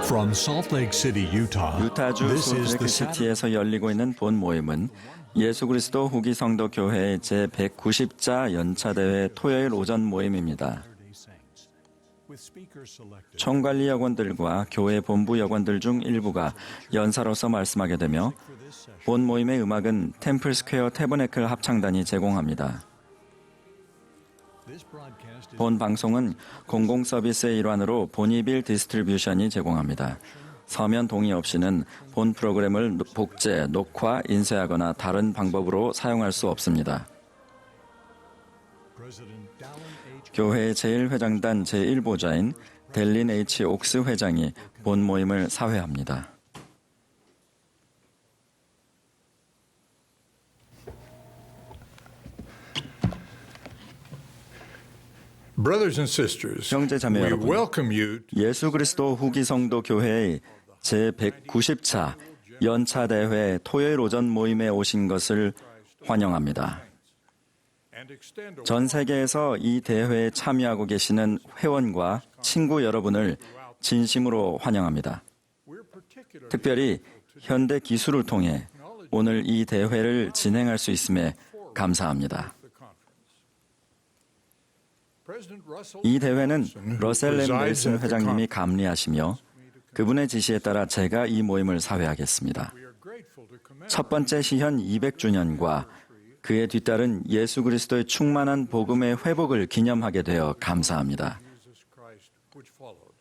From Salt Lake City, Utah, 유타주 this is the 솔트레이크시티에서 열리고 있는 본 모임은 예수 그리스도 후기 성도 교회의 제190자 연차대회 토요일 오전 모임입니다. 총관리 역원들과 교회 본부 역원들 중 일부가 연사로서 말씀하게 되며 본 모임의 음악은 템플 스퀘어 태버네클 합창단이 제공합니다. 본 방송은 공공 서비스의 일환으로 보니빌 디스트리뷰션이 제공합니다. 서면 동의 없이는 본 프로그램을 복제, 녹화, 인쇄하거나 다른 방법으로 사용할 수 없습니다. 교회의 제1회장단 제1보좌인 델린 H. 옥스 회장이 본 모임을 사회합니다. Brothers and sisters, 형제 자매 we 여러분, welcome you 예수 그리스도 후기 성도 교회의 제190차 연차 대회 토요일 오전 모임에 오신 것을 환영합니다. and extend a 전 세계에서 이 대회에 참여하고 계시는 회원과 친구 여러분을 진심으로 환영합니다. we're particularly 특별히 현대 기술을 통해 오늘 이 대회를 진행할 수 있음에 감사합니다. the conference. President Russell 이 대회는 러셀 엠 presides 넬슨 at the 회장님이 conference. 감리하시며 그분의 지시에 따라 제가 이 모임을 사회하겠습니다. We are grateful to commend 첫 번째 시현 200주년과 그에 뒤따른 예수 그리스도의 충만한 복음의 회복을 기념하게 되어 감사합니다. Jesus Christ which followed.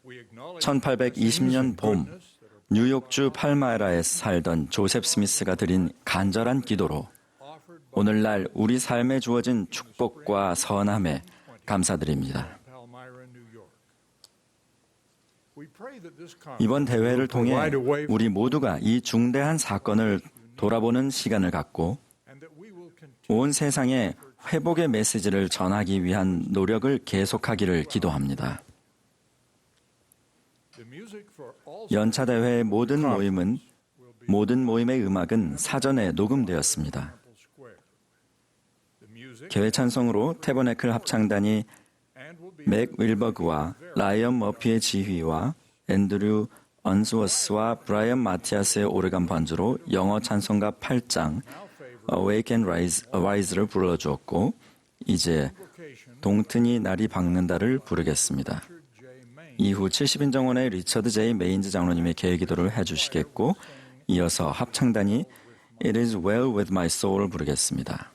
We acknowledge 1820년 봄 뉴욕주 팔마에라에 살던 조셉 스미스가 드린 간절한 기도로 오늘날 우리 삶에 주어진 축복과 선함에 감사드립니다. Palmyra, New York. We pray that this 이번 conference 대회를 will 통해 provide a way 우리 모두가 이 중대한 사건을 돌아보는 시간을 갖고 and that we will continue 온 세상에 회복의 메시지를 전하기 위한 노력을 계속하기를 기도합니다. the music for all 연차 대회의 모든 모임의 음악은 사전에 녹음되었습니다. Square. The music 교회 찬송으로 태버네클 합창단이 and will be 맥 윌버그와 라이언 머피의 지휘와 앤드류 언스워스와 브라이언 마티아스의 오르간 반주로 영어 찬송가 8장 Awake and Rise를 불러주었고 이제 동튼이 날이 밝는다를 부르겠습니다. 이후 70인 정원의 리처드 제이 메인즈 장로님의 계기도를 해주시겠고 이어서 합창단이 It is well with my soul을 부르겠습니다.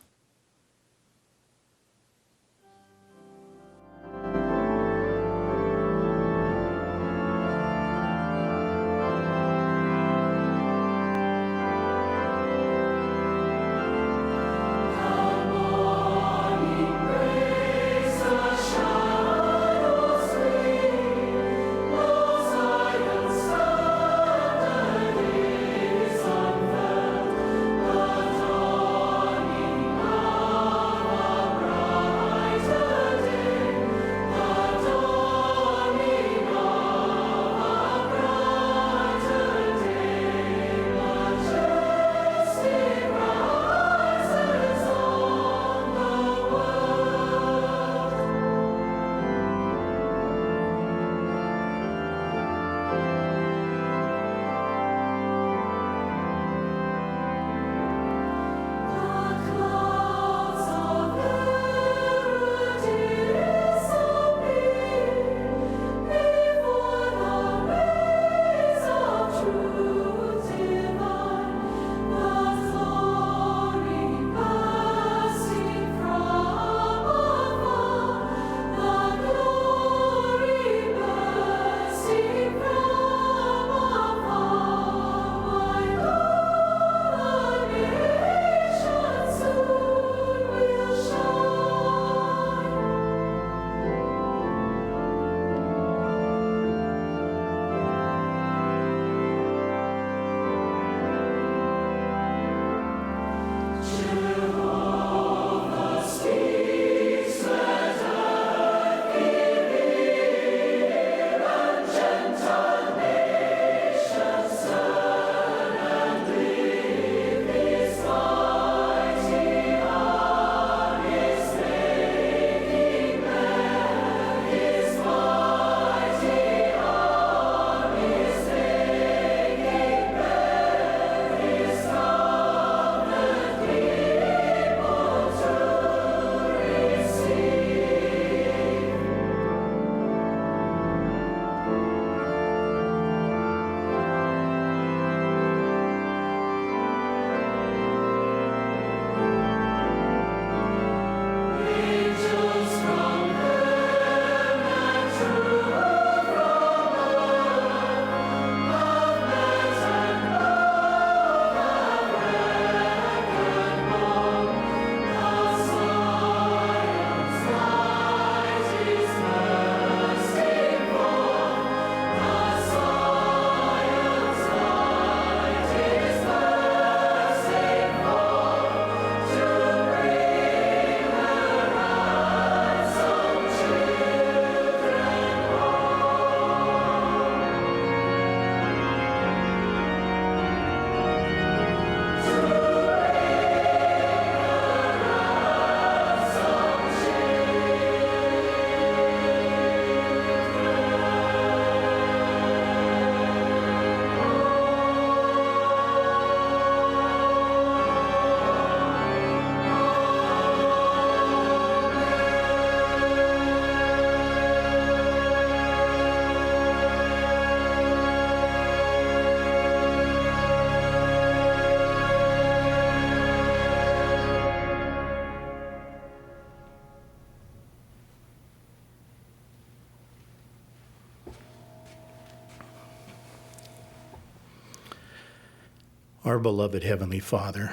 Our beloved Heavenly Father,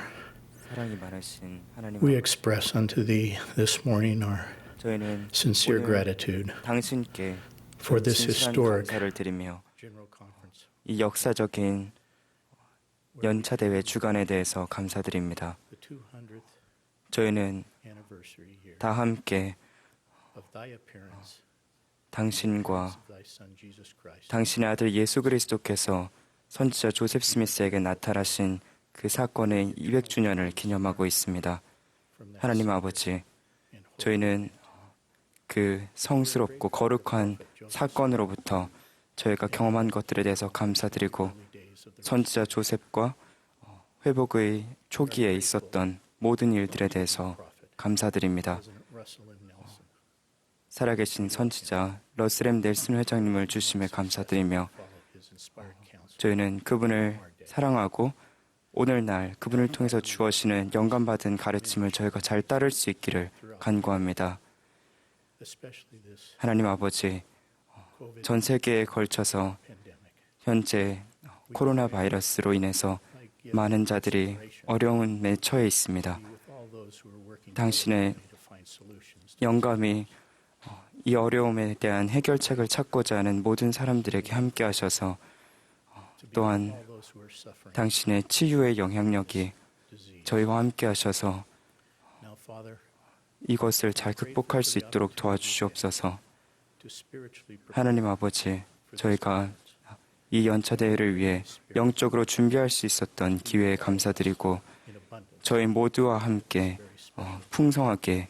사랑이 많으신 하나님 we 아버지, express unto Thee this morning our 저희는 sincere 오늘 gratitude 당신께 for this 진실한 historic 감사를 드리며 General Conference, 이 역사적인 연차 대회 주관에 대해서 감사드립니다. the 200th 저희는 anniversary year 다 함께 of Thy appearance, 당신과 of Thy Son Jesus Christ. 당신의 아들 예수 그리스도께서 선지자 조셉 스미스에게 나타나신 그 사건의 200주년을 기념하고 있습니다. From that 하나님 sacred 아버지, and holy 저희는 그 성스럽고 거룩한 사건으로부터 저희가 경험한 것들에 대해서 감사드리고 early days of the 선지자 조셉과 회복의 초기에 있었던 모든 일들에 대해서 감사드립니다. President Russell M. Nelson, 살아계신 선지자 러슬 M. 넬슨 회장님을 주심에 감사드리며 follow his inspired counsel. 저희는 그분을 사랑하고 오늘날 그분을 통해서 주어지는 영감받은 가르침을 저희가 잘 따를 수 있기를 간구합니다. Especially this 하나님 아버지, COVID 전 세계에 걸쳐서 pandemic. 현재 코로나 바이러스로 인해서 I give 많은 자들이 어려움에 처해 있습니다. you with all those who are working 당신의 diligently to find solutions. 영감이 이 어려움에 대한 해결책을 찾고자 하는 모든 사람들에게 함께 하셔서 To be 또한 with all those who are suffering 당신의 치유의 영향력이 disease. 저희와 함께 하셔서 Now, Father, 이것을 잘 극복할 수 있도록 도와주시옵소서. to spiritually prepare 하나님 아버지, 저희가 이 연차 대회를 위해 영적으로 준비할 수 있었던 기회에 감사드리고 in abundance. 저희 모두와 함께 풍성하게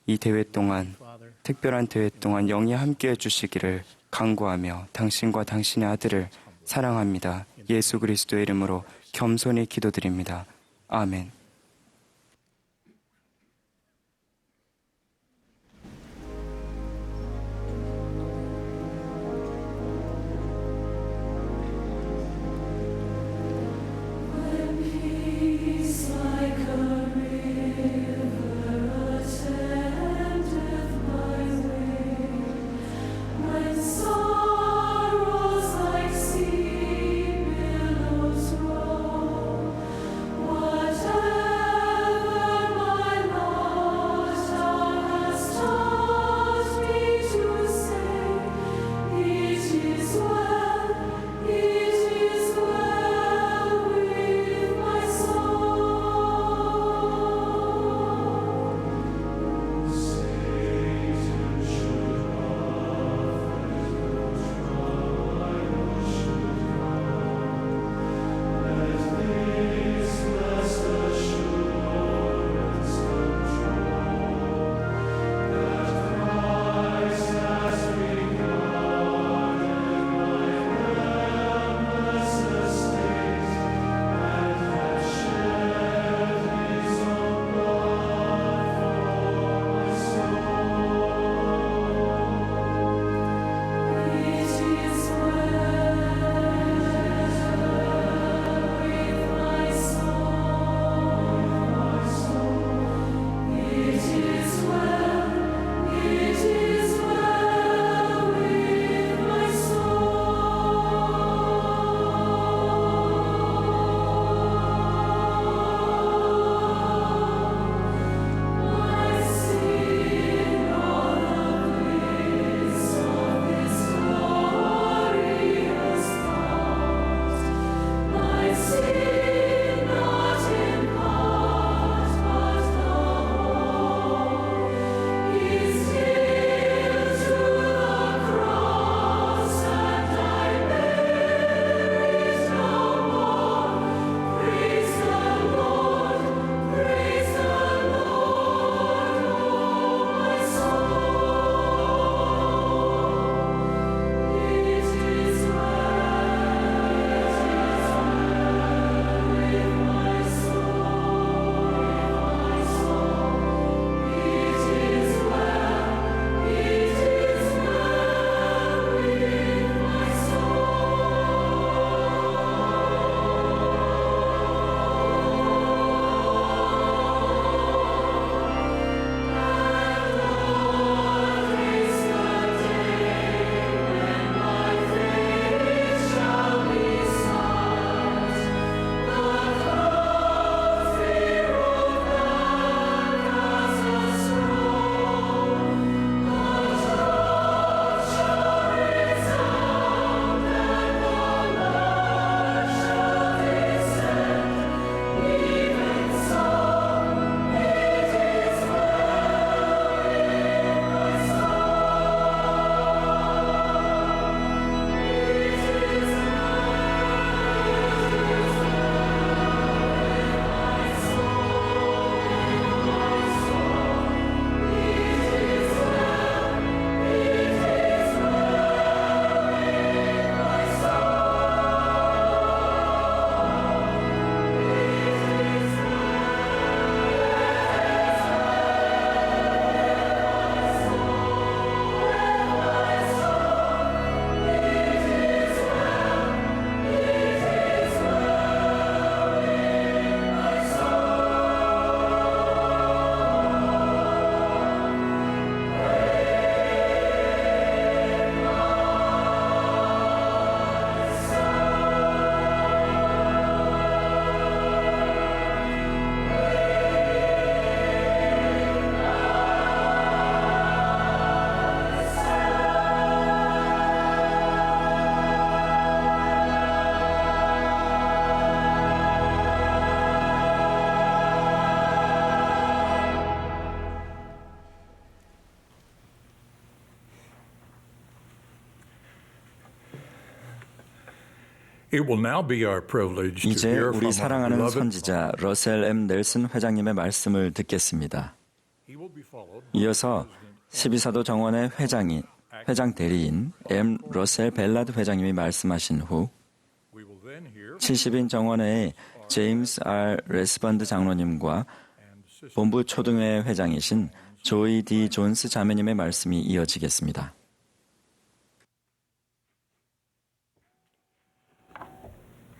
이 대회 동안 Father, 특별한 대회 동안 영이 함께 해주시기를 간구하며 당신과 당신의 아들을 사랑합니다. 예수 그리스도의 이름으로 겸손히 기도드립니다. 아멘. Peace like a river attendeth my way, when sorrows like sea billows roll, whatever It will now be our privilege to 이제 hear from 우리 our 사랑하는 beloved 선지자 러셀 M. 넬슨 회장님의 말씀을 듣겠습니다. He will be followed by 이어서 12사도 정원의 회장 대리인 M. 러셀 벨라드 회장님이 말씀하신 후 we will then hear 70인 정원회의 제임스 R. 레스번드 장로님과 본부 초등회 회장이신 조이 D. 존스 자매님의 말씀이 이어지겠습니다.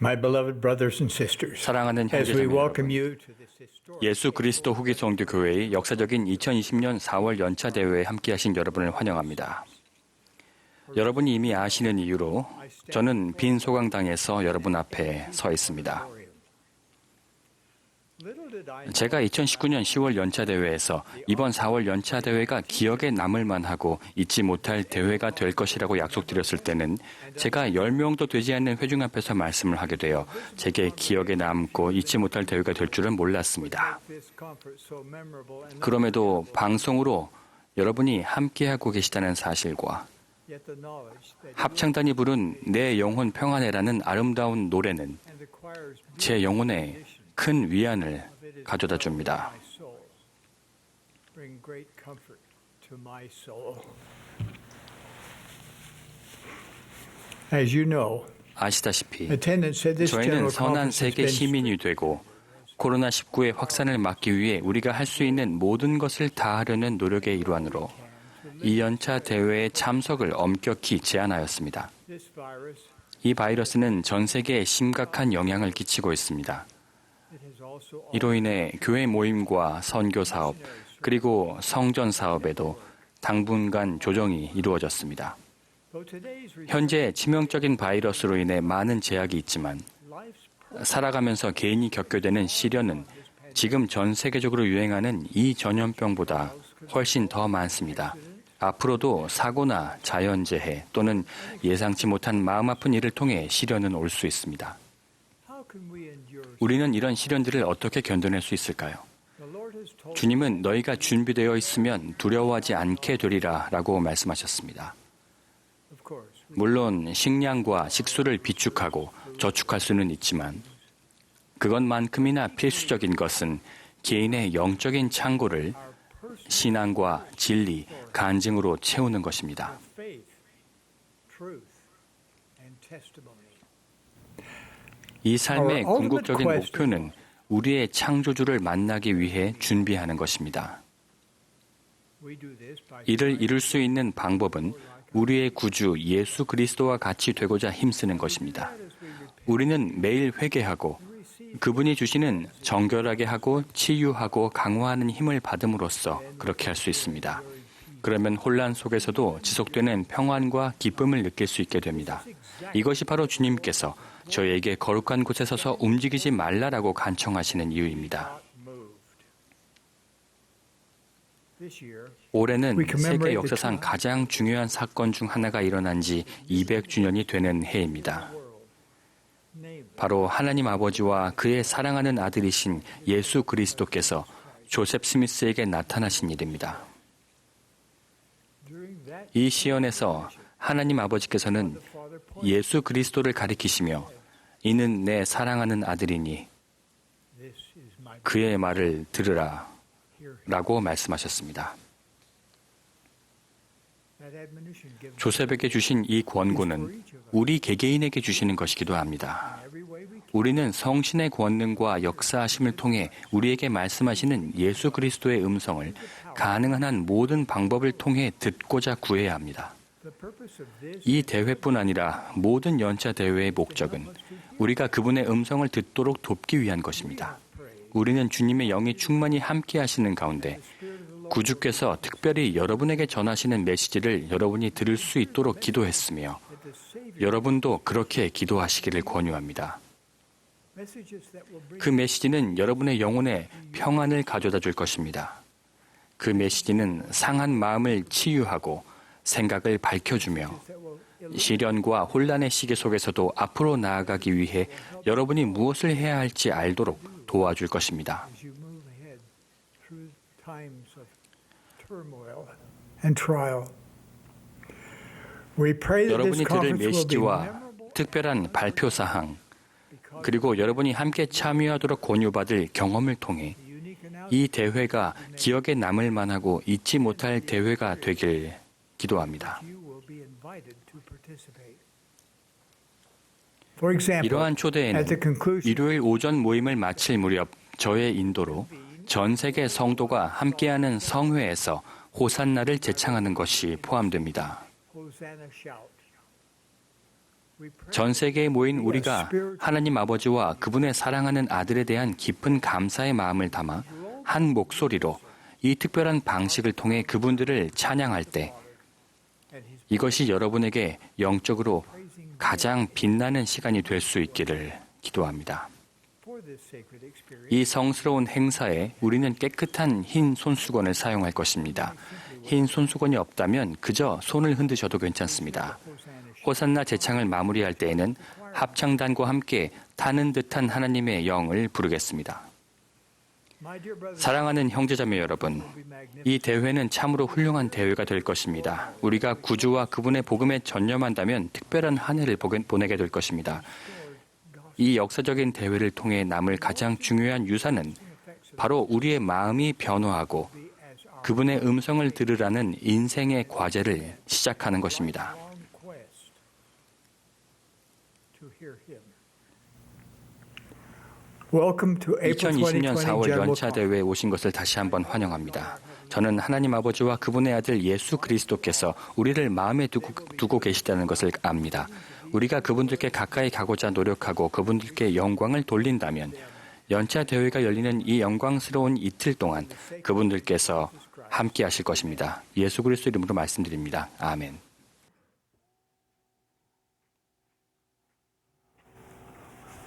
My beloved brothers and sisters, 사랑하는 as we 형제자매 welcome 여러분, you to this historic 예수 그리스도 후기 성도 교회의 역사적인 2020년 4월 연차 대회에 함께하신 여러분을 환영합니다. 여러분이 이미 아시는 이유로 저는 빈 소강당에서 여러분 앞에 서 있습니다. little did I 제가 2019년 10월 연차 대회에서 이번 4월 연차 대회가 기억에 남을 만하고 잊지 못할 대회가 될 것이라고 약속드렸을 때는 제가 10명도 되지 않는 회중 앞에서 말씀을 하게 되어 제게 기억에 남고 잊지 못할 대회가 될 줄은 몰랐습니다. this conference so memorable and 그럼에도 방송으로 여러분이 함께하고 계시다는 사실과 yet the knowledge that 합창단이 부른 내 영혼 평안해라는 아름다운 노래는 and the choir's 제 영혼에 큰 위안을 가져다 줍니다. my soul bring great comfort to my soul. As you know, 아시다시피 attendance at this 저희는 general 선한 conference has 세계 been 시민이 되고 코로나19의 확산을 막기 위해 우리가 할 수 있는 모든 것을 다하려는 노력의 일환으로 이 연차 대회의 참석을 엄격히 제한하였습니다. this virus. 이 바이러스는 전 세계에 심각한 영향을 끼치고 있습니다. It has also 이로 인해 교회 모임과 선교 사업 그리고 성전 사업에도 당분간 조정이 이루어졌습니다. though today's 현재 치명적인 바이러스로 인해 많은 제약이 있지만 life's 살아가면서 개인이 겪게 되는 시련은 지금 전 세계적으로 유행하는 이 전염병보다 훨씬 더 많습니다. 앞으로도 사고나 자연재해 또는 예상치 못한 마음 아픈 일을 통해 시련은 올 수 있습니다. how can we endure? 우리는 이런 시련들을 어떻게 견뎌낼 수 있을까요? The Lord has told 주님은 너희가 준비되어 있으면 두려워하지 않게 되리라 라고 말씀하셨습니다. of course 물론 식량과 식수를 비축하고 저축할 수는 있지만 그것만큼이나 필수적인 것은 개인의 영적인 창고를 신앙과 진리, 간증으로 채우는 것입니다. faith, truth, and testimony. 이 삶의 Our ultimate 궁극적인 question 목표는 우리의 창조주를 만나기 위해 준비하는 것입니다. We do this by 이를 이룰 수 있는 방법은 우리의 구주 예수 그리스도와 같이 되고자 힘쓰는 것입니다. 우리는 매일 회개하고 그분이 주시는 정결하게 하고 치유하고 강화하는 힘을 받음으로써 그렇게 할 수 있습니다. 그러면 혼란 속에서도 지속되는 평안과 기쁨을 느낄 수 있게 됩니다. 이것이 바로 주님께서 저희에게 거룩한 곳에 서서 움직이지 말라라고 간청하시는 이유입니다. this year. 올해는 We commemorate 세계 the 역사상 가장 중요한 사건 중 하나가 일어난 지 200주년이 되는 해입니다. Name 바로 하나님 아버지와 그의 사랑하는 아들이신 예수 그리스도께서 조셉 스미스에게 나타나신 일입니다. during that 이 시연에서 하나님 아버지께서는 Father point 예수 그리스도를 가리키시며 이는 내 사랑하는 아들이니 this is my 그의 말을 들으라 here. 라고 말씀하셨습니다. That admonition given 조셉에게 주신 이 권고는 우리 개개인에게 주시는 것이기도 합니다. every way we can. 우리는 성신의 권능과 역사하심을 통해 우리에게 말씀하시는 예수 그리스도의 음성을 가능한 한 모든 방법을 통해 듣고자 구해야 합니다. The purpose of this 이 대회뿐 아니라 모든 연차 대회의 목적은 우리가 그분의 음성을 듣도록 돕기 위한 것입니다. 우리는 주님의 영이 충만히 함께 하시는 가운데 구주께서 특별히 여러분에게 전하시는 메시지를 여러분이 들을 수 있도록 기도했으며 여러분도 그렇게 기도하시기를 권유합니다. messages that will bring 그 메시지는 여러분의 영혼에 평안을 가져다 줄 것입니다. 그 메시지는 상한 마음을 치유하고 생각을 밝혀주며 that will 시련과 혼란의 시기 속에서도 앞으로 나아가기 위해 여러분이 무엇을 해야 할지 알도록 도와줄 것입니다. as you move ahead through times of turmoil and trial. We pray that this 여러분이 들을 conference will be 메시지와 memorable 특별한 발표 사항, 그리고 여러분이 함께 참여하도록 권유받을 경험을 통해 이 대회가 기억에 남을 만하고 잊지 못할 대회가 되길 기도합니다. For example, 이러한 at the 초대에는 conclusion 일요일 오전 모임을 마칠 무렵 저의 인도로 전 세계 성도가 함께하는 성회에서 호산나를 제창하는 것이 포함됩니다. Hosanna shout. We pray 전 세계에 모인 우리가 하나님 아버지와 그분의 사랑하는 아들에 대한 깊은 감사의 마음을 담아 한 목소리로 이 특별한 방식을 통해 그분들을 찬양할 때 and his 이것이 여러분에게 영적으로 가장 빛나는 시간이 될 수 있기를 기도합니다. for this sacred experience. 이 성스러운 행사에 우리는 깨끗한 흰 손수건을 사용할 것입니다. 흰 손수건이 없다면 그저 손을 흔드셔도 괜찮습니다. 호산나 제창을 마무리할 때에는 합창단과 함께 타는 듯한 하나님의 영을 부르겠습니다. My dear brothers, 사랑하는 형제자매 여러분, 이 대회는 참으로 훌륭한 대회가 될 것입니다. 우리가 구주와 그분의 복음에 전념한다면 특별한 한 해를 보내게 될 것입니다. 이 역사적인 대회를 통해 남을 가장 중요한 유산은 바로 우리의 마음이 변화하고 그분의 음성을 들으라는 인생의 과제를 시작하는 것입니다. long quest to hear him. Welcome to April 2020년 2020 4월 General 연차 Conference. 대회에 오신 것을 다시 한번 환영합니다. 저는 하나님 아버지와 그분의 아들 예수 그리스도께서 우리를 마음에 두고 계시다는 것을 압니다. 우리가 그분들께 가까이 가고자 노력하고 그분들께 영광을 돌린다면 연차 대회가 열리는 이 영광스러운 이틀 동안 그분들께서 함께 하실 것입니다. 예수 그리스도 이름으로 말씀드립니다. 아멘.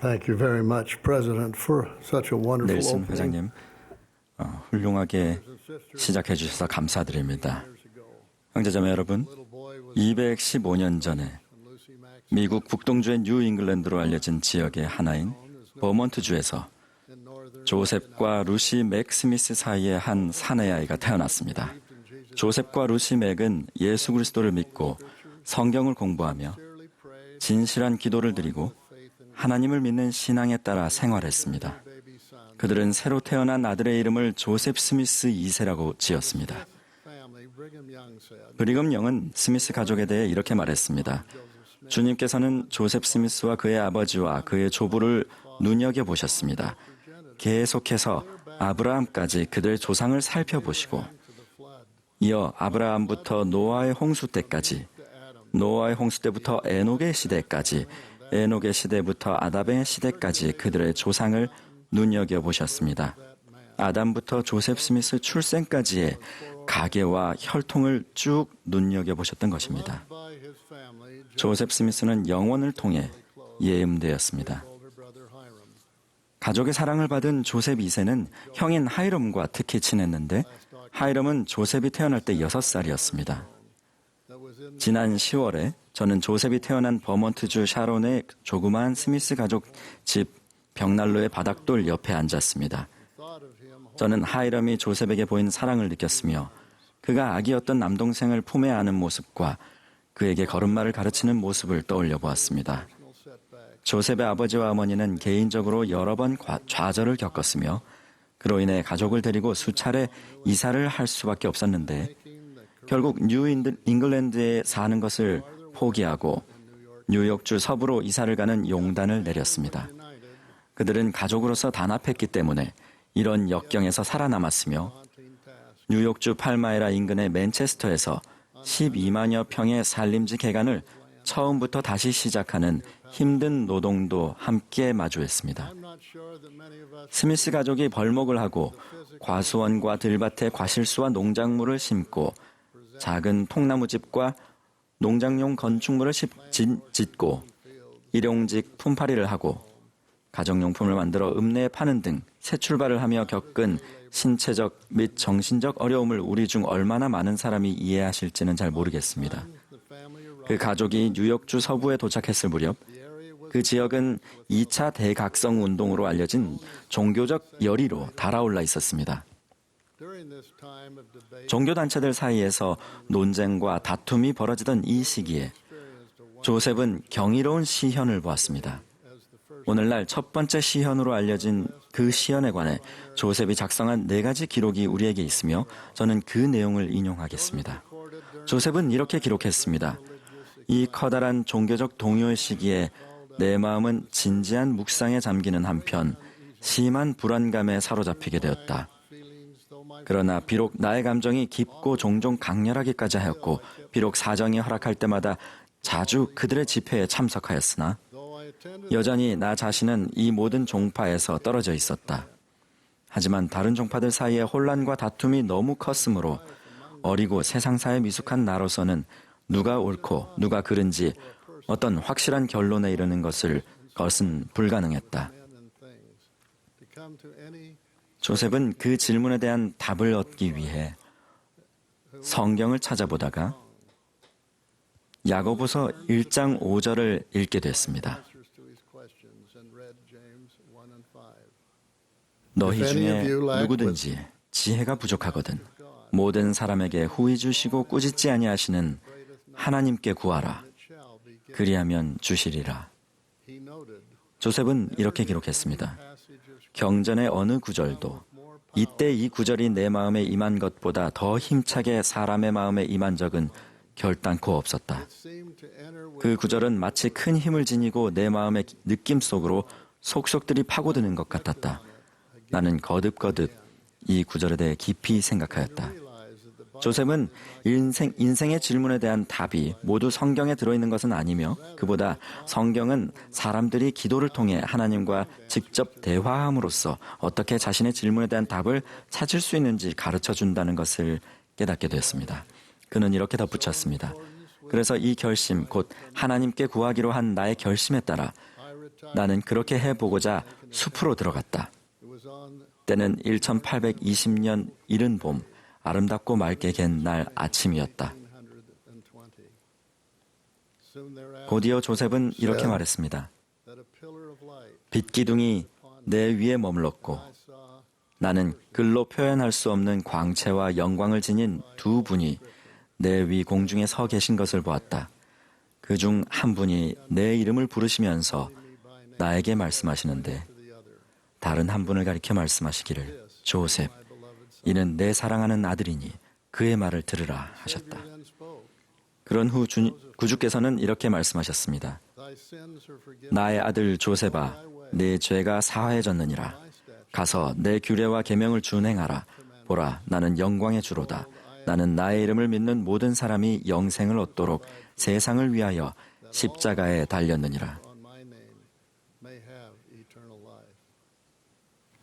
Thank you very much, President, for such a wonderful 넬슨 opening. 회장님, 훌륭하게 시작해 주셔서 감사드립니다. 형제자매 여러분, 215년 전에 미국 북동주의 뉴 잉글랜드로 알려진 지역의 하나인 버몬트주에서 조셉과 루시 맥 스미스 사이의 한 사내 아이가 태어났습니다. 조셉과 루시 맥은 예수 그리스도를 믿고 성경을 공부하며 진실한 기도를 드리고 하나님을 믿는 신앙에 따라 생활했습니다. 그들은 새로 태어난 아들의 이름을 조셉 스미스 2세라고 지었습니다. 브리검 영은 스미스 가족에 대해 이렇게 말했습니다. 주님께서는 조셉 스미스와 그의 아버지와 그의 조부를 눈여겨보셨습니다. 계속해서 아브라함까지 그들의 조상을 살펴보시고 이어 아브라함부터 노아의 홍수 때까지, 노아의 홍수 때부터 에녹의 시대까지, 에녹의 시대부터 아담의 시대까지 그들의 조상을 눈여겨보셨습니다. 아담부터 조셉 스미스 출생까지의 가계와 혈통을 쭉 눈여겨보셨던 것입니다. 조셉 스미스는 영원을 통해 예음되었습니다. 가족의 사랑을 받은 조셉 2세는 형인 하이럼과 특히 친했는데 하이럼은 조셉이 태어날 때 6살이었습니다. 지난 10월에 저는 조셉이 태어난 버몬트주 샤론의 조그마한 스미스 가족 집 벽난로의 바닥돌 옆에 앉았습니다. 저는 하이럼이 조셉에게 보인 사랑을 느꼈으며 그가 아기였던 남동생을 품에 안은 모습과 그에게 걸음마를 가르치는 모습을 떠올려 보았습니다. 조셉의 아버지와 어머니는 개인적으로 여러 번 좌절을 겪었으며 그로 인해 가족을 데리고 수차례 이사를 할 수밖에 없었는데 결국 뉴 잉글랜드에 사는 것을 포기하고 뉴욕주 서부로 이사를 가는 용단을 내렸습니다. 그들은 가족으로서 단합했기 때문에 이런 역경에서 살아남았으며 뉴욕주 팔마이라 인근의 맨체스터에서 12만여 평의 산림지 개간을 처음부터 다시 시작하는 힘든 노동도 함께 마주했습니다. 스미스 가족이 벌목을 하고 과수원과 들밭에 과실수와 농작물을 심고 작은 통나무집과 농장용 건축물을 짓고 일용직 품팔이를 하고 가정용품을 만들어 읍내에 파는 등 새 출발을 하며 겪은 신체적 및 정신적 어려움을 우리 중 얼마나 많은 사람이 이해하실지는 잘 모르겠습니다. 그 가족이 뉴욕주 서부에 도착했을 무렵 그 지역은 2차 대각성 운동으로 알려진 종교적 열의로 달아올라 있었습니다. 종교단체들 사이에서 논쟁과 다툼이 벌어지던 이 시기에 조셉은 경이로운 시현을 보았습니다. 오늘날 첫 번째 시현으로 알려진 그 시현에 관해 조셉이 작성한 4가지 기록이 우리에게 있으며 저는 그 내용을 인용하겠습니다. 조셉은 이렇게 기록했습니다. 이 커다란 종교적 동요의 시기에 내 마음은 진지한 묵상에 잠기는 한편 심한 불안감에 사로잡히게 되었다. 그러나 비록 나의 감정이 깊고 종종 강렬하기까지 하였고 비록 사정이 허락할 때마다 자주 그들의 집회에 참석하였으나 여전히 나 자신은 이 모든 종파에서 떨어져 있었다. 하지만 다른 종파들 사이에 혼란과 다툼이 너무 컸으므로 어리고 세상사에 미숙한 나로서는 누가 옳고 누가 그른지 어떤 확실한 결론에 이르는 것은 불가능했다. 조셉은 그 질문에 대한 답을 얻기 위해 성경을 찾아보다가 야고보서 1장 5절을 읽게 됐습니다. 너희 중에 누구든지 지혜가 부족하거든 모든 사람에게 후히 주시고 꾸짖지 아니하시는 하나님께 구하라. 그리하면 주시리라. 조셉은 이렇게 기록했습니다. 경전의 어느 구절도 이때 이 구절이 내 마음에 임한 것보다 더 힘차게 사람의 마음에 임한 적은 결단코 없었다. 그 구절은 마치 큰 힘을 지니고 내 마음의 느낌 속으로 속속들이 파고드는 것 같았다. 나는 거듭거듭 이 구절에 대해 깊이 생각하였다. 조셉은 인생의 질문에 대한 답이 모두 성경에 들어있는 것은 아니며 그보다 성경은 사람들이 기도를 통해 하나님과 직접 대화함으로써 어떻게 자신의 질문에 대한 답을 찾을 수 있는지 가르쳐 준다는 것을 깨닫게 되었습니다. 그는 이렇게 덧붙였습니다. 그래서 이 결심, 곧 하나님께 구하기로 한 나의 결심에 따라 나는 그렇게 해보고자 숲으로 들어갔다. 때는 1820년 이른 봄, 아름답고 맑게 갠 날 아침이었다. 곧이어 조셉은 이렇게 말했습니다. 빛기둥이 내 위에 머물렀고 나는 글로 표현할 수 없는 광채와 영광을 지닌 두 분이 내 위 공중에 서 계신 것을 보았다. 그중 한 분이 내 이름을 부르시면서 나에게 말씀하시는데 다른 한 분을 가리켜 말씀하시기를 조셉, 이는 내 사랑하는 아들이니 그의 말을 들으라 하셨다. 그런 후 구주께서는 이렇게 말씀하셨습니다. 나의 아들 조셉아, 네 죄가 사하해졌느니라. 가서 내 규례와 계명을 준행하라. 보라, 나는 영광의 주로다. 나는 나의 이름을 믿는 모든 사람이 영생을 얻도록 세상을 위하여 십자가에 달렸느니라.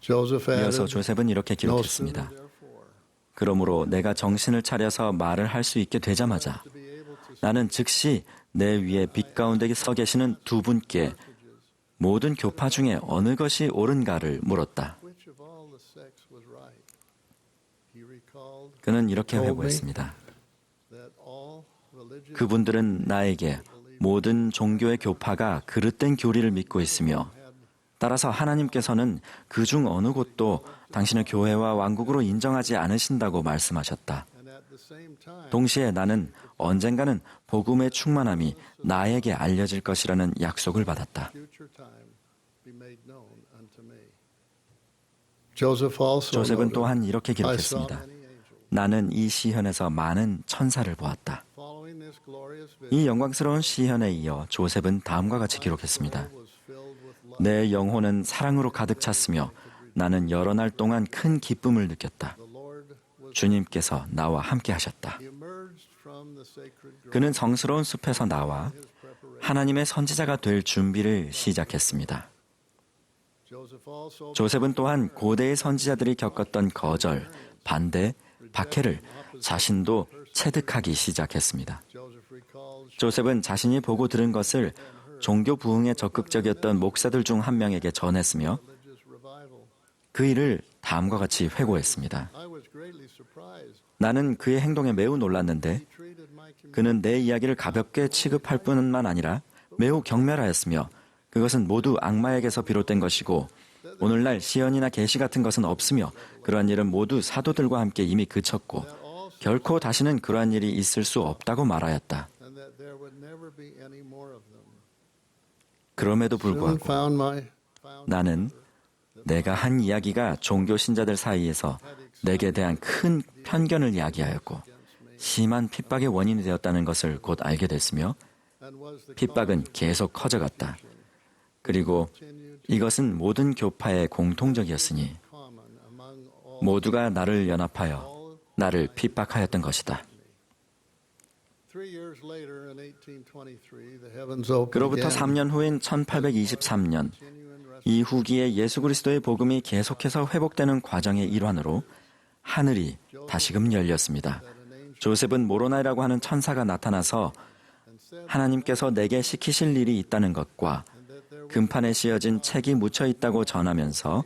이어서 조셉은 이렇게 기록했습니다. 그러므로 내가 정신을 차려서 말을 할 수 있게 되자마자 나는 즉시 내 위에 빛 가운데 서 계시는 두 분께 모든 교파 중에 어느 것이 옳은가를 물었다. 그는 이렇게 회고했습니다. 그분들은 나에게 모든 종교의 교파가 그릇된 교리를 믿고 있으며 따라서 하나님께서는 그중 어느 곳도 당신의 교회와 왕국으로 인정하지 않으신다고 말씀하셨다. 동시에 나는 언젠가는 복음의 충만함이 나에게 알려질 것이라는 약속을 받았다. 조셉은 또한 이렇게 기록했습니다. 나는 이 시현에서 많은 천사를 보았다. 이 영광스러운 시현에 이어 조셉은 다음과 같이 기록했습니다. 내 영혼은 사랑으로 가득 찼으며 나는 여러 날 동안 큰 기쁨을 느꼈다. 주님께서 나와 함께 하셨다. 그는 성스러운 숲에서 나와 하나님의 선지자가 될 준비를 시작했습니다. 조셉은 또한 고대의 선지자들이 겪었던 거절, 반대, 박해를 자신도 체득하기 시작했습니다. 조셉은 자신이 보고 들은 것을 종교 부흥에 적극적이었던 목사들 중 한 명에게 전했으며 그 일을 다음과 같이 회고했습니다. 나는 그의 행동에 매우 놀랐는데 그는 내 이야기를 가볍게 취급할 뿐만 아니라 매우 경멸하였으며 그것은 모두 악마에게서 비롯된 것이고 오늘날 시연이나 계시 같은 것은 없으며 그러한 일은 모두 사도들과 함께 이미 그쳤고 결코 다시는 그러한 일이 있을 수 없다고 말하였다. 그럼에도 Soon 불구하고 found my 나는 내가 한 이야기가 종교 신자들 사이에서 내게 대한 큰 편견을 이야기하였고 심한 핍박의 원인이 되었다는 것을 곧 알게 됐으며 핍박은 계속 커져갔다. 그리고 이것은 모든 교파에 공통적이었으니 모두가 나를 연합하여 나를 핍박하였던 것이다. 그로부터 3년 후인 1823년 이 후기에 예수 그리스도의 복음이 계속해서 회복되는 과정의 일환으로 하늘이 다시금 열렸습니다. 조셉은 모로나이라고 하는 천사가 나타나서 하나님께서 내게 시키실 일이 있다는 것과 금판에 씌어진 책이 묻혀 있다고 전하면서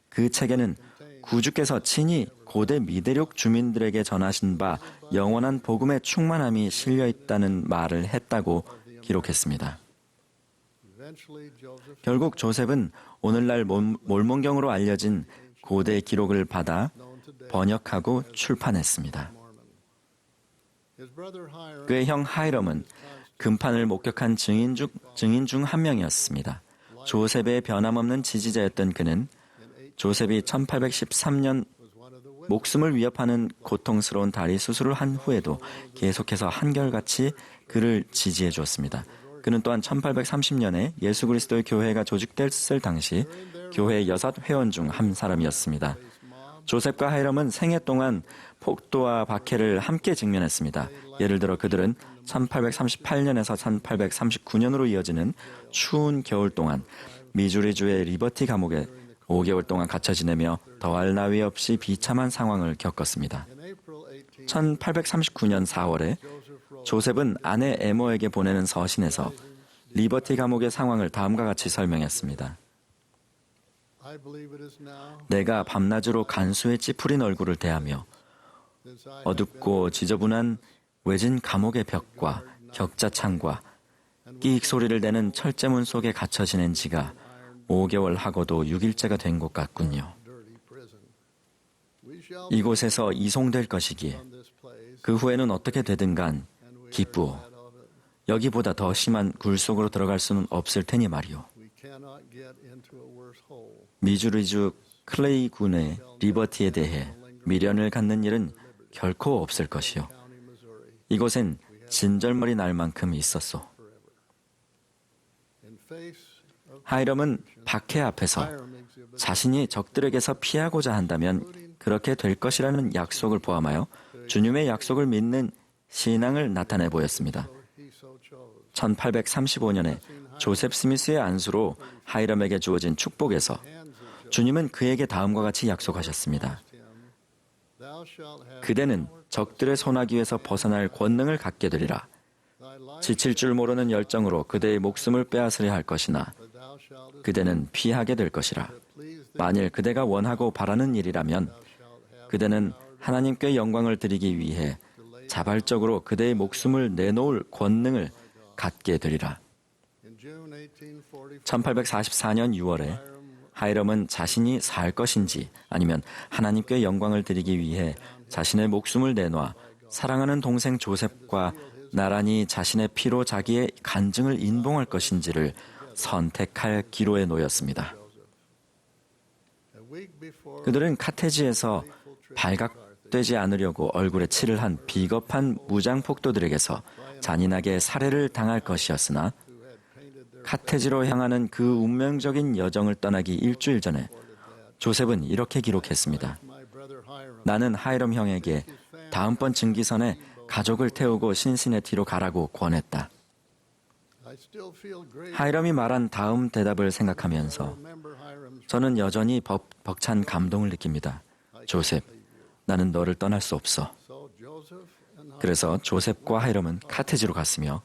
그 책에는 구주께서 친히 고대 미대륙 주민들에게 전하신 바 영원한 복음의 충만함이 실려 있다는 말을 했다고 기록했습니다. 결국 조셉은 오늘날 몰몬경으로 알려진 고대 기록을 받아 번역하고 출판했습니다. 그의 형 하이럼은 금판을 목격한 증인 중 한 명이었습니다. 조셉의 변함없는 지지자였던 그는 조셉이 1813년 목숨을 위협하는 고통스러운 다리 수술을 한 후에도 계속해서 한결같이 그를 지지해 주었습니다. 그는 또한 1830년에 예수 그리스도의 교회가 조직됐을 당시 교회 6회원 중 한 사람이었습니다. 조셉과 하이럼은 생애 동안 폭도와 박해를 함께 직면했습니다. 예를 들어 그들은 1838년에서 1839년으로 이어지는 추운 겨울 동안 미주리주의 리버티 감옥에 5개월 동안 갇혀 지내며 더할 나위 없이 비참한 상황을 겪었습니다. 1839년 4월에 조셉은 아내 에모에게 보내는 서신에서 리버티 감옥의 상황을 다음과 같이 설명했습니다. 내가 밤낮으로 간수에 찌푸린 얼굴을 대하며 어둡고 지저분한 외진 감옥의 벽과 격자창과 끼익 소리를 내는 철제문 속에 갇혀 지낸 지가 5개월 하고도 6일째가 된 것 같군요. 이곳에서 이송될 것이기에 그 후에는 어떻게 되든 간 기쁘오. 여기보다 더 심한 굴 속으로 들어갈 수는 없을 테니 말이오. 미주리주 클레이 군의 리버티에 대해 미련을 갖는 일은 결코 없을 것이요. 이곳엔 진절머리 날 만큼 있었소. 하이럼은 박해 앞에서 자신이 적들에게서 피하고자 한다면 그렇게 될 것이라는 약속을 포함하여 주님의 약속을 믿는 신앙을 나타내 보였습니다. 1835년에 조셉 스미스의 안수로 하이럼에게 주어진 축복에서 주님은 그에게 다음과 같이 약속하셨습니다. 그대는 적들의 손아귀에서 벗어날 권능을 갖게 되리라. 지칠 줄 모르는 열정으로 그대의 목숨을 빼앗으려 할 것이나 그대는 피하게 될 것이라. 만일 그대가 원하고 바라는 일이라면 그대는 하나님께 영광을 드리기 위해 자발적으로 그대의 목숨을 내놓을 권능을 갖게 되리라. 1844년 6월에 하이럼은 자신이 살 것인지 아니면 하나님께 영광을 드리기 위해 자신의 목숨을 내놔 사랑하는 동생 조셉과 나란히 자신의 피로 자기의 간증을 인봉할 것인지를 선택할 기로에 놓였습니다. 그들은 카테지에서 발각되지 않으려고 얼굴에 칠을 한 비겁한 무장폭도들에게서 잔인하게 살해를 당할 것이었으나 카테지로 향하는 그 운명적인 여정을 떠나기 일주일 전에 조셉은 이렇게 기록했습니다. 나는 하이럼 형에게 다음번 증기선에 가족을 태우고 신시내티로 가라고 권했다. 하이럼이 말한 다음 대답을 생각하면서 저는 여전히 벅찬 감동을 느낍니다. 조셉, 나는 너를 떠날 수 없어. 그래서 조셉과 하이럼은 카테지로 갔으며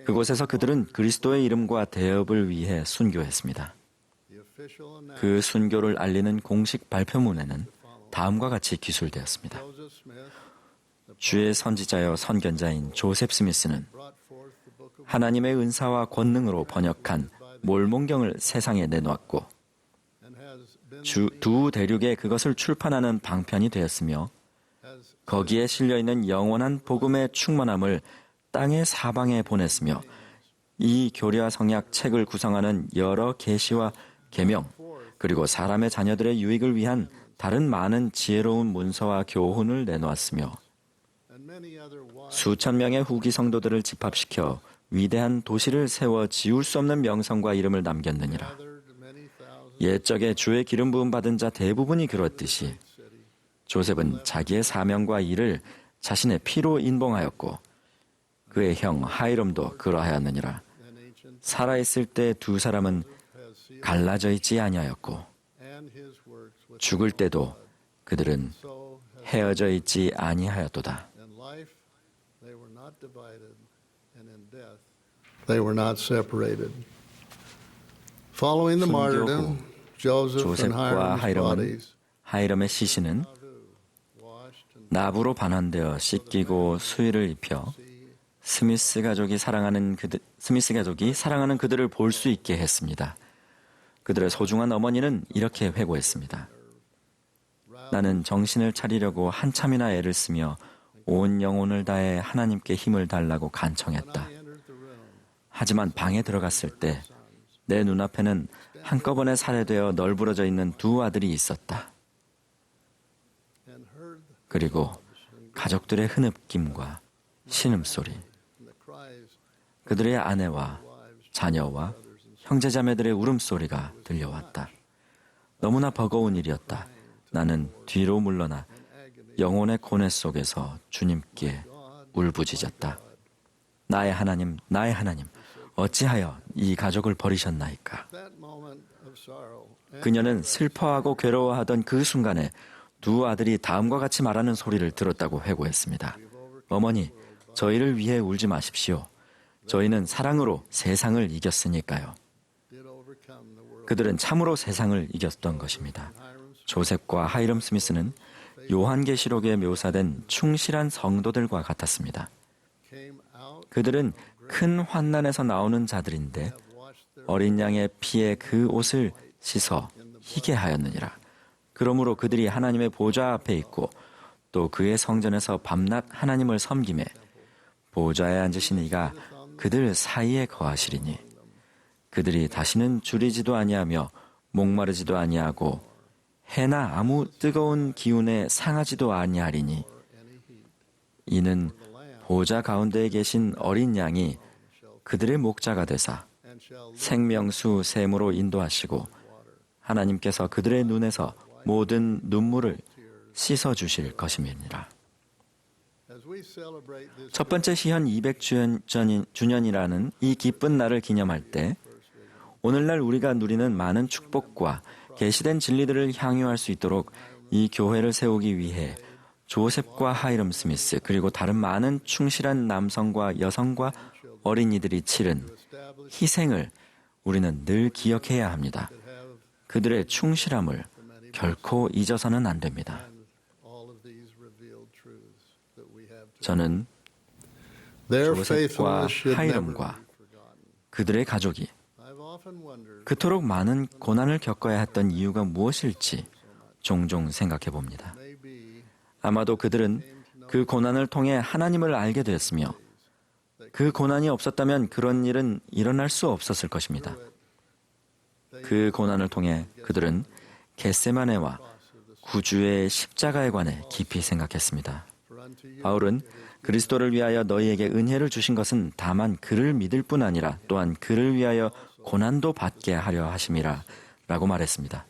그곳에서 그들은 그리스도의 이름과 대업을 위해 순교했습니다. 그 순교를 알리는 공식 발표문에는 다음과 같이 기술되었습니다. 주의 선지자여 선견자인 조셉 스미스는 하나님의 은사와 권능으로 번역한 몰몬경을 세상에 내놓았고 두 대륙에 그것을 출판하는 방편이 되었으며 거기에 실려있는 영원한 복음의 충만함을 땅의 사방에 보냈으며 이 교리와 성약 책을 구성하는 여러 계시와 계명, 그리고 사람의 자녀들의 유익을 위한 다른 많은 지혜로운 문서와 교훈을 내놓았으며 수천 명의 후기 성도들을 집합시켜 위대한 도시를 세워 지울 수 없는 명성과 이름을 남겼느니라. 옛적에 주의 기름 부음 받은 자 대부분이 그렇듯이 조셉은 자기의 사명과 일을 자신의 피로 인봉하였고 그의 형 하이럼도 그러하였느니라. 살아있을 때 두 사람은 갈라져 있지 아니하였고 죽을 때도 그들은 헤어져 있지 아니하였도다. They were not separated. Following the martyrdom, Joseph and 조셉과 Hiram's 하이럼은 bodies 하이럼의 시신은 나부로 반환되어 씻기고 수의를 입혀 스미스 가족이 사랑하는 그들을 볼 수 있게 했습니다. 그들의 소중한 어머니는 이렇게 회고했습니다. 나는 정신을 차리려고 한참이나 애를 쓰며 온 영혼을 다해 하나님께 힘을 달라고 간청했다. 하지만 방에 들어갔을 때 내 눈앞에는 한꺼번에 살해되어 널브러져 있는 두 아들이 있었다. 그리고 가족들의 흐느낌과 신음소리, 그들의 아내와 자녀와 형제자매들의 울음소리가 들려왔다. 너무나 버거운 일이었다. 나는 뒤로 물러나 영혼의 고뇌 속에서 주님께 울부짖었다. 나의 하나님, 나의 하나님, 어찌하여 이 가족을 버리셨나이까? 그녀는 슬퍼하고 괴로워하던 그 순간에 두 아들이 다음과 같이 말하는 소리를 들었다고 회고했습니다. 어머니, 저희를 위해 울지 마십시오. 저희는 사랑으로 세상을 이겼으니까요. 그들은 참으로 세상을 이겼던 것입니다. 조셉과 하이럼 스미스는 요한계시록에 묘사된 충실한 성도들과 같았습니다. 그들은 큰 환난에서 나오는 자들인데 어린 양의 피에 그 옷을 씻어 희게 하였느니라. 그러므로 그들이 하나님의 보좌 앞에 있고 또 그의 성전에서 밤낮 하나님을 섬기매 보좌에 앉으신 이가 그들 사이에 거하시리니 그들이 다시는 줄이지도 아니하며 목마르지도 아니하고 해나 아무 뜨거운 기운에 상하지도 아니하리니 이는 보좌 가운데에 계신 어린 양이 그들의 목자가 되사 생명수 샘으로 인도하시고 하나님께서 그들의 눈에서 모든 눈물을 씻어주실 것임이니라. 첫 번째 시현 200주년이라는 이 기쁜 날을 기념할 때 오늘날 우리가 누리는 많은 축복과 계시된 진리들을 향유할 수 있도록 이 교회를 세우기 위해 조셉과 하이럼 스미스 그리고 다른 많은 충실한 남성과 여성과 어린이들이 치른 희생을 우리는 늘 기억해야 합니다. 그들의 충실함을 결코 잊어서는 안 됩니다. 저는 조셉과 하이럼과 그들의 가족이 그토록 많은 고난을 겪어야 했던 이유가 무엇일지 종종 생각해 봅니다. 아마도 그들은 그 고난을 통해 하나님을 알게 되었으며 그 고난이 없었다면 그런 일은 일어날 수 없었을 것입니다. 그 고난을 통해 그들은 겟세마네와 구주의 십자가에 관해 깊이 생각했습니다. 바울은 그리스도를 위하여 너희에게 은혜를 주신 것은 다만 그를 믿을 뿐 아니라 또한 그를 위하여 고난도 받게 하려 하심이라 라고 말했습니다.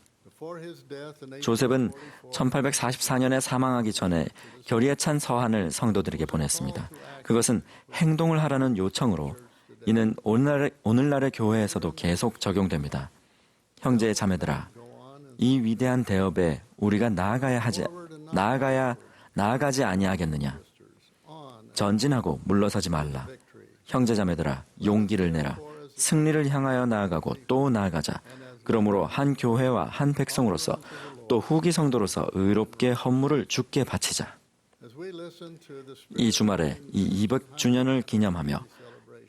조셉은 1844년에 사망하기 전에 결의에 찬 서한을 성도들에게 보냈습니다. 그것은 행동을 하라는 요청으로 이는 오늘날의 교회에서도 계속 적용됩니다. 형제 자매들아, 이 위대한 대업에 우리가 나아가지 아니하겠느냐? 전진하고 물러서지 말라. 형제 자매들아, 용기를 내라. 승리를 향하여 나아가고 또 나아가자. 그러므로 한 교회와 한 백성으로서 또 후기 성도로서 의롭게 헌물을 주께 바치자. 이 주말에 이 200주년을 기념하며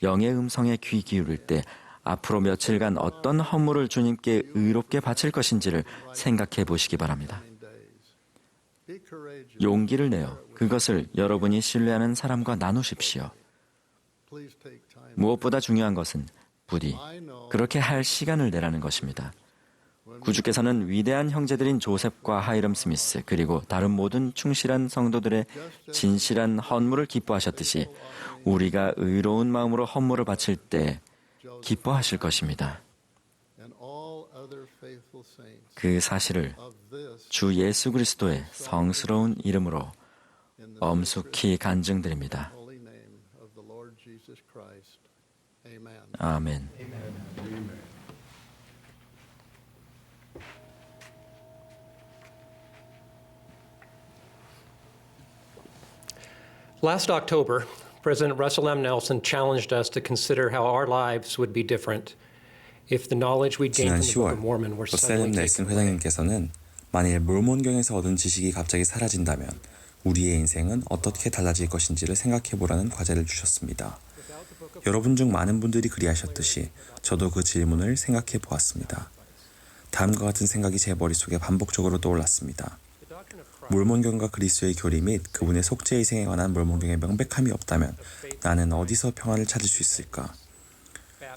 영의 음성에 귀 기울일 때 앞으로 며칠간 어떤 헌물을 주님께 의롭게 바칠 것인지를 생각해 보시기 바랍니다. 용기를 내어 그것을 여러분이 신뢰하는 사람과 나누십시오. 무엇보다 중요한 것은 부디 그렇게 할 시간을 내라는 것입니다. 구주께서는 위대한 형제들인 조셉과 하이럼 스미스 그리고 다른 모든 충실한 성도들의 진실한 헌물을 기뻐하셨듯이 우리가 의로운 마음으로 헌물을 바칠 때 기뻐하실 것입니다. and all other faithful saints 그 사실을 of this 주 예수 그리스도의 성스러운 이름으로 엄숙히 간증드립니다. holy name of the Lord Jesus Christ. Amen. 아멘. Last October, President Russell M. Nelson challenged us to consider how our lives would be different if the knowledge we'd gained 지난 from the Book 10월 of Mormon were 러셀 suddenly 넬슨 taken away. 회장님께서는 만일 몰몬경에서 얻은 지식이 갑자기 사라진다면 우리의 인생은 어떻게 달라질 것인지를 생각해보라는 과제를 주셨습니다. 여러분 중 많은 분들이 그리하셨듯이 저도 그 질문을 생각해 보았습니다. 다음과 같은 생각이 제 머릿속에 반복적으로 떠올랐습니다. 몰몬경과 그리스도의 교리 및 그분의 속죄의 생에 관한 몰몬경의 명백함이 없다면 나는 어디서 평안을 찾을 수 있을까?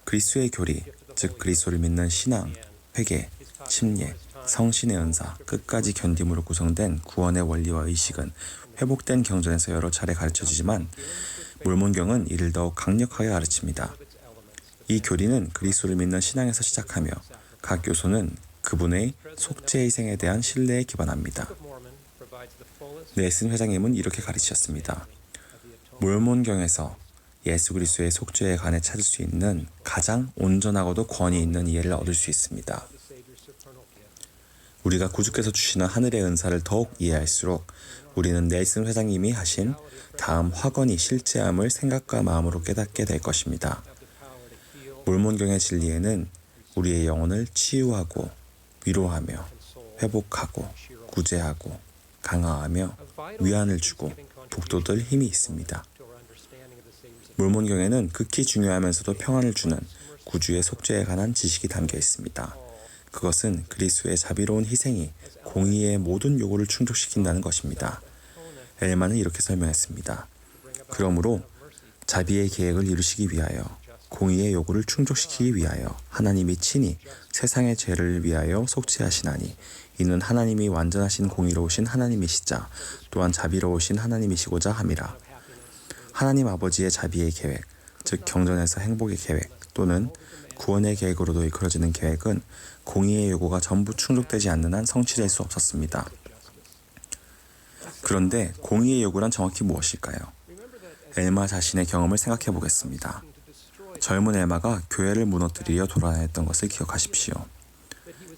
그리스도의 교리, 즉 그리스도를 믿는 신앙, 회개, 침례, 성신의 은사, 끝까지 견딤으로 구성된 구원의 원리와 의식은 회복된 경전에서 여러 차례 가르쳐지지만 몰몬경은 이를 더욱 강력하게 가르칩니다. 이 교리는 그리스도를 믿는 신앙에서 시작하며 각 요소는 그분의 속죄의 생에 대한 신뢰에 기반합니다. 넬슨 회장님은 이렇게 가르치셨습니다. 몰몬경에서 예수 그리스도의 속죄에 관해 찾을 수 있는 가장 온전하고도 권위 있는 이해를 얻을 수 있습니다. 우리가 구주께서 주시는 하늘의 은사를 더욱 이해할수록 우리는 넬슨 회장님이 하신 다음 확언이 실제함을 생각과 마음으로 깨닫게 될 것입니다. 몰몬경의 진리에는 우리의 영혼을 치유하고 위로하며 회복하고 구제하고 강화하며 위안을 주고 북돋을 힘이 있습니다. 몰몬경에는 극히 중요하면서도 평안을 주는 구주의 속죄에 관한 지식이 담겨 있습니다. 그것은 그리스도의 자비로운 희생이 공의의 모든 요구를 충족시킨다는 것입니다. 엘만은 이렇게 설명했습니다. 그러므로 자비의 계획을 이루시기 위하여 공의의 요구를 충족시키기 위하여 하나님이 친히 세상의 죄를 위하여 속죄하시나니 이는 하나님이 완전하신 공의로우신 하나님이시자 또한 자비로우신 하나님이시고자 함이라. 하나님 아버지의 자비의 계획, 즉 경전에서 행복의 계획 또는 구원의 계획으로도 이끌어지는 계획은 공의의 요구가 전부 충족되지 않는 한 성취될 수 없었습니다. 그런데 공의의 요구란 정확히 무엇일까요? 엘마 자신의 경험을 생각해 보겠습니다. 젊은 엘마가 교회를 무너뜨리려 돌아다녔던 것을 기억하십시오.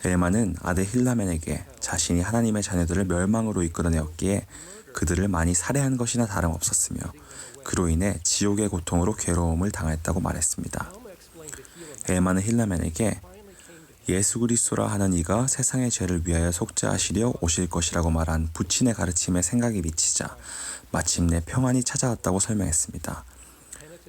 엘마는 아들 힐라멘에게 자신이 하나님의 자녀들을 멸망으로 이끌어내었기에 그들을 많이 살해한 것이나 다름없었으며 그로 인해 지옥의 고통으로 괴로움을 당했다고 말했습니다. 엘마는 힐라멘에게 예수 그리스도라 하는 이가 세상의 죄를 위하여 속죄하시려 오실 것이라고 말한 부친의 가르침에 생각이 미치자 마침내 평안이 찾아왔다고 설명했습니다.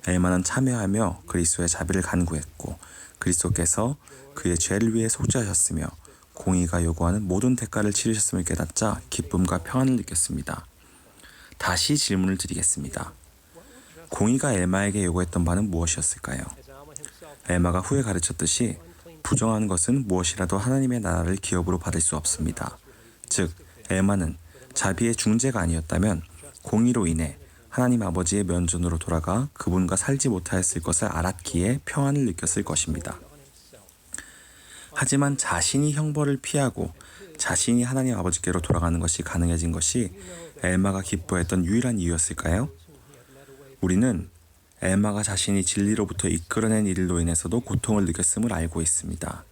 엘마는 참여하며 그리스도의 자비를 간구했고 그리스도께서 그의 죄를 위해 속죄하셨으며 공의가 요구하는 모든 대가를 치르셨음을 깨닫자 기쁨과 평안을 느꼈습니다. 다시 질문을 드리겠습니다. 공의가 엘마에게 요구했던 바는 무엇이었을까요? 엘마가 후에 가르쳤듯이 부정한 것은 무엇이라도 하나님의 나라를 기업으로 받을 수 없습니다. 즉, 엘마는 자비의 중재가 아니었다면 공의로 인해 하나님 아버지의 면전으로 돌아가 그분과 살지 못하였을 것을 알았기에 평안을 느꼈을 것입니다. 하지만 자신이 형벌을 피하고 자신이 하나님 아버지께로 돌아가는 것이 가능해진 것이 엘마가 기뻐했던 유일한 이유였을까요? 우리는 엘마가 자신이 진리로부터 이끌어낸 일로 인해서도 고통을 느꼈음을 알고 있습니다.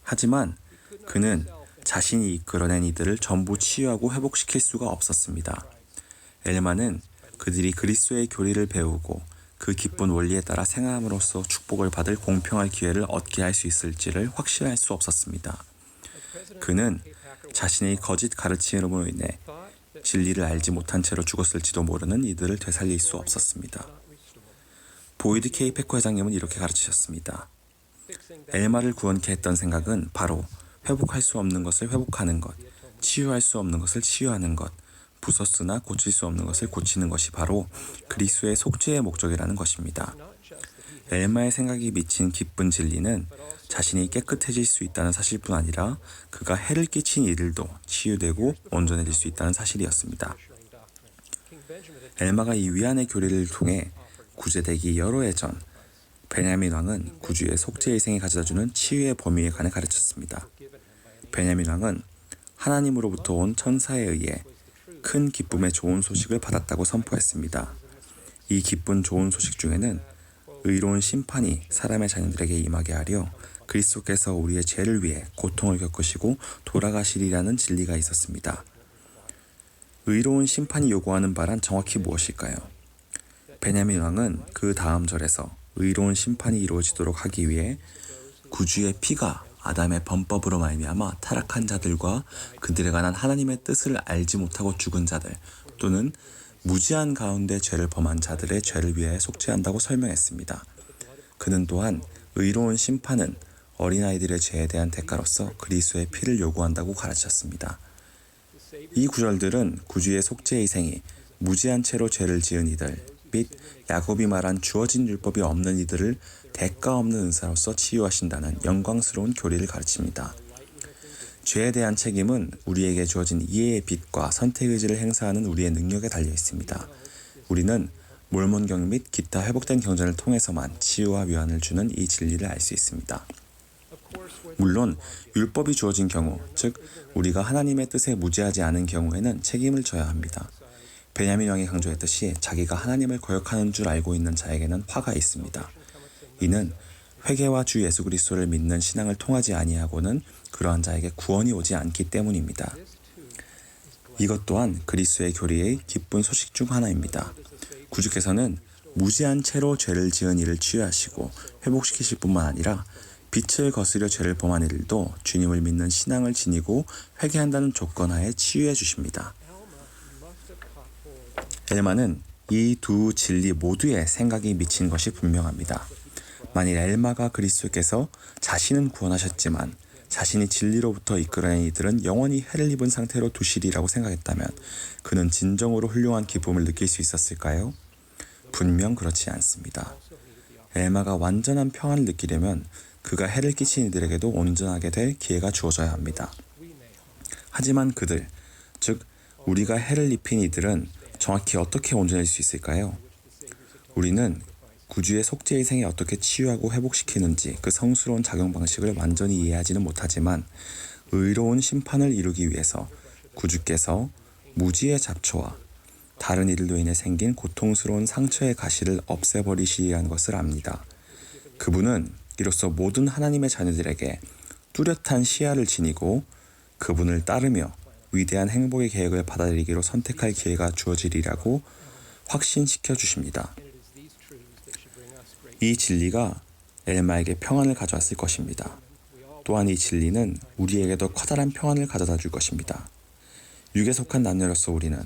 하지만 그는 자신이 이끌어낸 이들을 전부 치유하고 회복시킬 수가 없었습니다. 엘마는 그들이 그리스도의 교리를 배우고 그 기쁜 원리에 따라 생활함으로써 축복을 받을 공평할 기회를 얻게 할 수 있을지를 확신할 수 없었습니다. 그는 자신의 거짓 가르침으로 인해 진리를 알지 못한 채로 죽었을지도 모르는 이들을 되살릴 수 없었습니다. 보이드 K 페코 회장님은 이렇게 가르치셨습니다. 엘마를 구원케 했던 생각은 바로 회복할 수 없는 것을 회복하는 것, 치유할 수 없는 것을 치유하는 것, 부쉈으나 고칠 수 없는 것을 고치는 것이 바로 그리스도의 속죄의 목적이라는 것입니다. 엘마의 생각이 미친 기쁜 진리는 자신이 깨끗해질 수 있다는 사실뿐 아니라 그가 해를 끼친 이들도 치유되고 온전해질 수 있다는 사실이었습니다. 엘마가 이 위안의 교리를 통해 구제되기 여러 해 전 베냐민 왕은 구주의 속죄 희생이 가져다주는 치유의 범위에 관해 가르쳤습니다. 베냐민 왕은 하나님으로부터 온 천사에 의해 큰 기쁨의 좋은 소식을 받았다고 선포했습니다. 이 기쁜 좋은 소식 중에는 의로운 심판이 사람의 자녀들에게 임하게 하려 그리스도께서 우리의 죄를 위해 고통을 겪으시고 돌아가시리라는 진리가 있었습니다. 의로운 심판이 요구하는 바란 정확히 무엇일까요? 베냐민 왕은 그 다음 절에서 의로운 심판이 이루어지도록 하기 위해 구주의 피가 아담의 범법으로 말미암아 타락한 자들과 그들에 관한 하나님의 뜻을 알지 못하고 죽은 자들 또는 무지한 가운데 죄를 범한 자들의 죄를 위해 속죄한다고 설명했습니다. 그는 또한 의로운 심판은 어린아이들의 죄에 대한 대가로서 그리스도의 피를 요구한다고 가르쳤습니다. 이 구절들은 구주의 속죄 희생이 무지한 채로 죄를 지은 이들 및 야곱이 말한 주어진 율법이 없는 이들을 대가 없는 은사로서 치유하신다는 영광스러운 교리를 가르칩니다. 죄에 대한 책임은 우리에게 주어진 이해의 빛과 선택 의지를 행사하는 우리의 능력에 달려 있습니다. 우리는 몰몬경 및 기타 회복된 경전을 통해서만 치유와 위안을 주는 이 진리를 알 수 있습니다. 물론 율법이 주어진 경우, 즉 우리가 하나님의 뜻에 무지하지 않은 경우에는 책임을 져야 합니다. 베냐민 왕이 강조했듯이 자기가 하나님을 거역하는 줄 알고 있는 자에게는 화가 있습니다. 이는 회개와 주 예수 그리스도를 믿는 신앙을 통하지 아니하고는 그러한 자에게 구원이 오지 않기 때문입니다. 이것 또한 그리스도의 교리의 기쁜 소식 중 하나입니다. 구주께서는 무지한 채로 죄를 지은 이를 치유하시고 회복시키실 뿐만 아니라 빛을 거스려 죄를 범한 이들도 주님을 믿는 신앙을 지니고 회개한다는 조건하에 치유해 주십니다. 엘마는 이 두 진리 모두에 생각이 미친 것이 분명합니다. 만일 엘마가 그리스도께서 자신은 구원하셨지만 자신이 진리로부터 이끌어낸 이들은 영원히 해를 입은 상태로 두시리라고 생각했다면 그는 진정으로 훌륭한 기쁨을 느낄 수 있었을까요? 분명 그렇지 않습니다. 엘마가 완전한 평안을 느끼려면 그가 해를 끼친 이들에게도 온전하게 될 기회가 주어져야 합니다. 하지만 그들, 즉 우리가 해를 입힌 이들은 정확히 어떻게 온전해질 수 있을까요? 우리는 구주의 속죄 희생이 어떻게 치유하고 회복시키는지 그 성스러운 작용 방식을 완전히 이해하지는 못하지만 의로운 심판을 이루기 위해서 구주께서 무지의 잡초와 다른 이들로 인해 생긴 고통스러운 상처의 가시를 없애버리시리라는 것을 압니다. 그분은 이로써 모든 하나님의 자녀들에게 뚜렷한 시야를 지니고 그분을 따르며 위대한 행복의 계획을 받아들이기로 선택할 기회가 주어지리라고 확신시켜 주십니다. 이 진리가 엘마에게 평안을 가져왔을 것입니다. 또한 이 진리는 우리에게도 커다란 평안을 가져다 줄 것입니다. 육에 속한 남녀로서 우리는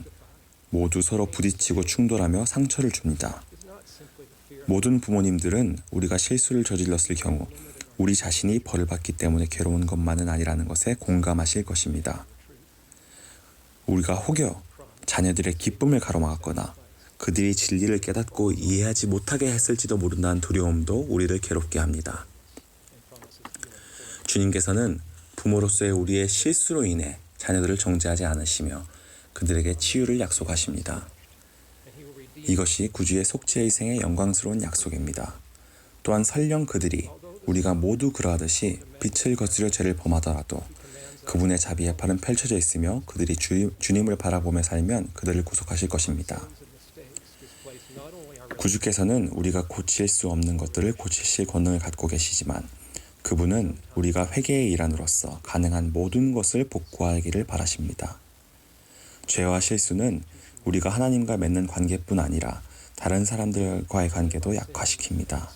모두 서로 부딪히고 충돌하며 상처를 줍니다. 모든 부모님들은 우리가 실수를 저질렀을 경우 우리 자신이 벌을 받기 때문에 괴로운 것만은 아니라는 것에 공감하실 것입니다. 우리가 혹여 자녀들의 기쁨을 가로막았거나 그들이 진리를 깨닫고 이해하지 못하게 했을지도 모른다는 두려움도 우리를 괴롭게 합니다. 주님께서는 부모로서의 우리의 실수로 인해 자녀들을 정죄하지 않으시며 그들에게 치유를 약속하십니다. 이것이 구주의 속죄 희생의 영광스러운 약속입니다. 또한 설령 그들이 우리가 모두 그러하듯이 빛을 거스려 죄를 범하더라도 그분의 자비의 팔은 펼쳐져 있으며 그들이 주님을 바라보며 살면 그들을 구속하실 것입니다. 구주께서는 우리가 고칠 수 없는 것들을 고치실 권능을 갖고 계시지만 그분은 우리가 회개의 일환으로서 가능한 모든 것을 복구하기를 바라십니다. 죄와 실수는 우리가 하나님과 맺는 관계뿐 아니라 다른 사람들과의 관계도 약화시킵니다.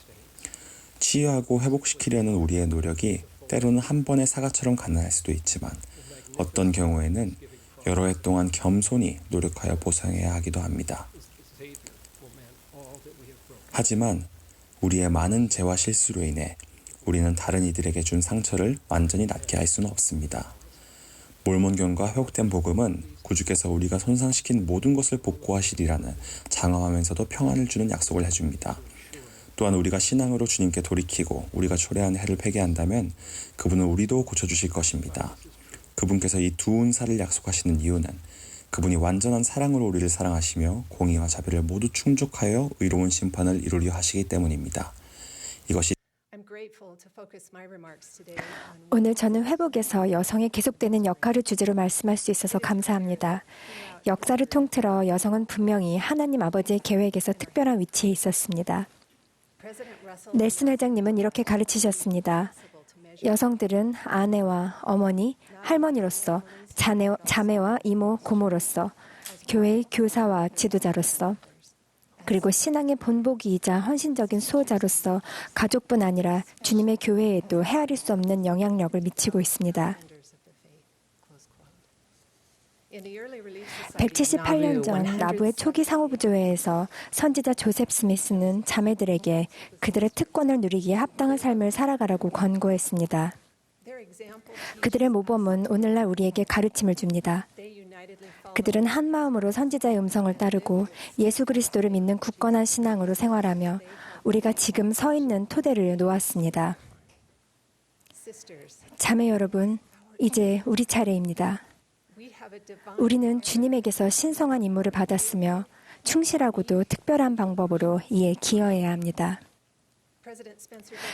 치유하고 회복시키려는 우리의 노력이 때로는 한 번의 사과처럼 가능할 수도 있지만 어떤 경우에는 여러 해 동안 겸손히 노력하여 보상해야 하기도 합니다. 하지만 우리의 많은 죄와 실수로 인해 우리는 다른 이들에게 준 상처를 완전히 낫게 할 수는 없습니다. 몰몬경과 회복된 복음은 구주께서 우리가 손상시킨 모든 것을 복구하시리라는 장엄하면서도 평안을 주는 약속을 해줍니다. 또한 우리가 신앙으로 주님께 돌이키고 우리가 초래한 해를 회개한다면 그분은 우리도 고쳐주실 것입니다. 그분께서 이 두운 살을 약속하시는 이유는 그분이 완전한 사랑으로 우리를 사랑하시며 공의와 자비를 모두 충족하여 의로운 심판을 이루려 하시기 때문입니다. 이것이 오늘 저는 회복에서 여성의 계속되는 역할을 주제로 말씀할 수 있어서 감사합니다. 역사를 통틀어 여성은 분명히 하나님 아버지의 계획에서 특별한 위치에 있었습니다. 넬슨 회장님은 이렇게 가르치셨습니다. 여성들은 아내와 어머니, 할머니로서, 자매와 이모, 고모로서, 교회의 교사와 지도자로서, 그리고 신앙의 본보기이자 헌신적인 수호자로서 가족뿐 아니라 주님의 교회에도 헤아릴 수 없는 영향력을 미치고 있습니다. 178년 전 나부의 초기 상호부조회에서 선지자 조셉 스미스는 자매들에게 그들의 특권을 누리기에 합당한 삶을 살아가라고 권고했습니다. 그들의 모범은 오늘날 우리에게 가르침을 줍니다. 그들은 한 마음으로 선지자의 음성을 따르고 예수 그리스도를 믿는 굳건한 신앙으로 생활하며 우리가 지금 서 있는 토대를 놓았습니다. 자매 여러분, 이제 우리 차례입니다. 우리는 주님에게서 신성한 임무를 받았으며 충실하고도 특별한 방법으로 이에 기여해야 합니다.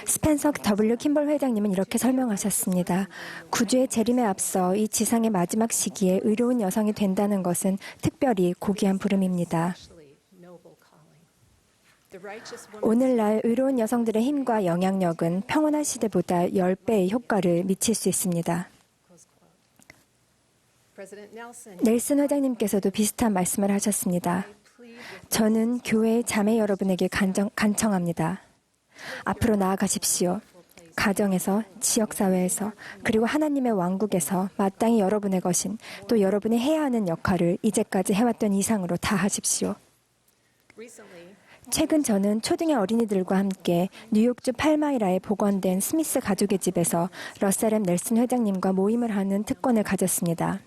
스펜서 W. 킴볼 회장님은 이렇게 설명하셨습니다. 구주의 재림에 앞서 이 지상의 마지막 시기에 의로운 여성이 된다는 것은 특별히 고귀한 부름입니다. 오늘날 의로운 여성들의 힘과 영향력은 평온한 시대보다 10배의 효과를 미칠 수 있습니다. 넬슨 회장님께서도 비슷한 말씀을 하셨습니다. 저는 교회의 자매 여러분에게 간청합니다. 앞으로 나아가십시오. 가정에서, 지역사회에서, 그리고 하나님의 왕국에서 마땅히 여러분의 것인 또 여러분이 해야 하는 역할을 이제까지 해왔던 이상으로 다 하십시오. 최근 저는 초등의 어린이들과 함께 뉴욕주 팔마이라에 복원된 스미스 가족의 집에서 러셀 M. 넬슨 회장님과 모임을 하는 특권을 가졌습니다.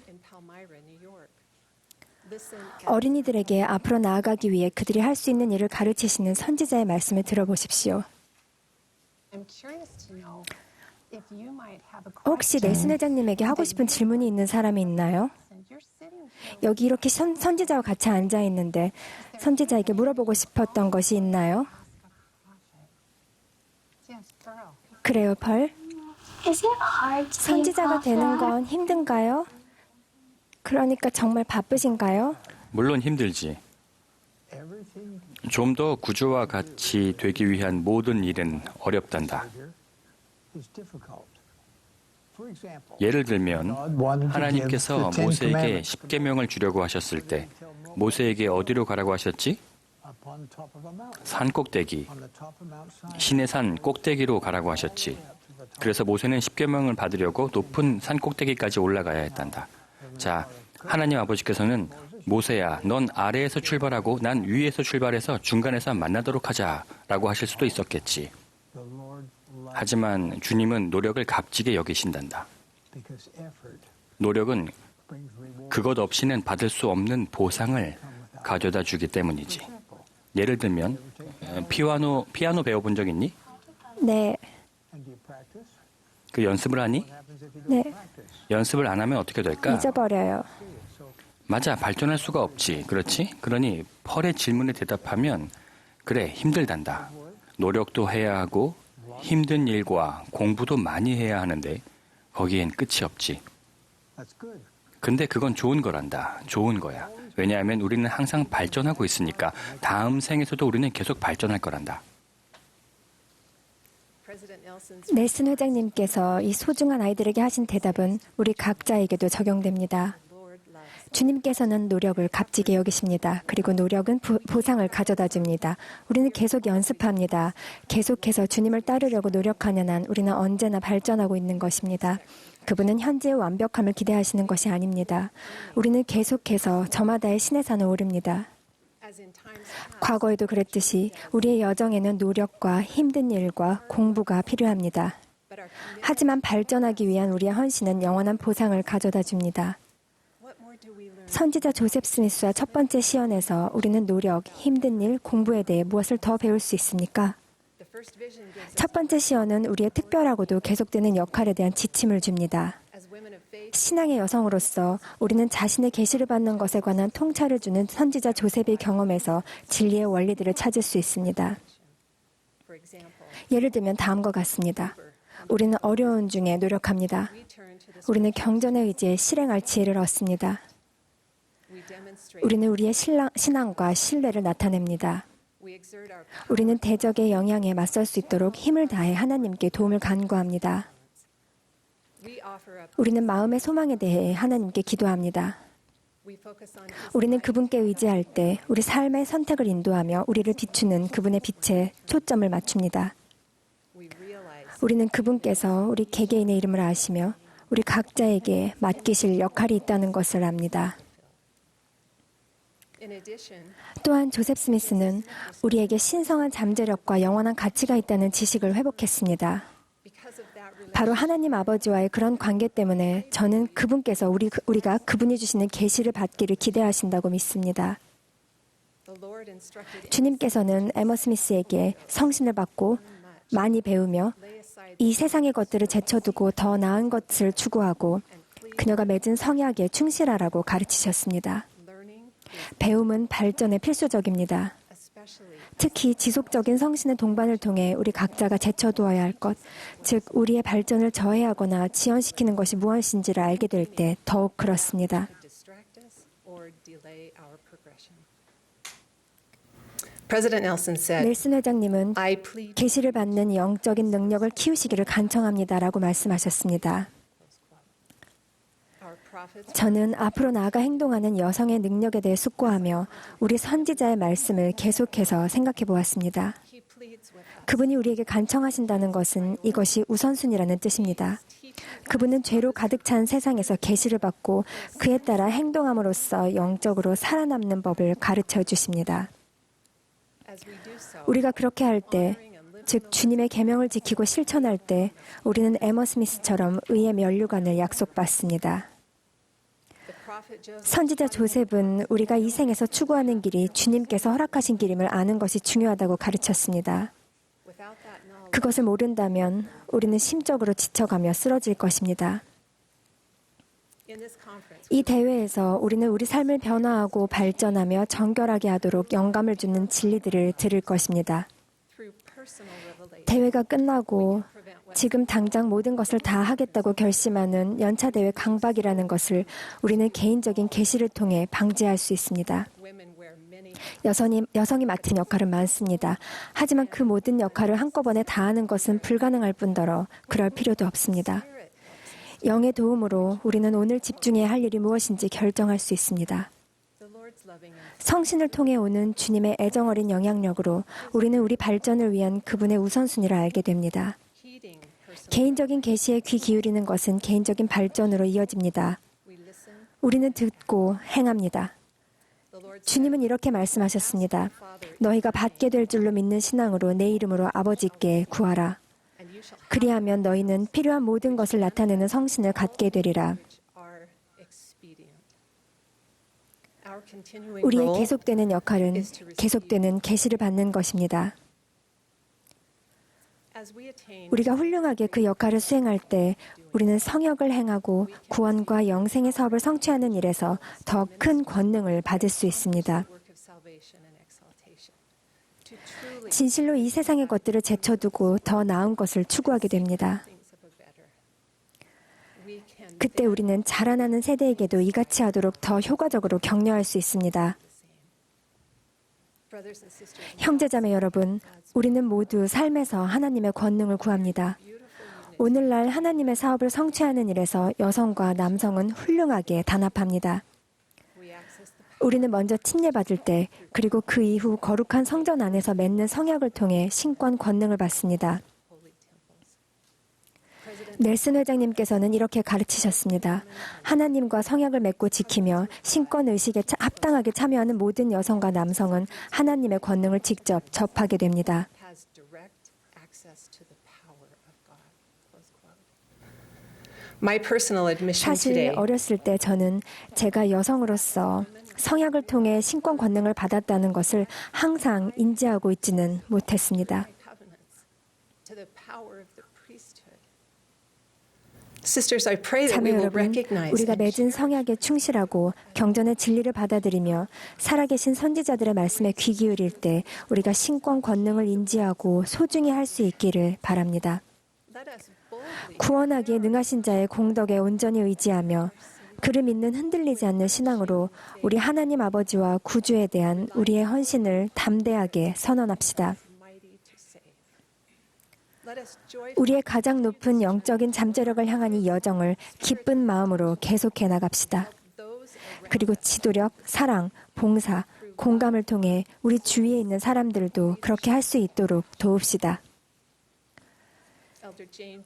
어린이들에게 앞으로 나아가기 위해 그들이 할 수 있는 일을 가르치시는 선지자의 말씀을 들어보십시오. 혹시 넬슨 회장님에게 하고 싶은 질문이 있는 사람이 있나요? 여기 이렇게 선지자와 같이 앉아 있는데 선지자에게 물어보고 싶었던 것이 있나요? 그래요, 펄. 선지자가 되는 건 힘든가요? 그러니까 정말 바쁘신가요? 물론 힘들지. 좀 더 구주와 같이 되기 위한 모든 일은 어렵단다. 예를 들면 하나님께서 모세에게 십계명을 주려고 하셨을 때 모세에게 어디로 가라고 하셨지? 산 꼭대기, 신의 산 꼭대기로 가라고 하셨지. 그래서 모세는 십계명을 받으려고 높은 산 꼭대기까지 올라가야 했단다. 자, 하나님 아버지께서는 모세야, 넌 아래에서 출발하고 난 위에서 출발해서 중간에서 만나도록 하자라고 하실 수도 있었겠지. 하지만 주님은 노력을 값지게 여기신단다. 노력은 그것 없이는 받을 수 없는 보상을 가져다 주기 때문이지. 예를 들면 피아노 배워본 적 있니? 네. 그 연습을 하니? 네. 연습을 안 하면 어떻게 될까? 잊어버려요. 맞아, 발전할 수가 없지. 그렇지? 그러니 펄의 질문에 대답하면 그래, 힘들단다. 노력도 해야 하고 힘든 일과 공부도 많이 해야 하는데 거기엔 끝이 없지. 근데 그건 좋은 거란다. 좋은 거야. 왜냐하면 우리는 항상 발전하고 있으니까 다음 생에서도 우리는 계속 발전할 거란다. 넬슨 회장님께서 이 소중한 아이들에게 하신 대답은 우리 각자에게도 적용됩니다. 주님께서는 노력을 값지게 여기십니다. 그리고 노력은 보상을 가져다 줍니다. 우리는 계속 연습합니다. 계속해서 주님을 따르려고 노력하는 한 우리는 언제나 발전하고 있는 것입니다. 그분은 현재의 완벽함을 기대하시는 것이 아닙니다. 우리는 계속해서 저마다의 신의 산을 오릅니다. 과거에도 그랬듯이 우리의 여정에는 노력과 힘든 일과 공부가 필요합니다. 하지만 발전하기 위한 우리의 헌신은 영원한 보상을 가져다 줍니다. 선지자 조셉 스미스와 첫 번째 시연에서 우리는 노력, 힘든 일, 공부에 대해 무엇을 더 배울 수 있습니까? 첫 번째 시연은 우리의 특별하고도 계속되는 역할에 대한 지침을 줍니다. 신앙의 여성으로서 우리는 자신의 계시를 받는 것에 관한 통찰을 주는 선지자 조셉의 경험에서 진리의 원리들을 찾을 수 있습니다. 예를 들면 다음과 같습니다. 우리는 어려운 중에 노력합니다. 우리는 경전의 의지에 실행할 지혜를 얻습니다. 우리는 우리의 신앙과 신뢰를 나타냅니다. 우리는 대적의 영향에 맞설 수 있도록 힘을 다해 하나님께 도움을 간구합니다. 우리는 마음의 소망에 대해 하나님께 기도합니다. 우리는 그분께 의지할 때 우리 삶의 선택을 인도하며 우리를 비추는 그분의 빛에 초점을 맞춥니다. 우리는 그분께서 우리 개개인의 이름을 아시며 우리 각자에게 맡기실 역할이 있다는 것을 압니다. 또한 조셉 스미스는 우리에게 신성한 잠재력과 영원한 가치가 있다는 지식을 회복했습니다. 바로 하나님 아버지와의 그런 관계 때문에 저는 그분께서 우리가 그분이 주시는 계시를 받기를 기대하신다고 믿습니다. 주님께서는 에머 스미스에게 성신을 받고 많이 배우며 이 세상의 것들을 제쳐두고 더 나은 것을 추구하고 그녀가 맺은 성약에 충실하라고 가르치셨습니다. 배움은 발전에 필수적입니다. 특히 지속적인 성신의 동반을 통해 우리 각자가 제쳐두어야 할 것, 즉 우리의 발전을 저해하거나 지연시키는 것이 무엇인지를 알게 될 때 더욱 그렇습니다. 넬슨 회장님은 계시를 받는 영적인 능력을 키우시기를 간청합니다라고 말씀하셨습니다. 저는 앞으로 나아가 행동하는 여성의 능력에 대해 숙고하며 우리 선지자의 말씀을 계속해서 생각해 보았습니다. 그분이 우리에게 간청하신다는 것은 이것이 우선순위라는 뜻입니다. 그분은 죄로 가득 찬 세상에서 계시를 받고 그에 따라 행동함으로써 영적으로 살아남는 법을 가르쳐 주십니다. 우리가 그렇게 할 때, 즉 주님의 계명을 지키고 실천할 때 우리는 에머 스미스처럼 의의 면류관을 약속받습니다. 선지자 조셉은 우리가 이 생에서 추구하는 길이 주님께서 허락하신 길임을 아는 것이 중요하다고 가르쳤습니다. 그것을 모른다면 우리는 심적으로 지쳐가며 쓰러질 것입니다. 이 대회에서 우리는 우리 삶을 변화하고 발전하며 정결하게 하도록 영감을 주는 진리들을 들을 것입니다. 대회가 끝나고 지금 당장 모든 것을 다 하겠다고 결심하는 연차 대회 강박이라는 것을 우리는 개인적인 계시를 통해 방지할 수 있습니다. 여성이 맡은 역할은 많습니다. 하지만 그 모든 역할을 한꺼번에 다 하는 것은 불가능할 뿐더러 그럴 필요도 없습니다. 영의 도움으로 우리는 오늘 집중해야 할 일이 무엇인지 결정할 수 있습니다. 성신을 통해 오는 주님의 애정어린 영향력으로 우리는 우리 발전을 위한 그분의 우선순위를 알게 됩니다. 개인적인 계시에 귀 기울이는 것은 개인적인 발전으로 이어집니다. 우리는 듣고 행합니다. 주님은 이렇게 말씀하셨습니다. 너희가 받게 될 줄로 믿는 신앙으로 내 이름으로 아버지께 구하라. 그리하면 너희는 필요한 모든 것을 나타내는 성신을 갖게 되리라. 우리의 계속되는 역할은 계속되는 계시를 받는 것입니다. 우리가 훌륭하게 그 역할을 수행할 때 우리는 성역을 행하고 구원과 영생의 사업을 성취하는 일에서 더 큰 권능을 받을 수 있습니다. 진실로 이 세상의 것들을 제쳐두고 더 나은 것을 추구하게 됩니다. 그때 우리는 자라나는 세대에게도 이같이 하도록 더 효과적으로 격려할 수 있습니다. 형제자매 여러분, 우리는 모두 삶에서 하나님의 권능을 구합니다. 오늘날 하나님의 사업을 성취하는 일에서 여성과 남성은 훌륭하게 단합합니다. 우리는 먼저 침례받을 때, 그리고 그 이후 거룩한 성전 안에서 맺는 성약을 통해 신권 권능을 받습니다. 넬슨 회장님께서는 이렇게 가르치셨습니다. 하나님과 성약을 맺고 지키며 신권 의식에 합당하게 참여하는 모든 여성과 남성은 하나님의 권능을 직접 접하게 됩니다. 사실 어렸을 때 저는 제가 여성으로서 성약을 통해 신권 권능을 받았다는 것을 항상 인지하고 있지는 못했습니다. 자매 여러분, 우리가 맺은 성약에 충실하고 경전의 진리를 받아들이며 살아계신 선지자들의 말씀에 귀 기울일 때 우리가 신권 권능을 인지하고 소중히 할 수 있기를 바랍니다. 구원하기에 능하신 자의 공덕에 온전히 의지하며 그를 믿는 흔들리지 않는 신앙으로 우리 하나님 아버지와 구주에 대한 우리의 헌신을 담대하게 선언합시다. 우리의 가장 높은 영적인 잠재력을 향한 이 여정을 기쁜 마음으로 계속해 나갑시다. 그리고 지도력, 사랑, 봉사, 공감을 통해 우리 주위에 있는 사람들도 그렇게 할 수 있도록 도웁시다.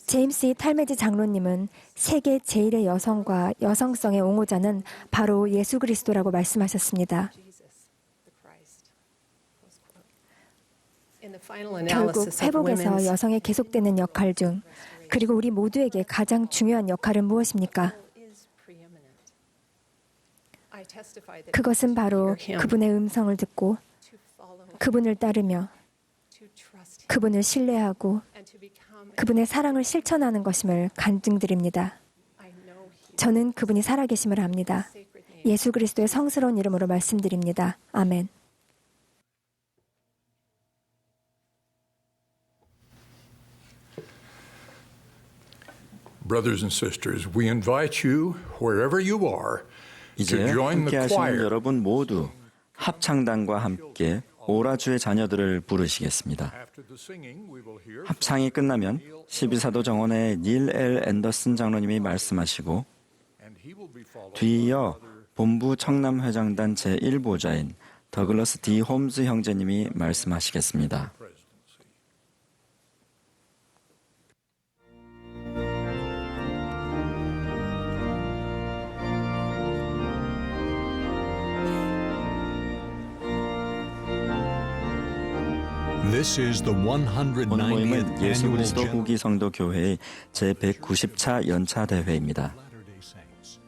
제임스 E. 탈메지 장로님은 세계 제1의 여성과 여성성의 옹호자는 바로 예수 그리스도라고 말씀하셨습니다. 결국 회복에서 여성의 계속되는 역할 중 그리고 우리 모두에게 가장 중요한 역할은 무엇입니까? 그것은 바로 그분의 음성을 듣고 그분을 따르며 그분을 신뢰하고 그분의 사랑을 실천하는 것임을 간증드립니다. 저는 그분이 살아계심을 압니다. 예수 그리스도의 성스러운 이름으로 말씀드립니다. 아멘. Brothers and sisters, we invite you, wherever you are, 이제 to join 함께 the 하시는 choir. 여러분 모두 합창단과 함께 오라주의 자녀들을 부르시겠습니다. After the singing, we will hear 합창이 끝나면 12사도 정원의 닐 L. 앤더슨 장로님이 말씀하시고 and he will be followed 뒤이어 본부 청남회장단 제1보좌인 더글러스 D. 홈즈 형제님이 말씀하시겠습니다. This is the 본 190th 모임은 예수 annual 그리스도 General 후기 성도 교회의 제190차 연차 대회입니다. Latter-day Saints.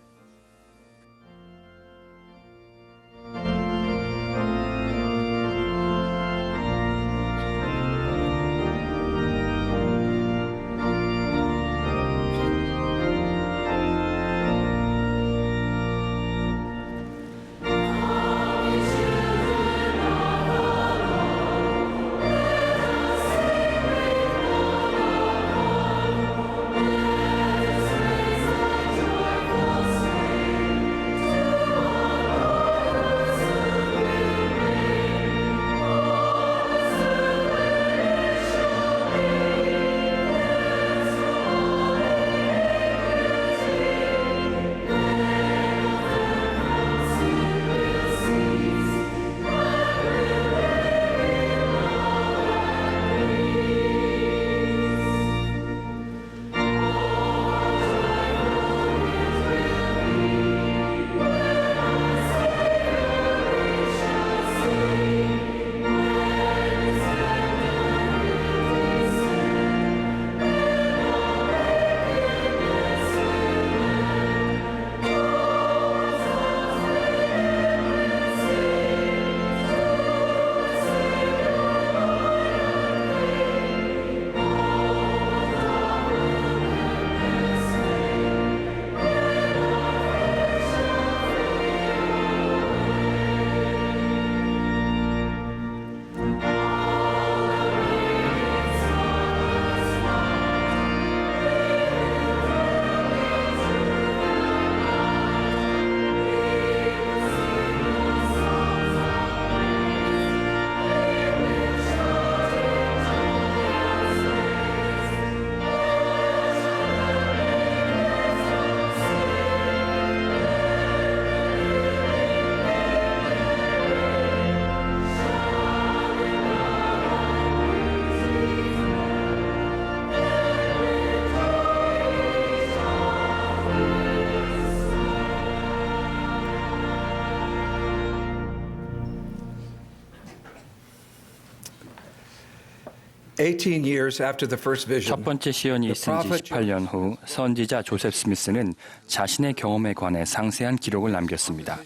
첫 번째 시연이 있은 지 18년 후 선지자 조셉 스미스는 자신의 경험에 관해 상세한 기록을 남겼습니다.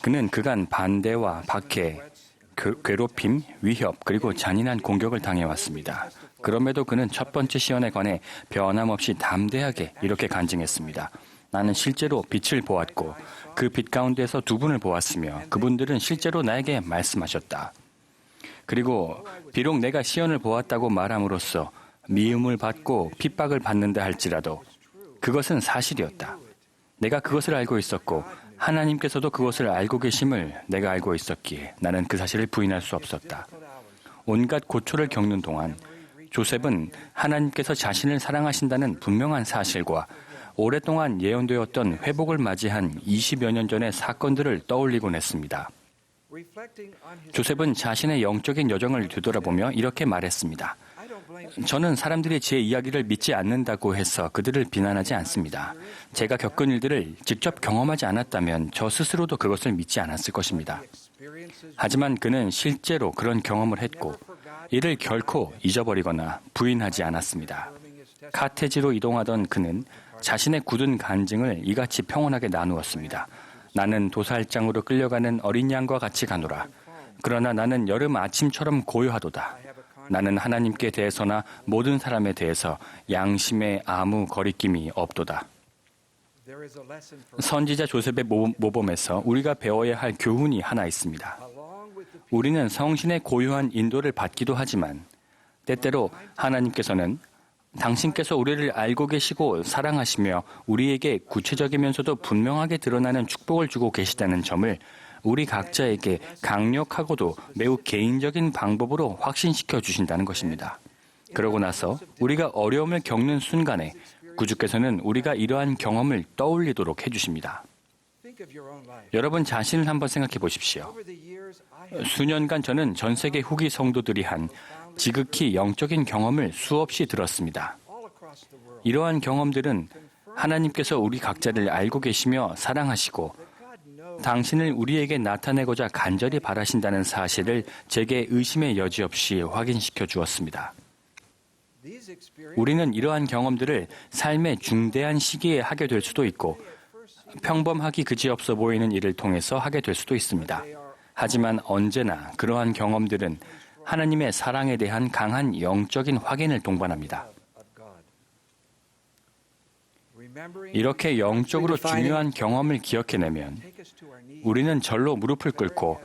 그는 그간 반대와 박해, 괴롭힘, 위협, 그리고 잔인한 공격을 당해왔습니다. 그럼에도 그는 첫 번째 시연에 관해 변함없이 담대하게 이렇게 간증했습니다. 나는 실제로 빛을 보았고 그 빛 가운데서 두 분을 보았으며 그분들은 실제로 나에게 말씀하셨다. 그리고 비록 내가 시연을 보았다고 말함으로써 미움을 받고 핍박을 받는다 할지라도 그것은 사실이었다. 내가 그것을 알고 있었고 하나님께서도 그것을 알고 계심을 내가 알고 있었기에 나는 그 사실을 부인할 수 없었다. 온갖 고초를 겪는 동안 조셉은 하나님께서 자신을 사랑하신다는 분명한 사실과 오랫동안 예언되었던 회복을 맞이한 20여 년 전의 사건들을 떠올리곤 했습니다. 조셉은 자신의 영적인 여정을 되돌아보며 이렇게 말했습니다. 저는 사람들이 제 이야기를 믿지 않는다고 해서 그들을 비난하지 않습니다. 제가 겪은 일들을 직접 경험하지 않았다면 저 스스로도 그것을 믿지 않았을 것입니다. 하지만 그는 실제로 그런 경험을 했고 이를 결코 잊어버리거나 부인하지 않았습니다. 카테지로 이동하던 그는 자신의 굳은 간증을 이같이 평온하게 나누었습니다. 나는 도살장으로 끌려가는 어린 양과 같이 가노라. 그러나 나는 여름 아침처럼 고요하도다. 나는 하나님께 대해서나 모든 사람에 대해서 양심에 아무 거리낌이 없도다. 선지자 조셉의 모범에서 우리가 배워야 할 교훈이 하나 있습니다. 우리는 성신의 고요한 인도를 받기도 하지만 때때로 하나님께서는 당신께서 우리를 알고 계시고 사랑하시며 우리에게 구체적이면서도 분명하게 드러나는 축복을 주고 계시다는 점을 우리 각자에게 강력하고도 매우 개인적인 방법으로 확신시켜 주신다는 것입니다. 그러고 나서 우리가 어려움을 겪는 순간에 구주께서는 우리가 이러한 경험을 떠올리도록 해주십니다. 여러분 자신을 한번 생각해 보십시오. 수년간 저는 전 세계 후기 성도들이 한 지극히 영적인 경험을 수없이 들었습니다. 이러한 경험들은 하나님께서 우리 각자를 알고 계시며 사랑하시고 당신을 우리에게 나타내고자 간절히 바라신다는 사실을 제게 의심의 여지 없이 확인시켜 주었습니다. 우리는 이러한 경험들을 삶의 중대한 시기에 하게 될 수도 있고 평범하기 그지없어 보이는 일을 통해서 하게 될 수도 있습니다. 하지만 언제나 그러한 경험들은 하나님의 사랑에 대한 강한 영적인 확인을 동반합니다. 이렇게 영적으로 중요한 경험을 기억해내면 우리는 절로 무릎을 꿇고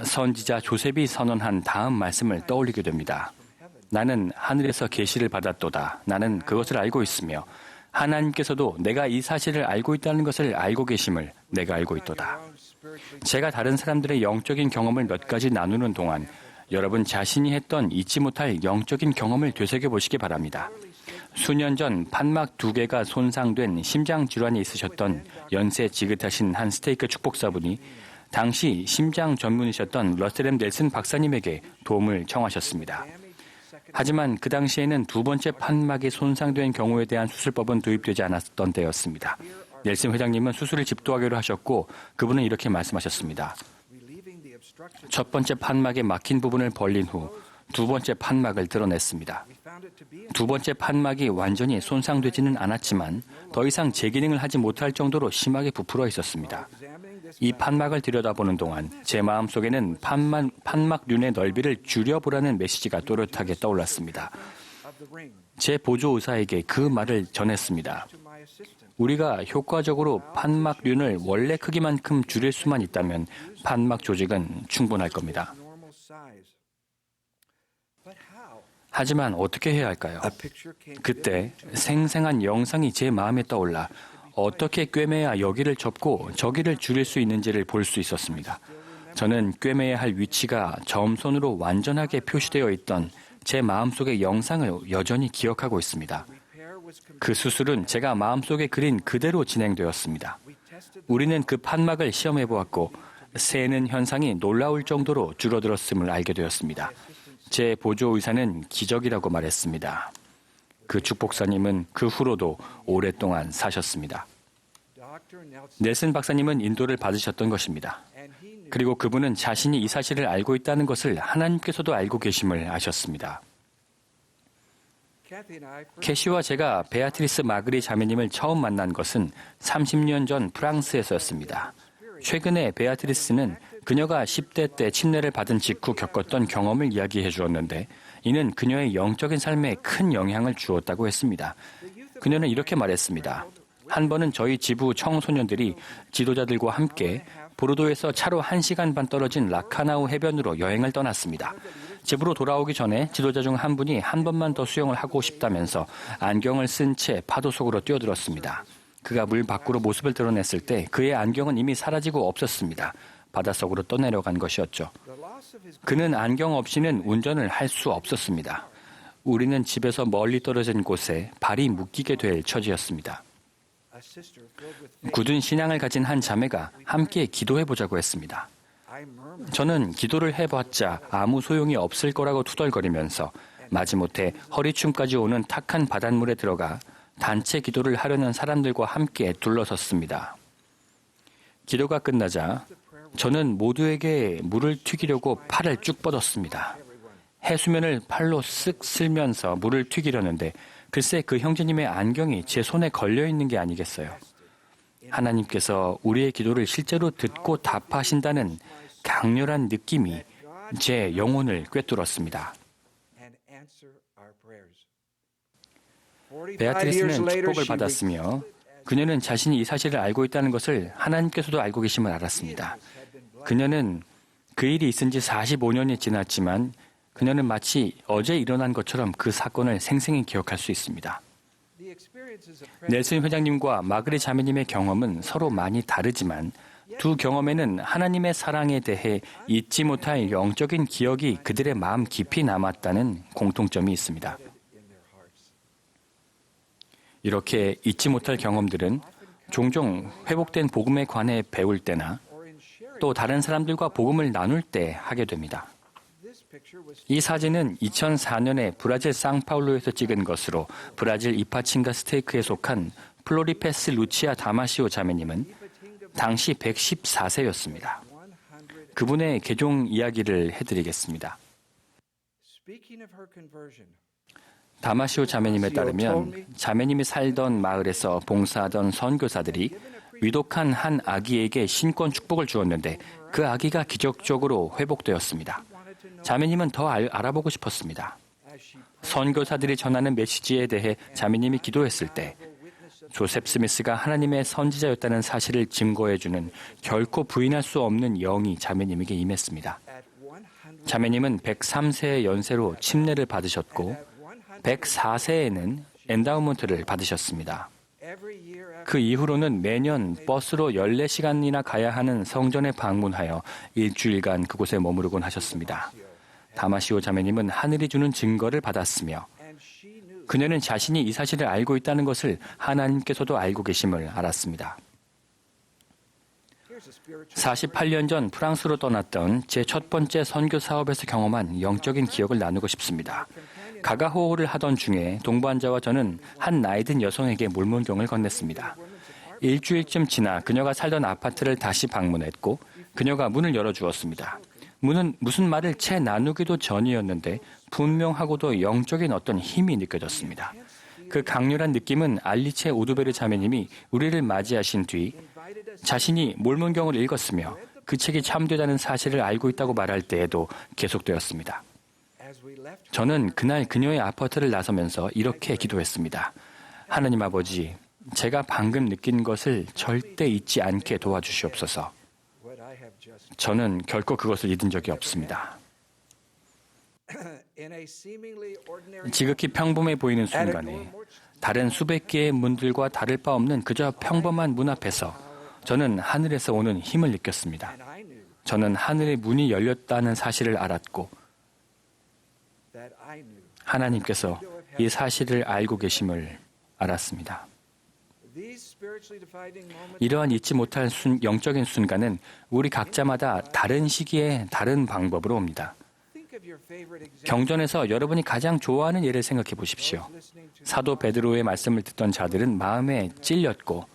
선지자 조셉이 선언한 다음 말씀을 떠올리게 됩니다. 나는 하늘에서 계시를 받았도다. 나는 그것을 알고 있으며 하나님께서도 내가 이 사실을 알고 있다는 것을 알고 계심을 내가 알고 있도다. 제가 다른 사람들의 영적인 경험을 몇 가지 나누는 동안 여러분 자신이 했던 잊지 못할 영적인 경험을 되새겨 보시기 바랍니다. 수년 전 판막 2개가 손상된 심장 질환이 있으셨던 연세 지긋하신 한 스테이크 축복사분이 당시 심장 전문이셨던 러셀 넬슨 박사님에게 도움을 청하셨습니다. 하지만 그 당시에는 두 번째 판막이 손상된 경우에 대한 수술법은 도입되지 않았던 때였습니다. 넬슨 회장님은 수술을 집도하기로 하셨고 그분은 이렇게 말씀하셨습니다. 첫 번째 판막에 막힌 부분을 벌린 후 두 번째 판막을 드러냈습니다. 두 번째 판막이 완전히 손상되지는 않았지만 더 이상 재기능을 하지 못할 정도로 심하게 부풀어 있었습니다. 이 판막을 들여다보는 동안 제 마음속에는 판막륜의 넓이를 줄여보라는 메시지가 또렷하게 떠올랐습니다. 제 보조 의사에게 그 말을 전했습니다. 우리가 효과적으로 판막륜을 원래 크기만큼 줄일 수만 있다면 판막 조직은 충분할 겁니다. 하지만 어떻게 해야 할까요? 그때 생생한 영상이 제 마음에 떠올라 어떻게 꿰매야 여기를 접고 저기를 줄일 수 있는지를 볼 수 있었습니다. 저는 꿰매야 할 위치가 점선으로 완전하게 표시되어 있던 제 마음속의 영상을 여전히 기억하고 있습니다. 그 수술은 제가 마음속에 그린 그대로 진행되었습니다. 우리는 그 판막을 시험해 보았고 새는 현상이 놀라울 정도로 줄어들었음을 알게 되었습니다. 제 보조 의사는 기적이라고 말했습니다. 그 축복사님은 그 후로도 오랫동안 사셨습니다. 넬슨 박사님은 인도를 받으셨던 것입니다. 그리고 그분은 자신이 이 사실을 알고 있다는 것을 하나님께서도 알고 계심을 아셨습니다. 캐시와 제가 베아트리스 마그리 자매님을 처음 만난 것은 30년 전 프랑스에서였습니다. 최근에 베아트리스는 그녀가 10대 때 침례를 받은 직후 겪었던 경험을 이야기해 주었는데 이는 그녀의 영적인 삶에 큰 영향을 주었다고 했습니다. 그녀는 이렇게 말했습니다. 한 번은 저희 지부 청소년들이 지도자들과 함께 보르도에서 차로 1시간 반 떨어진 라카나우 해변으로 여행을 떠났습니다. 집으로 돌아오기 전에 지도자 중 한 분이 한 번만 더 수영을 하고 싶다면서 안경을 쓴 채 파도 속으로 뛰어들었습니다. 그가 물 밖으로 모습을 드러냈을 때 그의 안경은 이미 사라지고 없었습니다. 바닷속으로 떠내려간 것이었죠. 그는 안경 없이는 운전을 할 수 없었습니다. 우리는 집에서 멀리 떨어진 곳에 발이 묶이게 될 처지였습니다. 굳은 신앙을 가진 한 자매가 함께 기도해보자고 했습니다. 저는 기도를 해봤자 아무 소용이 없을 거라고 투덜거리면서 마지못해 허리춤까지 오는 탁한 바닷물에 들어가 단체 기도를 하려는 사람들과 함께 둘러섰습니다. 기도가 끝나자 저는 모두에게 물을 튀기려고 팔을 쭉 뻗었습니다. 해수면을 팔로 쓱 쓸면서 물을 튀기려는데 글쎄 그 형제님의 안경이 제 손에 걸려있는 게 아니겠어요. 하나님께서 우리의 기도를 실제로 듣고 답하신다는 강렬한 느낌이 제 영혼을 꿰뚫었습니다. 베아트리스는 축복을 받았으며 그녀는 자신이 이 사실을 알고 있다는 것을 하나님께서도 알고 계심을 알았습니다. 그녀는 그 일이 있은 지 45년이 지났지만 그녀는 마치 어제 일어난 것처럼 그 사건을 생생히 기억할 수 있습니다. 넬슨 회장님과 마그리 자매님의 경험은 서로 많이 다르지만 두 경험에는 하나님의 사랑에 대해 잊지 못할 영적인 기억이 그들의 마음 깊이 남았다는 공통점이 있습니다. 이렇게 잊지 못할 경험들은 종종 회복된 복음에 관해 배울 때나 또 다른 사람들과 복음을 나눌 때 하게 됩니다. 이 사진은 2004년에 브라질 상파울루에서 찍은 것으로 브라질 이파친가 스테이크에 속한 플로리페스 루치아 다마시오 자매님은 당시 114세였습니다. 그분의 개종 이야기를 해드리겠습니다. 다마시오 자매님에 따르면 자매님이 살던 마을에서 봉사하던 선교사들이 위독한 한 아기에게 신권 축복을 주었는데 그 아기가 기적적으로 회복되었습니다. 자매님은 더 알아보고 싶었습니다. 선교사들이 전하는 메시지에 대해 자매님이 기도했을 때 조셉 스미스가 하나님의 선지자였다는 사실을 증거해주는 결코 부인할 수 없는 영이 자매님에게 임했습니다. 자매님은 103세의 연세로 침례를 받으셨고 104세에는 엔다우먼트를 받으셨습니다. 그 이후로는 매년 버스로 14시간이나 가야 하는 성전에 방문하여 일주일간 그곳에 머무르곤 하셨습니다. 다마시오 자매님은 하늘이 주는 증거를 받았으며 그녀는 자신이 이 사실을 알고 있다는 것을 하나님께서도 알고 계심을 알았습니다. 48년 전 프랑스로 떠났던 제 첫 번째 선교 사업에서 경험한 영적인 기억을 나누고 싶습니다. 가가호호를 하던 중에 동반자와 저는 한 나이든 여성에게 몰몬경을 건넸습니다. 일주일쯤 지나 그녀가 살던 아파트를 다시 방문했고 그녀가 문을 열어주었습니다. 문은 무슨 말을 채 나누기도 전이었는데 분명하고도 영적인 어떤 힘이 느껴졌습니다. 그 강렬한 느낌은 알리체 오두베르 자매님이 우리를 맞이하신 뒤 자신이 몰몬경을 읽었으며 그 책이 참되다는 사실을 알고 있다고 말할 때에도 계속되었습니다. 저는 그날 그녀의 아파트를 나서면서 이렇게 기도했습니다. 하나님 아버지, 제가 방금 느낀 것을 절대 잊지 않게 도와주시옵소서. 저는 결코 그것을 잊은 적이 없습니다. 지극히 평범해 보이는 순간에 다른 수백 개의 문들과 다를 바 없는 그저 평범한 문 앞에서 저는 하늘에서 오는 힘을 느꼈습니다. 저는 하늘의 문이 열렸다는 사실을 알았고 하나님께서 이 사실을 알고 계심을 알았습니다. 이러한 잊지 못할 영적인 순간은 우리 각자마다 다른 시기에 다른 방법으로 옵니다. 경전에서 여러분이 가장 좋아하는 예를 생각해 보십시오. 사도 베드로의 말씀을 듣던 자들은 마음에 찔렸고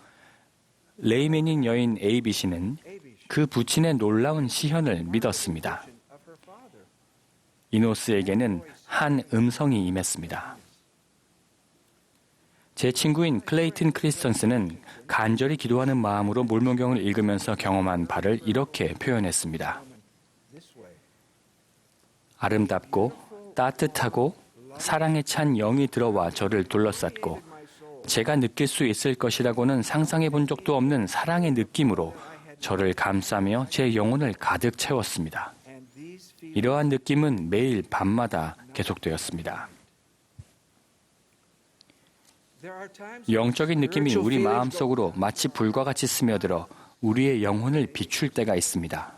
레이메닌 여인 에이비시는 그 부친의 놀라운 시현을 믿었습니다. 이노스에게는 한 음성이 임했습니다. 제 친구인 클레이튼 크리스턴스는 간절히 기도하는 마음으로 몰몬경을 읽으면서 경험한 바를 이렇게 표현했습니다. 아름답고 따뜻하고 사랑에 찬 영이 들어와 저를 둘러쌌고 제가 느낄 수 있을 것이라고는 상상해 본 적도 없는 사랑의 느낌으로 저를 감싸며 제 영혼을 가득 채웠습니다. 이러한 느낌은 매일 밤마다 계속되었습니다. 영적인 느낌이 우리 마음속으로 마치 불과 같이 스며들어 우리의 영혼을 비출 때가 있습니다.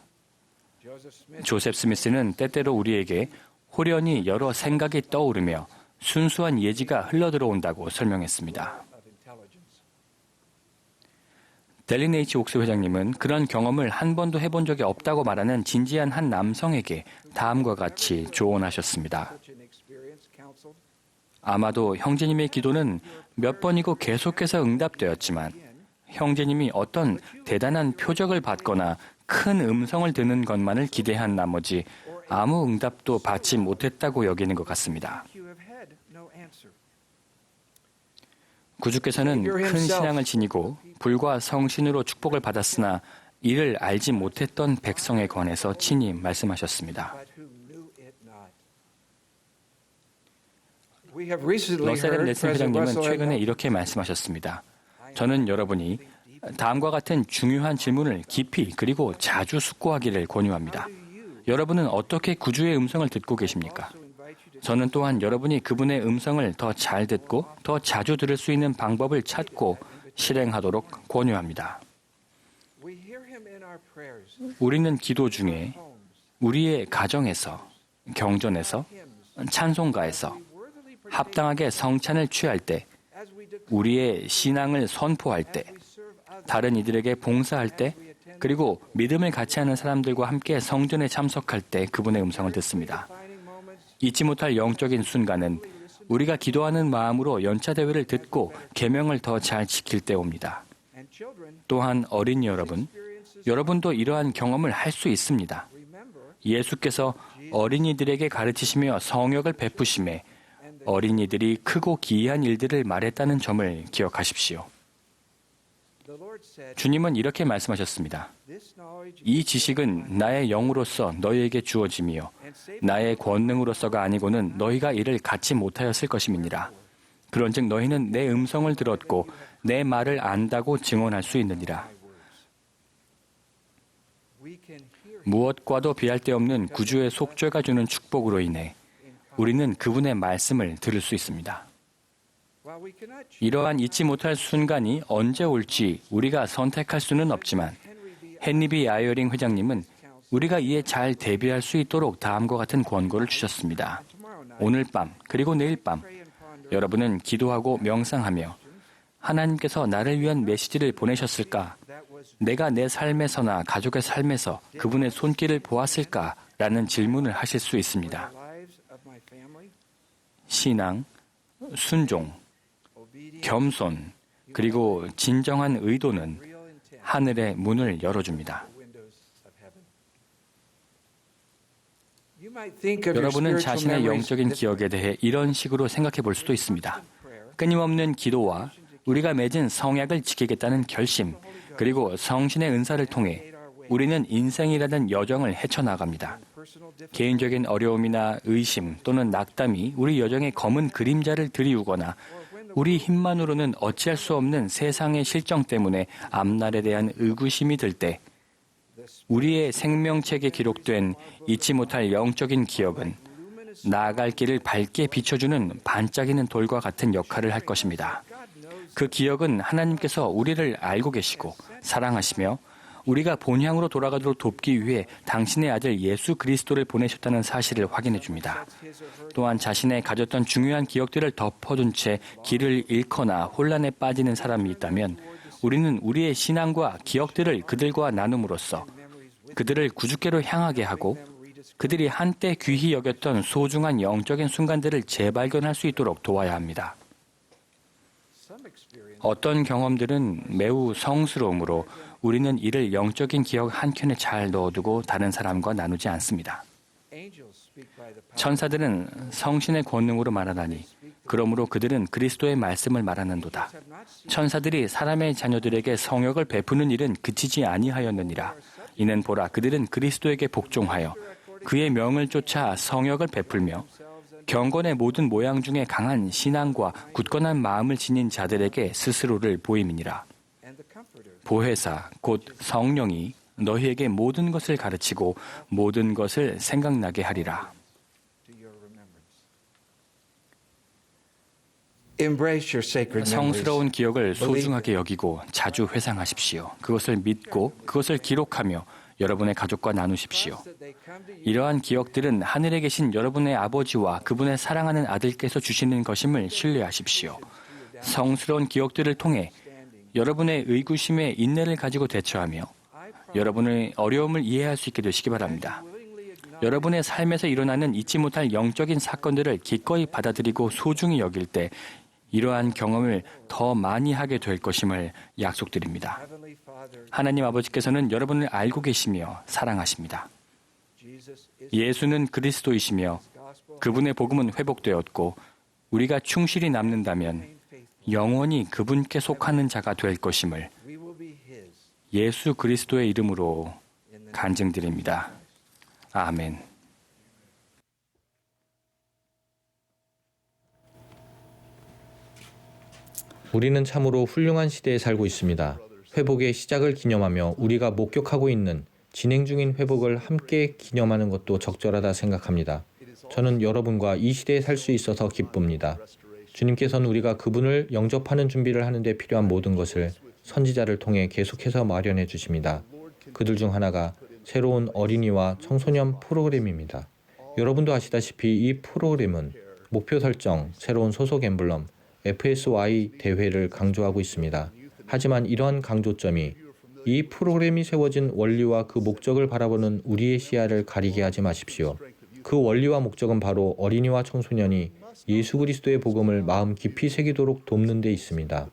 조셉 스미스는 때때로 우리에게 호련히 여러 생각이 떠오르며 순수한 예지가 흘러들어온다고 설명했습니다. 델린 H. 옥스 회장님은 그런 경험을 한 번도 해본 적이 없다고 말하는 진지한 한 남성에게 다음과 같이 조언하셨습니다. 아마도 형제님의 기도는 몇 번이고 계속해서 응답되었지만 형제님이 어떤 대단한 표적을 받거나 큰 음성을 듣는 것만을 기대한 나머지 아무 응답도 받지 못했다고 여기는 것 같습니다. 구주께서는 큰 신앙을 지니고 불과 성신으로 축복을 받았으나 이를 알지 못했던 백성에 관해서 친히 말씀하셨습니다. 러셀 넬슨 회장님은 최근에 이렇게 말씀하셨습니다. 저는 여러분이 다음과 같은 중요한 질문을 깊이 그리고 자주 숙고하기를 권유합니다. 여러분은 어떻게 구주의 음성을 듣고 계십니까? 저는 또한 여러분이 그분의 음성을 더 잘 듣고 더 자주 들을 수 있는 방법을 찾고 실행하도록 권유합니다. 우리는 기도 중에 우리의 가정에서, 경전에서, 찬송가에서 합당하게 성찬을 취할 때, 우리의 신앙을 선포할 때, 다른 이들에게 봉사할 때, 그리고 믿음을 같이 하는 사람들과 함께 성전에 참석할 때 그분의 음성을 듣습니다. 잊지 못할 영적인 순간은 우리가 기도하는 마음으로 연차대회를 듣고 계명을 더 잘 지킬 때 옵니다. 또한 어린이 여러분, 여러분도 이러한 경험을 할 수 있습니다. 예수께서 어린이들에게 가르치시며 성역을 베푸심에 어린이들이 크고 기이한 일들을 말했다는 점을 기억하십시오. 주님은 이렇게 말씀하셨습니다. 이 지식은 나의 영으로서 너희에게 주어짐이요 나의 권능으로서가 아니고는 너희가 이를 갖지 못하였을 것임이니라. 그런즉 너희는 내 음성을 들었고 내 말을 안다고 증언할 수 있느니라. 무엇과도 비할 데 없는 구주의 속죄가 주는 축복으로 인해 우리는 그분의 말씀을 들을 수 있습니다. 이러한 잊지 못할 순간이 언제 올지 우리가 선택할 수는 없지만 헨리 B. 아이어링 회장님은 우리가 이에 잘 대비할 수 있도록 다음과 같은 권고를 주셨습니다. 오늘 밤 그리고 내일 밤 여러분은 기도하고 명상하며 하나님께서 나를 위한 메시지를 보내셨을까? 내가 내 삶에서나 가족의 삶에서 그분의 손길을 보았을까? 라는 질문을 하실 수 있습니다. 신앙, 순종, 겸손, 그리고 진정한 의도는 하늘의 문을 열어줍니다. 여러분은 자신의 영적인 기억에 대해 이런 식으로 생각해 볼 수도 있습니다. 끊임없는 기도와 우리가 맺은 성약을 지키겠다는 결심, 그리고 성신의 은사를 통해 우리는 인생이라는 여정을 헤쳐나갑니다. 개인적인 어려움이나 의심 또는 낙담이 우리 여정의 검은 그림자를 들이우거나 우리 힘만으로는 어찌할 수 없는 세상의 실정 때문에 앞날에 대한 의구심이 들 때 우리의 생명책에 기록된 잊지 못할 영적인 기억은 나아갈 길을 밝게 비춰주는 반짝이는 돌과 같은 역할을 할 것입니다. 그 기억은 하나님께서 우리를 알고 계시고 사랑하시며 우리가 본향으로 돌아가도록 돕기 위해 당신의 아들 예수 그리스도를 보내셨다는 사실을 확인해 줍니다. 또한 자신의 가졌던 중요한 기억들을 덮어둔 채 길을 잃거나 혼란에 빠지는 사람이 있다면 우리는 우리의 신앙과 기억들을 그들과 나눔으로써 그들을 구주께로 향하게 하고 그들이 한때 귀히 여겼던 소중한 영적인 순간들을 재발견할 수 있도록 도와야 합니다. 어떤 경험들은 매우 성스러움으로 우리는 이를 영적인 기억 한켠에 잘 넣어두고 다른 사람과 나누지 않습니다. 천사들은 성신의 권능으로 말하다니 그러므로 그들은 그리스도의 말씀을 말하는도다. 천사들이 사람의 자녀들에게 성역을 베푸는 일은 그치지 아니하였느니라. 이는 보라, 그들은 그리스도에게 복종하여 그의 명을 쫓아 성역을 베풀며 경건의 모든 모양 중에 강한 신앙과 굳건한 마음을 지닌 자들에게 스스로를 보임이니라. 보혜사 곧 성령이 너희에게 모든 것을 가르치고 모든 것을 생각나게 하리라. 성스러운 기억을 소중하게 여기고 자주 회상하십시오. 그것을 믿고 그것을 기록하며 여러분의 가족과 나누십시오. 이러한 기억들은 하늘에 계신 여러분의 아버지와 그분의 사랑하는 아들께서 주시는 것임을 신뢰하십시오. 성스러운 기억들을 통해 여러분의 의구심에 인내를 가지고 대처하며 여러분의 어려움을 이해할 수 있게 되시기 바랍니다. 여러분의 삶에서 일어나는 잊지 못할 영적인 사건들을 기꺼이 받아들이고 소중히 여길 때 이러한 경험을 더 많이 하게 될 것임을 약속드립니다. 하나님 아버지께서는 여러분을 알고 계시며 사랑하십니다. 예수는 그리스도이시며 그분의 복음은 회복되었고 우리가 충실히 남는다면 영원히 그분께 속하는 자가 될 것임을 예수 그리스도의 이름으로 간증드립니다. 아멘. 우리는 참으로 훌륭한 시대에 살고 있습니다. 회복의 시작을 기념하며 우리가 목격하고 있는 진행 중인 회복을 함께 기념하는 것도 적절하다 생각합니다. 저는 여러분과 이 시대에 살 수 있어서 기쁩니다. 주님께서는 우리가 그분을 영접하는 준비를 하는 데 필요한 모든 것을 선지자를 통해 계속해서 마련해 주십니다. 그들 중 하나가 새로운 어린이와 청소년 프로그램입니다. 여러분도 아시다시피 이 프로그램은 목표 설정, 새로운 소속 엠블럼, FSY 대회를 강조하고 있습니다. 하지만 이러한 강조점이 이 프로그램이 세워진 원리와 그 목적을 바라보는 우리의 시야를 가리게 하지 마십시오. 그 원리와 목적은 바로 어린이와 청소년이 예수 그리스도의 복음을 마음 깊이 새기도록 돕는 데 있습니다.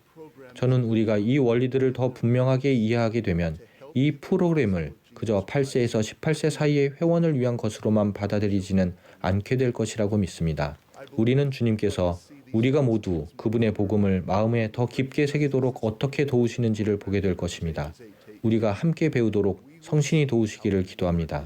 저는 우리가 이 원리들을 더 분명하게 이해하게 되면 이 프로그램을 그저 8세에서 18세 사이의 회원을 위한 것으로만 받아들이지는 않게 될 것이라고 믿습니다. 우리는 주님께서 우리가 모두 그분의 복음을 마음에 더 깊게 새기도록 어떻게 도우시는지를 보게 될 것입니다. 우리가 함께 배우도록 성신이 도우시기를 기도합니다.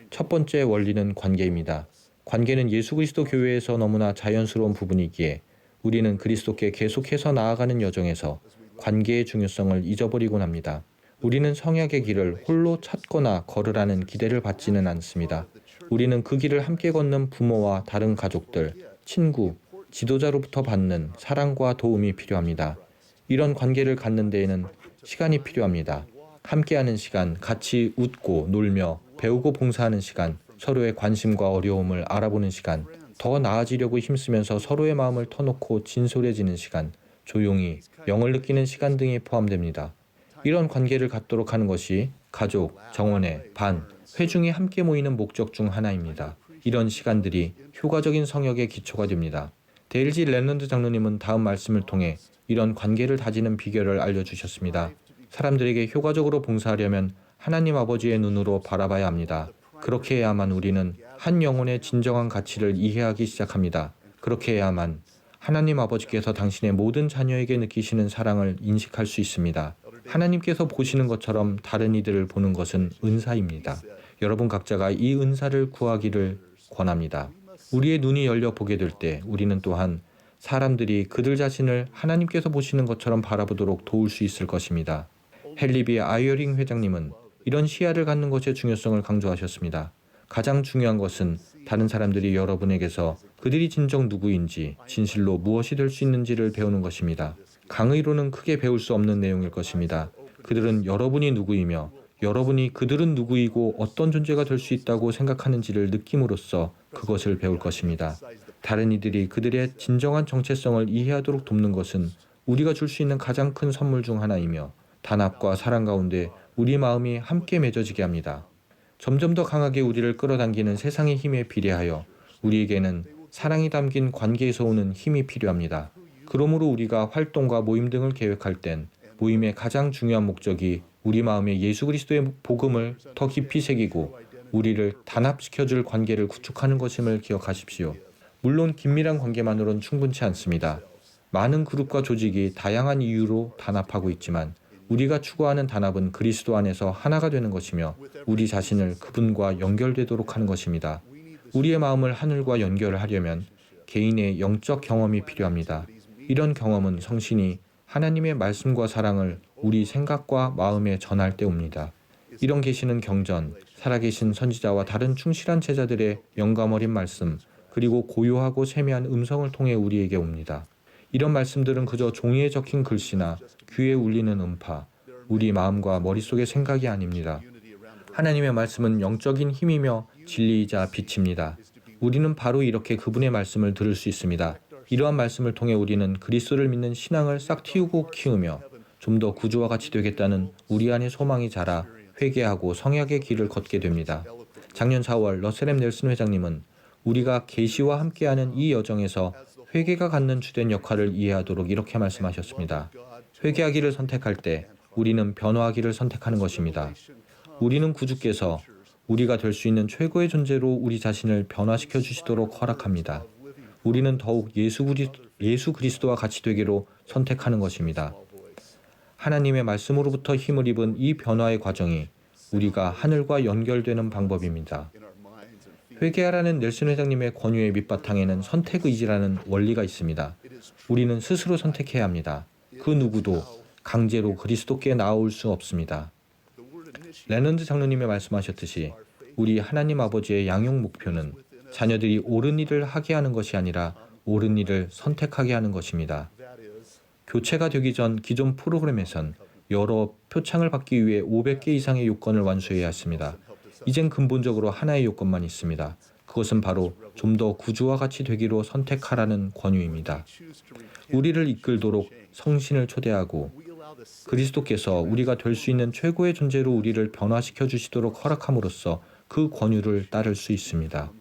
첫 번째 원리는 관계입니다. 관계는 예수 그리스도 교회에서 너무나 자연스러운 부분이기에 우리는 그리스도께 계속해서 나아가는 여정에서 관계의 중요성을 잊어버리곤 합니다. 우리는 성약의 길을 홀로 찾거나 걸으라는 기대를 받지는 않습니다. 우리는 그 길을 함께 걷는 부모와 다른 가족들, 친구, 지도자로부터 받는 사랑과 도움이 필요합니다. 이런 관계를 갖는 데에는 시간이 필요합니다. 함께하는 시간, 같이 웃고 놀며 배우고 봉사하는 시간, 서로의 관심과 어려움을 알아보는 시간, 더 나아지려고 힘쓰면서 서로의 마음을 터놓고 진솔해지는 시간, 조용히 영을 느끼는 시간 등이 포함됩니다. 이런 관계를 갖도록 하는 것이 가족, 정원회, 반, 회중이 함께 모이는 목적 중 하나입니다. 이런 시간들이 효과적인 성역의 기초가 됩니다. 데일지 랜런드 장로님은 다음 말씀을 통해 이런 관계를 다지는 비결을 알려주셨습니다. 사람들에게 효과적으로 봉사하려면 하나님 아버지의 눈으로 바라봐야 합니다. 그렇게 해야만 우리는 한 영혼의 진정한 가치를 이해하기 시작합니다. 그렇게 해야만 하나님 아버지께서 당신의 모든 자녀에게 느끼시는 사랑을 인식할 수 있습니다. 하나님께서 보시는 것처럼 다른 이들을 보는 것은 은사입니다. 여러분 각자가 이 은사를 구하기를 권합니다. 우리의 눈이 열려 보게 될 때 우리는 또한 사람들이 그들 자신을 하나님께서 보시는 것처럼 바라보도록 도울 수 있을 것입니다. 헨리 아이어링 회장님은 이런 시야를 갖는 것의 중요성을 강조하셨습니다. 가장 중요한 것은 다른 사람들이 여러분에게서 그들이 진정 누구인지, 진실로 무엇이 될 수 있는지를 배우는 것입니다. 강의로는 크게 배울 수 없는 내용일 것입니다. 그들은 여러분이 누구이며 여러분이 그들은 누구이고 어떤 존재가 될 수 있다고 생각하는지를 느낌으로써 그것을 배울 것입니다. 다른 이들이 그들의 진정한 정체성을 이해하도록 돕는 것은 우리가 줄 수 있는 가장 큰 선물 중 하나이며 단합과 사랑 가운데 우리 마음이 함께 맺어지게 합니다. 점점 더 강하게 우리를 끌어당기는 세상의 힘에 비례하여 우리에게는 사랑이 담긴 관계에서 오는 힘이 필요합니다. 그러므로 우리가 활동과 모임 등을 계획할 땐 모임의 가장 중요한 목적이 우리 마음에 예수 그리스도의 복음을 더 깊이 새기고 우리를 단합시켜줄 관계를 구축하는 것임을 기억하십시오. 물론 긴밀한 관계만으로는 충분치 않습니다. 많은 그룹과 조직이 다양한 이유로 단합하고 있지만 우리가 추구하는 단합은 그리스도 안에서 하나가 되는 것이며 우리 자신을 그분과 연결되도록 하는 것입니다. 우리의 마음을 하늘과 연결하려면 개인의 영적 경험이 필요합니다. 이런 경험은 성신이 하나님의 말씀과 사랑을 우리 생각과 마음에 전할 때 옵니다. 이런 계시는 경전, 살아계신 선지자와 다른 충실한 제자들의 영감 어린 말씀, 그리고 고요하고 세미한 음성을 통해 우리에게 옵니다. 이런 말씀들은 그저 종이에 적힌 글씨나 귀에 울리는 음파, 우리 마음과 머릿속의 생각이 아닙니다. 하나님의 말씀은 영적인 힘이며 진리이자 빛입니다. 우리는 바로 이렇게 그분의 말씀을 들을 수 있습니다. 이러한 말씀을 통해 우리는 그리스도를 믿는 신앙을 싹 틔우고 키우며 좀 더 구주와 같이 되겠다는 우리 안의 소망이 자라 회개하고 성약의 길을 걷게 됩니다. 작년 4월 러셀 넬슨 회장님은 우리가 계시와 함께하는 이 여정에서 회개가 갖는 주된 역할을 이해하도록 이렇게 말씀하셨습니다. 회개하기를 선택할 때 우리는 변화하기를 선택하는 것입니다. 우리는 구주께서 우리가 될 수 있는 최고의 존재로 우리 자신을 변화시켜 주시도록 허락합니다. 우리는 더욱 예수 그리스도와 같이 되기로 선택하는 것입니다. 하나님의 말씀으로부터 힘을 입은 이 변화의 과정이 우리가 하늘과 연결되는 방법입니다. 회개하라는 넬슨 회장님의 권유의 밑바탕에는 선택의지라는 원리가 있습니다. 우리는 스스로 선택해야 합니다. 그 누구도 강제로 그리스도께 나아올 수 없습니다. 레넌드 장로님이 말씀하셨듯이 우리 하나님 아버지의 양육 목표는 자녀들이 옳은 일을 하게 하는 것이 아니라 옳은 일을 선택하게 하는 것입니다. 교체가 되기 전 기존 프로그램에선 여러 표창을 받기 위해 500개 이상의 요건을 완수해야 했습니다. 이젠 근본적으로 하나의 요건만 있습니다. 그것은 바로 좀 더 구주와 같이 되기로 선택하라는 권유입니다. 우리를 이끌도록 성신을 초대하고 그리스도께서 우리가 될 수 있는 최고의 존재로 우리를 변화시켜 주시도록 허락함으로써 그 권유를 따를 수 있습니다.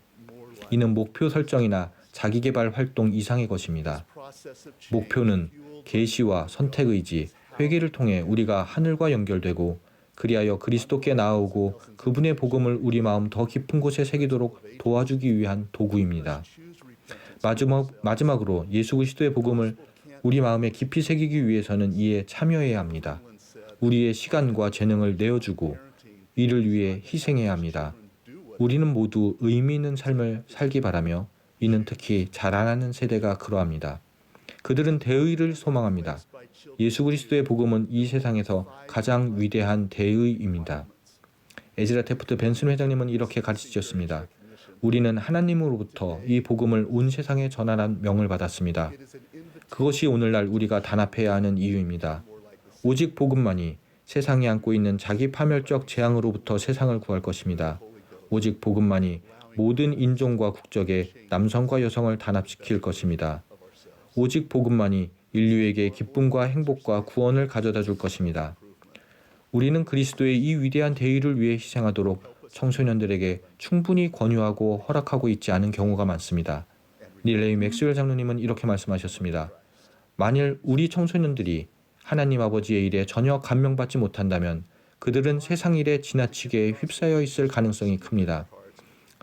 이는 목표 설정이나 자기개발 활동 이상의 것입니다. 목표는 계시와 선택의지, 회개를 통해 우리가 하늘과 연결되고 그리하여 그리스도께 나아오고 그분의 복음을 우리 마음 더 깊은 곳에 새기도록 도와주기 위한 도구입니다. 마지막으로 예수 그리스도의 복음을 우리 마음에 깊이 새기기 위해서는 이에 참여해야 합니다. 우리의 시간과 재능을 내어주고 이를 위해 희생해야 합니다. 우리는 모두 의미 있는 삶을 살기 바라며 이는 특히 자라나는 세대가 그러합니다. 그들은 대의를 소망합니다. 예수 그리스도의 복음은 이 세상에서 가장 위대한 대의입니다. 에즈라 테프트 벤슨 회장님은 이렇게 가르치셨습니다. 우리는 하나님으로부터 이 복음을 온 세상에 전하라는 명을 받았습니다. 그것이 오늘날 우리가 단합해야 하는 이유입니다. 오직 복음만이 세상이 안고 있는 자기 파멸적 재앙으로부터 세상을 구할 것입니다. 오직 복음만이 모든 인종과 국적의 남성과 여성을 단합시킬 것입니다. 오직 복음만이 인류에게 기쁨과 행복과 구원을 가져다 줄 것입니다. 우리는 그리스도의 이 위대한 대의를 위해 희생하도록 청소년들에게 충분히 권유하고 허락하고 있지 않은 경우가 많습니다. 닐레이 맥스웰 장로님은 이렇게 말씀하셨습니다. 만일 우리 청소년들이 하나님 아버지의 일에 전혀 감명받지 못한다면 그들은 세상 일에 지나치게 휩싸여 있을 가능성이 큽니다.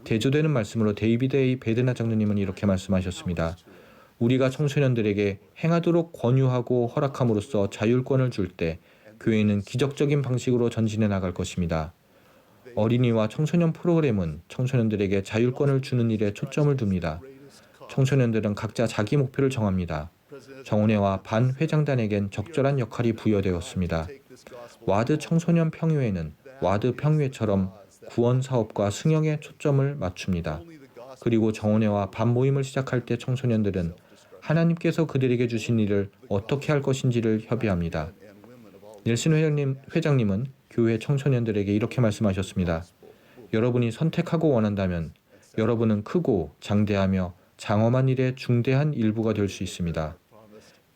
대조되는 말씀으로 데이비드 A. 베드나 장로님은 이렇게 말씀하셨습니다. 우리가 청소년들에게 행하도록 권유하고 허락함으로써 자율권을 줄 때 교회는 기적적인 방식으로 전진해 나갈 것입니다. 어린이와 청소년 프로그램은 청소년들에게 자율권을 주는 일에 초점을 둡니다. 청소년들은 각자 자기 목표를 정합니다. 정원회와 반 회장단에겐 적절한 역할이 부여되었습니다. 와드 청소년 평유회는 와드 평유회처럼 구원 사업과 승영에 초점을 맞춥니다. 그리고 정원회와 반 모임을 시작할 때 청소년들은 하나님께서 그들에게 주신 일을 어떻게 할 것인지를 협의합니다. 넬슨 회장님은 교회 청소년들에게 이렇게 말씀하셨습니다. 여러분이 선택하고 원한다면 여러분은 크고 장대하며 장엄한 일의 중대한 일부가 될 수 있습니다.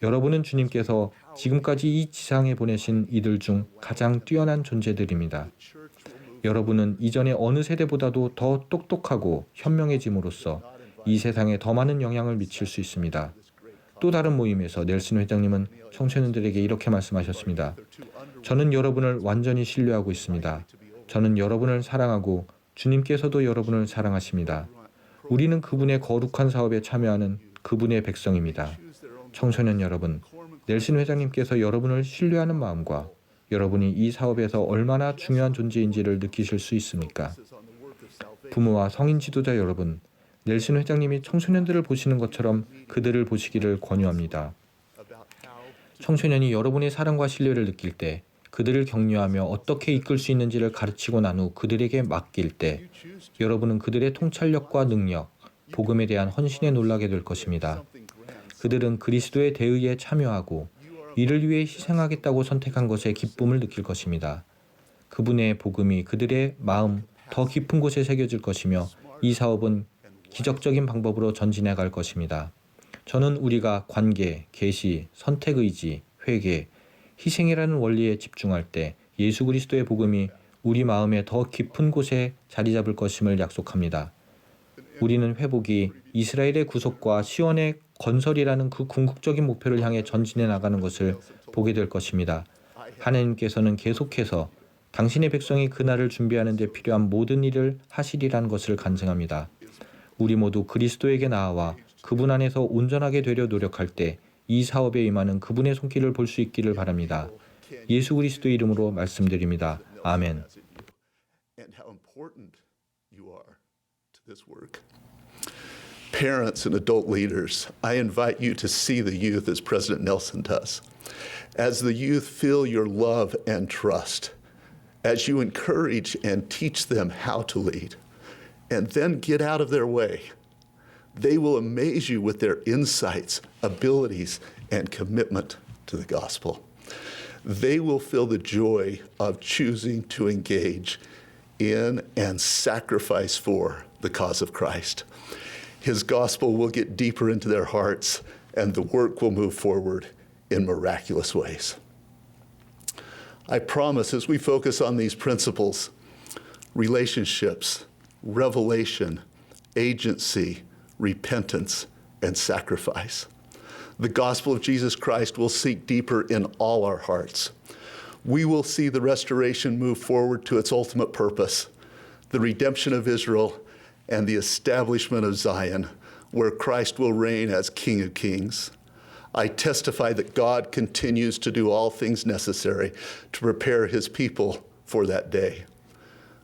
여러분은 주님께서 지금까지 이 지상에 보내신 이들 중 가장 뛰어난 존재들입니다. 여러분은 이전의 어느 세대보다도 더 똑똑하고 현명해짐으로써 이 세상에 더 많은 영향을 미칠 수 있습니다. 또 다른 모임에서 넬슨 회장님은 청소년들에게 이렇게 말씀하셨습니다. 저는 여러분을 완전히 신뢰하고 있습니다. 저는 여러분을 사랑하고 주님께서도 여러분을 사랑하십니다. 우리는 그분의 거룩한 사업에 참여하는 그분의 백성입니다. 청소년 여러분, 넬슨 회장님께서 여러분을 신뢰하는 마음과 여러분이 이 사업에서 얼마나 중요한 존재인지를 느끼실 수 있습니까? 부모와 성인 지도자 여러분, 넬슨 회장님이 청소년들을 보시는 것처럼 그들을 보시기를 권유합니다. 청소년이 여러분의 사랑과 신뢰를 느낄 때, 그들을 격려하며 어떻게 이끌 수 있는지를 가르치고 난 후 그들에게 맡길 때, 여러분은 그들의 통찰력과 능력, 복음에 대한 헌신에 놀라게 될 것입니다. 그들은 그리스도의 대의에 참여하고 이를 위해 희생하겠다고 선택한 것에 기쁨을 느낄 것입니다. 그분의 복음이 그들의 마음 더 깊은 곳에 새겨질 것이며 이 사업은 기적적인 방법으로 전진해 갈 것입니다. 저는 우리가 관계, 계시, 선택의지, 회개, 희생이라는 원리에 집중할 때 예수 그리스도의 복음이 우리 마음의 더 깊은 곳에 자리 잡을 것임을 약속합니다. 우리는 회복이 이스라엘의 구속과 시온의 건설이라는 그 궁극적인 목표를 향해 전진해 나가는 것을 보게 될 것입니다. 하나님께서는 계속해서 당신의 백성이 그날을 준비하는 데 필요한 모든 일을 하시리라는 것을 간증합니다. 우리 모두 그리스도에게 나아와 그분 안에서 온전하게 되려 노력할 때 이 사업에 임하는 그분의 손길을 볼 수 있기를 바랍니다. 예수 그리스도의 이름으로 말씀드립니다. 아멘. Parents and adult leaders, I invite you to see the youth as President Nelson does. As the youth feel your love and trust, as you encourage and teach them how to lead, and then get out of their way, they will amaze you with their insights, abilities, and commitment to the gospel. They will feel the joy of choosing to engage in and sacrifice for the cause of Christ. His gospel will get deeper into their hearts, and the work will move forward in miraculous ways. I promise, as we focus on these principles, relationships, revelation, agency, repentance, and sacrifice, the gospel of Jesus Christ will sink deeper in all our hearts. We will see the restoration move forward to its ultimate purpose, the redemption of Israel and the establishment of Zion, where Christ will reign as King of Kings. I testify that God continues to do all things necessary to prepare his people for that day.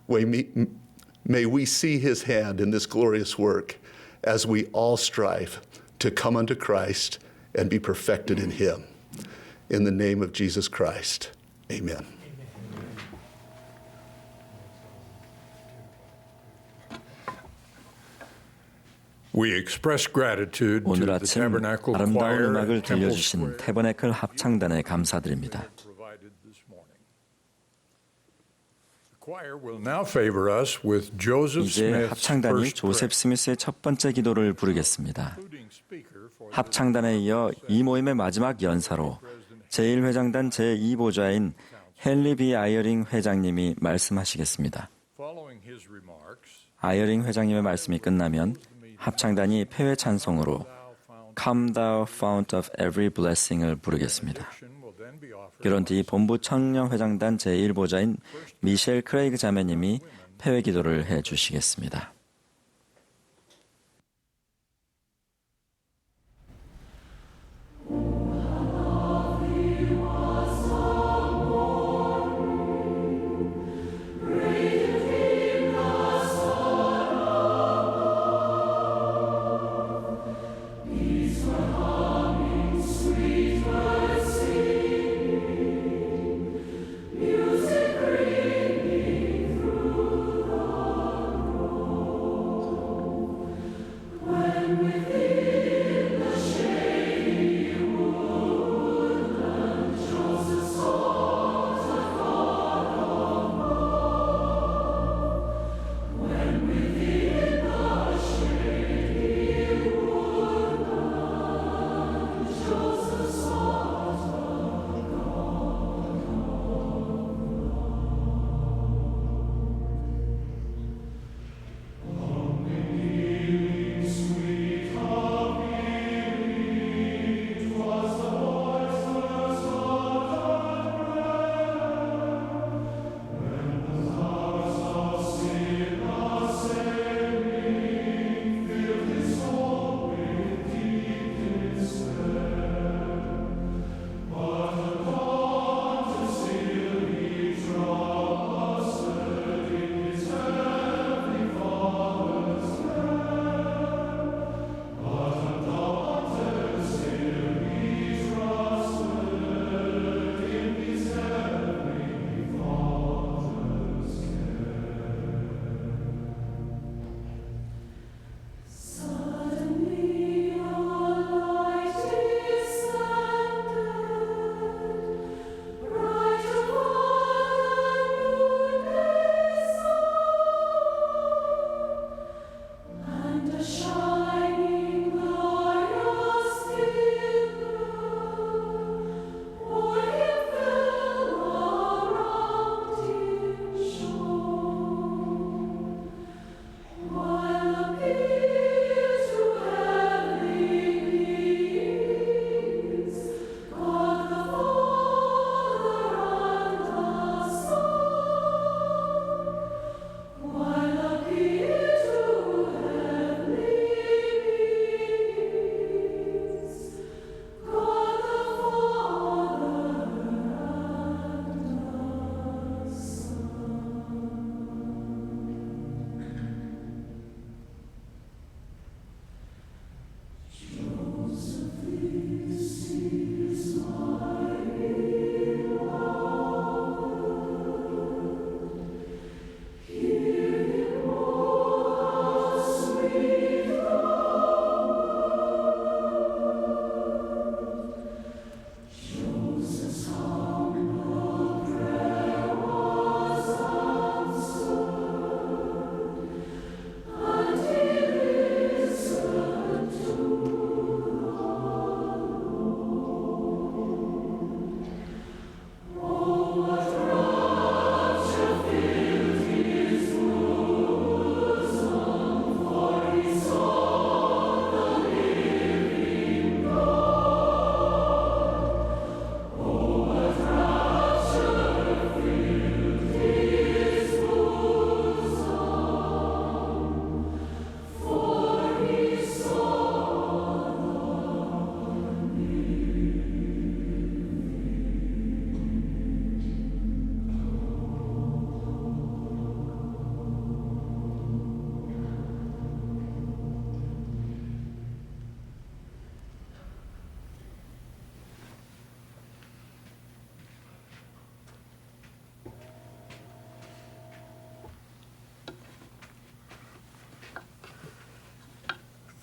May we see his hand in this glorious work as we all strive to come unto Christ and be perfected in him. In the name of Jesus Christ, amen. We express gratitude to 오늘 the 아침 Tabernacle 아름다운 Choir 음악을 and Temple 들려주신 Square 태버네클 합창단에 감사드립니다. provided this morning. The choir will now favor us with Joseph 이제 Smith's 합창단이 first 조셉 스미스의 첫 번째 기도를 부르겠습니다. 합창단에 이어 이 모임의 마지막 연사로 제1회장단 제2보좌인 헨리 B. 아이어링 회장님이 말씀하시겠습니다. Following his remarks, 아이어링 회장님의 말씀이 끝나면 합창단이 폐회 찬송으로 Come Thou Fount of Every Blessing을 부르겠습니다. 그런 뒤 본부 청년회장단 제1보좌인 미셸 크레이그 자매님이 폐회 기도를 해주시겠습니다. Music ringing through the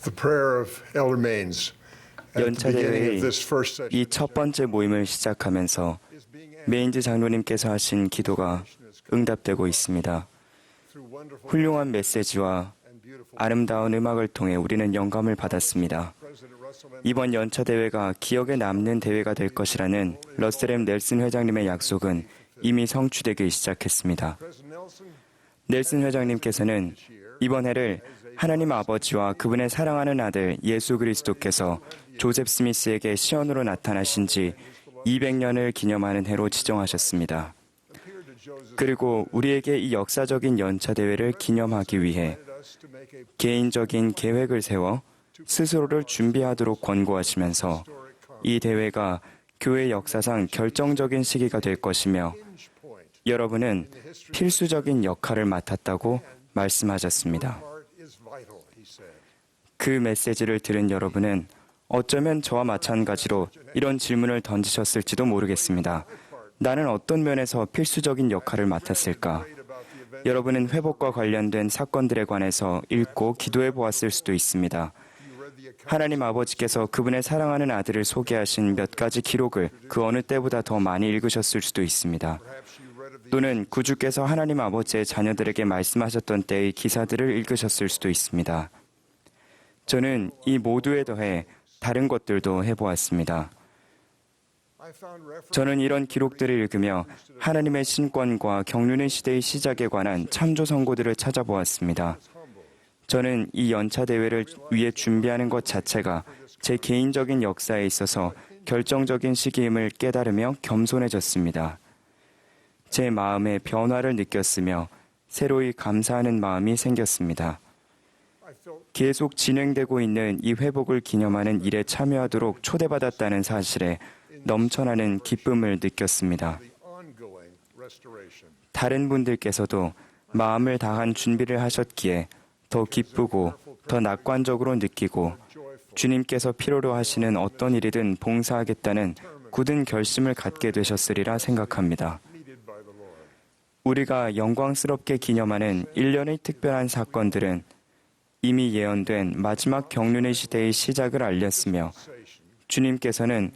The prayer of Elder Maines at the 연차 beginning 대회의 of this first session 이 첫 번째 모임을 시작하면서 메인즈 장로님께서 하신 기도가 응답되고 있습니다. 훌륭한 메시지와 아름다운 음악을 통해 우리는 영감을 받았습니다. 이번 연차 대회가 기억에 남는 대회가 될 것이라는 러셀 M. 넬슨 회장님의 약속은 이미 성취되기 시작했습니다. 넬슨 회장님께서는 이번 해를 하나님 아버지와 그분의 사랑하는 아들 예수 그리스도께서 조셉 스미스에게 시언으로 나타나신 지 200년을 기념하는 해로 지정하셨습니다. 그리고 우리에게 이 역사적인 연차 대회를 기념하기 위해 개인적인 계획을 세워 스스로를 준비하도록 권고하시면서 이 대회가 교회 역사상 결정적인 시기가 될 것이며 여러분은 필수적인 역할을 맡았다고 말씀하셨습니다. 그 메시지를 들은 여러분은 어쩌면 저와 마찬가지로 이런 질문을 던지셨을지도 모르겠습니다. 나는 어떤 면에서 필수적인 역할을 맡았을까? 여러분은 회복과 관련된 사건들에 관해서 읽고 기도해 보았을 수도 있습니다. 하나님 아버지께서 그분의 사랑하는 아들을 소개하신 몇 가지 기록을 그 어느 때보다 더 많이 읽으셨을 수도 있습니다. 또는 구주께서 하나님 아버지의 자녀들에게 말씀하셨던 때의 기사들을 읽으셨을 수도 있습니다. 저는 이 모두에 더해 다른 것들도 해보았습니다. 저는 이런 기록들을 읽으며 하나님의 신권과 경륜의 시대의 시작에 관한 참조 선고들을 찾아보았습니다. 저는 이 연차 대회를 위해 준비하는 것 자체가 제 개인적인 역사에 있어서 결정적인 시기임을 깨달으며 겸손해졌습니다. 제 마음에 변화를 느꼈으며 새로이 감사하는 마음이 생겼습니다. 계속 진행되고 있는 이 회복을 기념하는 일에 참여하도록 초대받았다는 사실에 넘쳐나는 기쁨을 느꼈습니다. 다른 분들께서도 마음을 다한 준비를 하셨기에 더 기쁘고 더 낙관적으로 느끼고 주님께서 필요로 하시는 어떤 일이든 봉사하겠다는 굳은 결심을 갖게 되셨으리라 생각합니다. 우리가 영광스럽게 기념하는 1년의 특별한 사건들은 이미 예언된 마지막 경륜의 시대의 시작을 알렸으며 주님께서는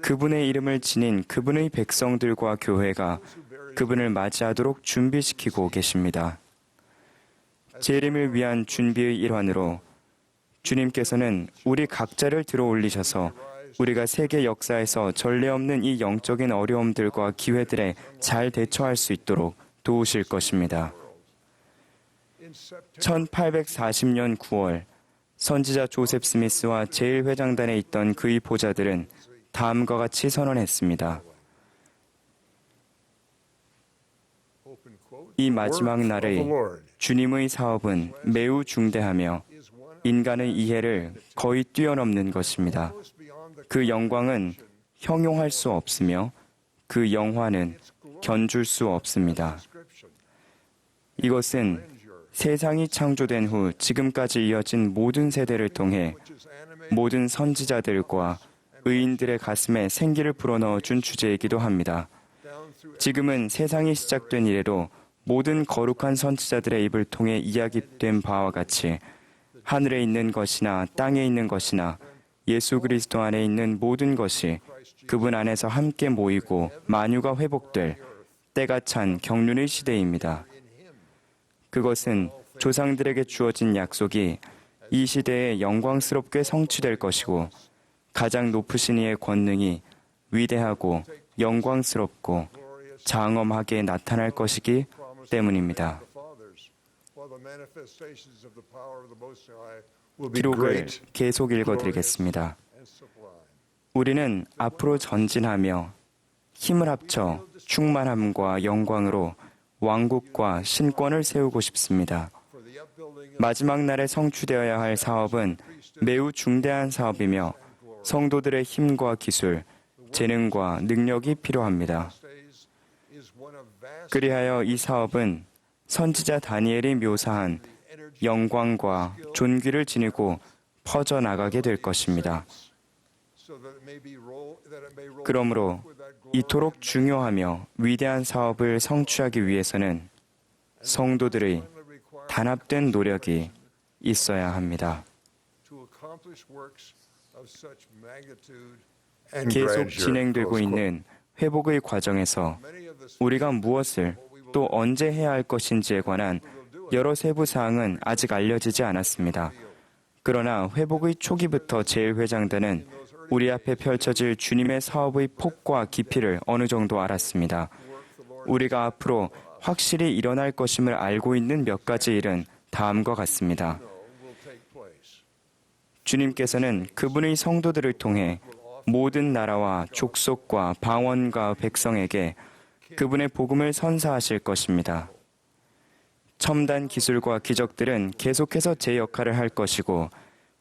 그분의 이름을 지닌 그분의 백성들과 교회가 그분을 맞이하도록 준비시키고 계십니다. 재림을 위한 준비의 일환으로 주님께서는 우리 각자를 들어 올리셔서 우리가 세계 역사에서 전례 없는 이 영적인 어려움들과 기회들에 잘 대처할 수 있도록 도우실 것입니다. 1840년 9월 선지자 조셉 스미스와 제1회장단에 있던 그의 보좌들은 다음과 같이 선언했습니다. 이 마지막 날의 주님의 사업은 매우 중대하며 인간의 이해를 거의 뛰어넘는 것입니다. 그 영광은 형용할 수 없으며 그 영화는 견줄 수 없습니다. 이것은 세상이 창조된 후 지금까지 이어진 모든 세대를 통해 모든 선지자들과 의인들의 가슴에 생기를 불어넣어 준 주제이기도 합니다. 지금은 세상이 시작된 이래로 모든 거룩한 선지자들의 입을 통해 이야기된 바와 같이 하늘에 있는 것이나 땅에 있는 것이나 예수 그리스도 안에 있는 모든 것이 그분 안에서 함께 모이고 만유가 회복될 때가 찬 경륜의 시대입니다. 그것은 조상들에게 주어진 약속이 이 시대에 영광스럽게 성취될 것이고 가장 높으신 이의 권능이 위대하고 영광스럽고 장엄하게 나타날 것이기 때문입니다. 기록을 계속 읽어드리겠습니다. 우리는 앞으로 전진하며 힘을 합쳐 충만함과 영광으로 왕국과 신권을 세우고 싶습니다. 마지막 날에 성취되어야 할 사업은 매우 중대한 사업이며 성도들의 힘과 기술, 재능과 능력이 필요합니다. 그리하여 이 사업은 선지자 다니엘이 묘사한 영광과 존귀를 지니고 퍼져나가게 될 것입니다. 그러므로 이토록 중요하며 위대한 사업을 성취하기 위해서는 성도들의 단합된 노력이 있어야 합니다. 계속 진행되고 있는 회복의 과정에서 우리가 무엇을 또 언제 해야 할 것인지에 관한 여러 세부 사항은 아직 알려지지 않았습니다. 그러나 회복의 초기부터 제1회장단은 우리 앞에 펼쳐질 주님의 사업의 폭과 깊이를 어느 정도 알았습니다. 우리가 앞으로 확실히 일어날 것임을 알고 있는 몇 가지 일은 다음과 같습니다. 주님께서는 그분의 성도들을 통해 모든 나라와 족속과 방언과 백성에게 그분의 복음을 선사하실 것입니다. 첨단 기술과 기적들은 계속해서 제 역할을 할 것이고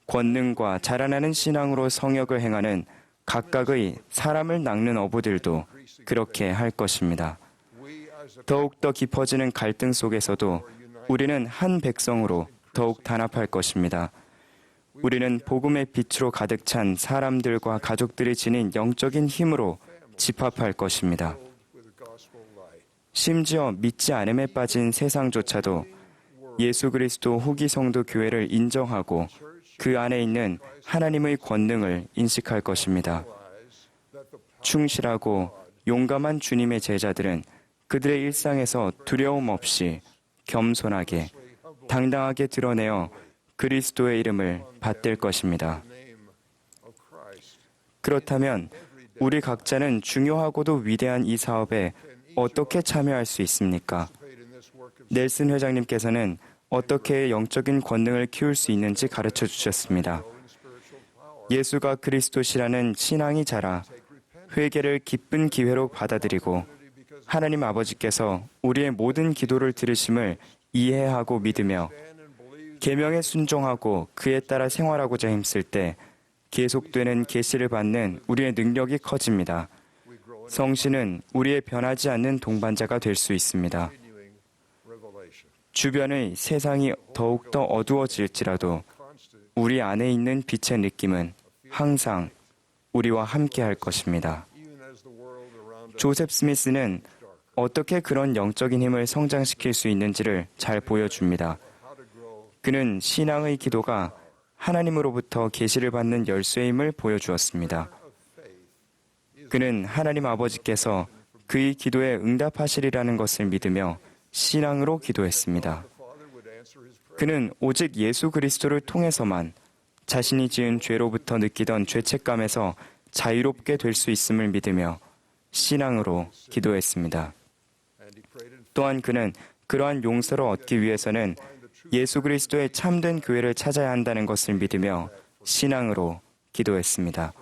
권능과 자라나는 신앙으로 성역을 행하는 각각의 사람을 낚는 어부들도 그렇게 할 것입니다. 더욱더 깊어지는 갈등 속에서도 우리는 한 백성으로 더욱 단합할 것입니다. 우리는 복음의 빛으로 가득 찬 사람들과 가족들이 지닌 영적인 힘으로 집합할 것입니다. 심지어 믿지 않음에 빠진 세상조차도 예수 그리스도 후기 성도 교회를 인정하고 그 안에 있는 하나님의 권능을 인식할 것입니다. 충실하고 용감한 주님의 제자들은 그들의 일상에서 두려움 없이 겸손하게 당당하게 드러내어 그리스도의 이름을 받들 것입니다. 그렇다면 우리 각자는 중요하고도 위대한 이 사업에 어떻게 참여할 수 있습니까? 넬슨 회장님께서는 어떻게 영적인 권능을 키울 수 있는지 가르쳐 주셨습니다. 예수가 그리스도시라는 신앙이 자라 회개를 기쁜 기회로 받아들이고 하나님 아버지께서 우리의 모든 기도를 들으심을 이해하고 믿으며 계명에 순종하고 그에 따라 생활하고자 힘쓸 때 계속되는 계시를 받는 우리의 능력이 커집니다. 성신은 우리의 변하지 않는 동반자가 될 수 있습니다. 주변의 세상이 더욱더 어두워질지라도 우리 안에 있는 빛의 느낌은 항상 우리와 함께 할 것입니다. 조셉 스미스는 어떻게 그런 영적인 힘을 성장시킬 수 있는지를 잘 보여줍니다. 그는 신앙의 기도가 하나님으로부터 계시를 받는 열쇠임을 보여주었습니다. 그는 하나님 아버지께서 그의 기도에 응답하시리라는 것을 믿으며 신앙으로 기도했습니다. 그는 오직 예수 그리스도를 통해서만 자신이 지은 죄로부터 느끼던 죄책감에서 자유롭게 될 수 있음을 믿으며 신앙으로 기도했습니다. 또한 그는 그러한 용서를 얻기 위해서는 예수 그리스도의 참된 교회를 찾아야 한다는 것을 믿으며 신앙으로 기도했습니다.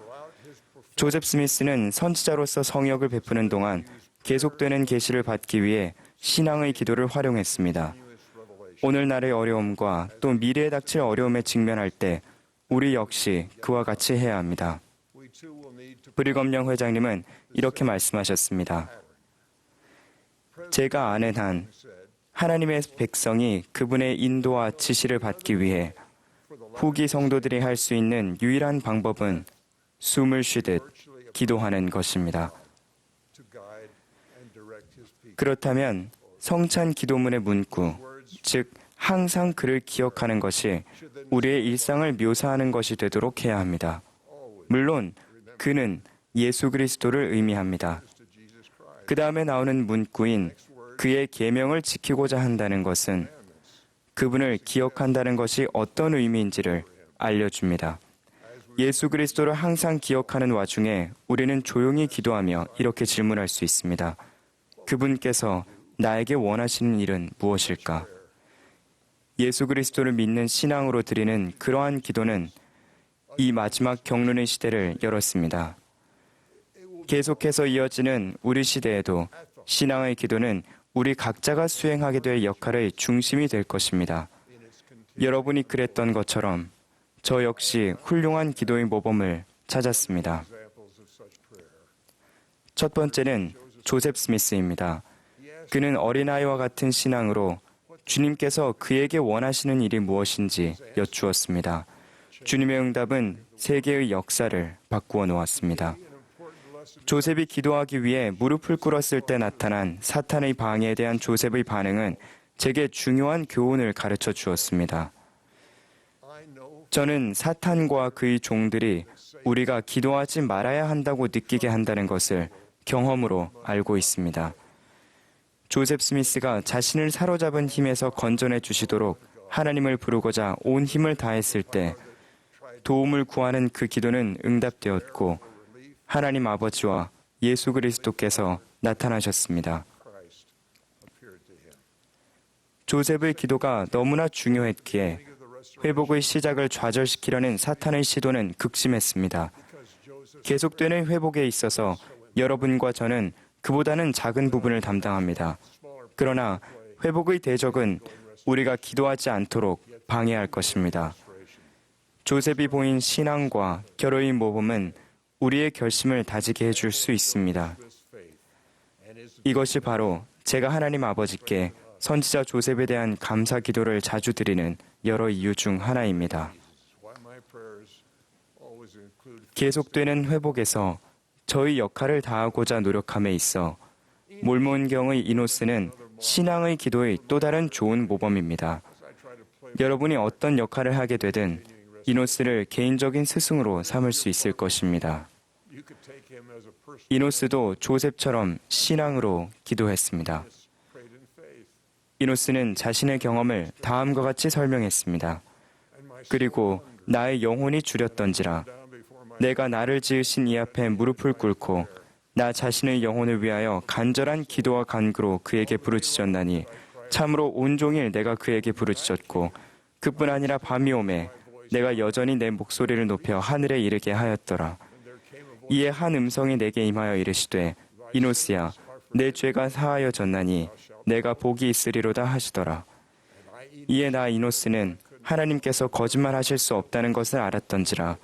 조셉 스미스는 선지자로서 성역을 베푸는 동안 계속되는 계시를 받기 위해 신앙의 기도를 활용했습니다. 오늘날의 어려움과 또 미래에 닥칠 어려움에 직면할 때 우리 역시 그와 같이 해야 합니다. 브리검령 회장님은 이렇게 말씀하셨습니다. 제가 아는 한 하나님의 백성이 그분의 인도와 지시를 받기 위해 후기 성도들이 할 수 있는 유일한 방법은 숨을 쉬듯 기도하는 것입니다. 그렇다면 성찬 기도문의 문구, 즉 항상 그를 기억하는 것이 우리의 일상을 묘사하는 것이 되도록 해야 합니다. 물론 그는 예수 그리스도를 의미합니다. 그 다음에 나오는 문구인 그의 계명을 지키고자 한다는 것은 그분을 기억한다는 것이 어떤 의미인지를 알려줍니다. 예수 그리스도를 항상 기억하는 와중에 우리는 조용히 기도하며 이렇게 질문할 수 있습니다. 그분께서 나에게 원하시는 일은 무엇일까? 예수 그리스도를 믿는 신앙으로 드리는 그러한 기도는 이 마지막 경륜의 시대를 열었습니다. 계속해서 이어지는 우리 시대에도 신앙의 기도는 우리 각자가 수행하게 될 역할의 중심이 될 것입니다. 여러분이 그랬던 것처럼 저 역시 훌륭한 기도의 모범을 찾았습니다. 첫 번째는 조셉 스미스입니다. 그는 어린아이와 같은 신앙으로 주님께서 그에게 원하시는 일이 무엇인지 여쭈었습니다. 주님의 응답은 세계의 역사를 바꾸어 놓았습니다. 조셉이 기도하기 위해 무릎을 꿇었을 때 나타난 사탄의 방해에 대한 조셉의 반응은 제게 중요한 교훈을 가르쳐 주었습니다. 저는 사탄과 그의 종들이 우리가 기도하지 말아야 한다고 느끼게 한다는 것을 경험으로 알고 있습니다. 조셉 스미스가 자신을 사로잡은 힘에서 건져내 주시도록 하나님을 부르고자 온 힘을 다했을 때 도움을 구하는 그 기도는 응답되었고 하나님 아버지와 예수 그리스도께서 나타나셨습니다. 조셉의 기도가 너무나 중요했기에 회복의 시작을 좌절시키려는 사탄의 시도는 극심했습니다. 계속되는 회복에 있어서 여러분과 저는 그보다는 작은 부분을 담당합니다. 그러나 회복의 대적은 우리가 기도하지 않도록 방해할 것입니다. 조셉이 보인 신앙과 결의의 모범은 우리의 결심을 다지게 해줄 수 있습니다. 이것이 바로 제가 하나님 아버지께 선지자 조셉에 대한 감사 기도를 자주 드리는 여러 이유 중 하나입니다. 계속되는 회복에서 저희 역할을 다하고자 노력함에 있어 몰몬경의 이노스는 신앙의 기도의 또 다른 좋은 모범입니다. 여러분이 어떤 역할을 하게 되든 이노스를 개인적인 스승으로 삼을 수 있을 것입니다. 이노스도 조셉처럼 신앙으로 기도했습니다. 이노스는 자신의 경험을 다음과 같이 설명했습니다. 그리고 나의 영혼이 주렸던지라 내가 나를 지으신 이 앞에 무릎을 꿇고 나 자신의 영혼을 위하여 간절한 기도와 간구로 그에게 부르짖었나니 참으로 온종일 내가 그에게 부르짖었고 그뿐 아니라 밤이 오매 내가 여전히 내 목소리를 높여 하늘에 이르게 하였더라. 이에 한 음성이 내게 임하여 이르시되 이노스야 내 죄가 사하여졌나니 내가 복이 있으리로다 하시더라. 이에 나 이노스는 하나님께서 거짓말하실 수 없다는 것을 알았던지라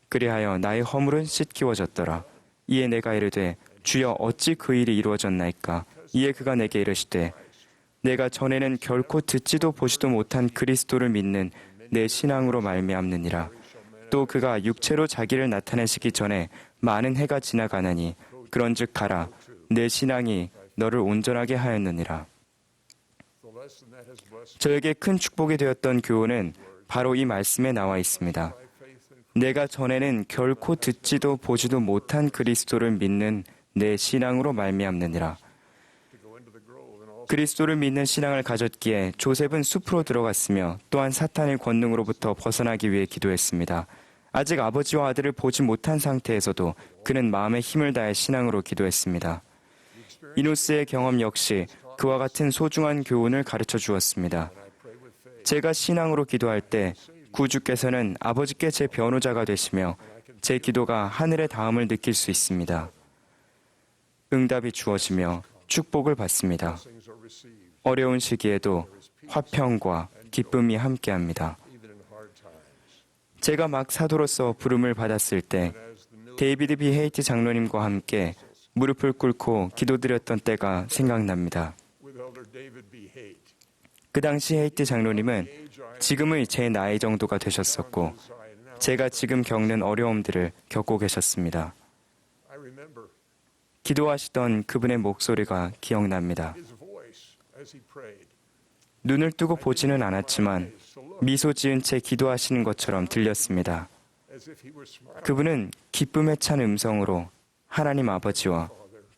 그리하여 나의 허물은 씻기워졌더라. 이에 내가 이르되 주여 어찌 그 일이 이루어졌나이까. 이에 그가 내게 이르시되 내가 전에는 결코 듣지도 보지도 못한 그리스도를 믿는 내 신앙으로 말미암느니라. 또 그가 육체로 자기를 나타내시기 전에 많은 해가 지나가나니 그런즉 가라 내 신앙이 너를 온전하게 하였느니라. 저에게 큰 축복이 되었던 교훈은 바로 이 말씀에 나와 있습니다. 내가 전에는 결코 듣지도 보지도 못한 그리스도를 믿는 내 신앙으로 말미암느니라. 그리스도를 믿는 신앙을 가졌기에 조셉은 숲으로 들어갔으며 또한 사탄의 권능으로부터 벗어나기 위해 기도했습니다. 아직 아버지와 아들을 보지 못한 상태에서도 그는 마음의 힘을 다해 신앙으로 기도했습니다. 이노스의 경험 역시 그와 같은 소중한 교훈을 가르쳐 주었습니다. 제가 신앙으로 기도할 때 구주께서는 아버지께 제 변호자가 되시며 제 기도가 하늘에 닿음을 느낄 수 있습니다. 응답이 주어지며 축복을 받습니다. 어려운 시기에도 화평과 기쁨이 함께합니다. 제가 막 사도로서 부름을 받았을 때 데이비드 B. 헤이트 장로님과 함께 무릎을 꿇고 기도드렸던 때가 생각납니다. 그 당시 헤이트 장로님은 지금의 제 나이 정도가 되셨었고 제가 지금 겪는 어려움들을 겪고 계셨습니다. 기도하시던 그분의 목소리가 기억납니다. 눈을 뜨고 보지는 않았지만 미소 지은 채 기도하시는 것처럼 들렸습니다. 그분은 기쁨에 찬 음성으로 하나님 아버지와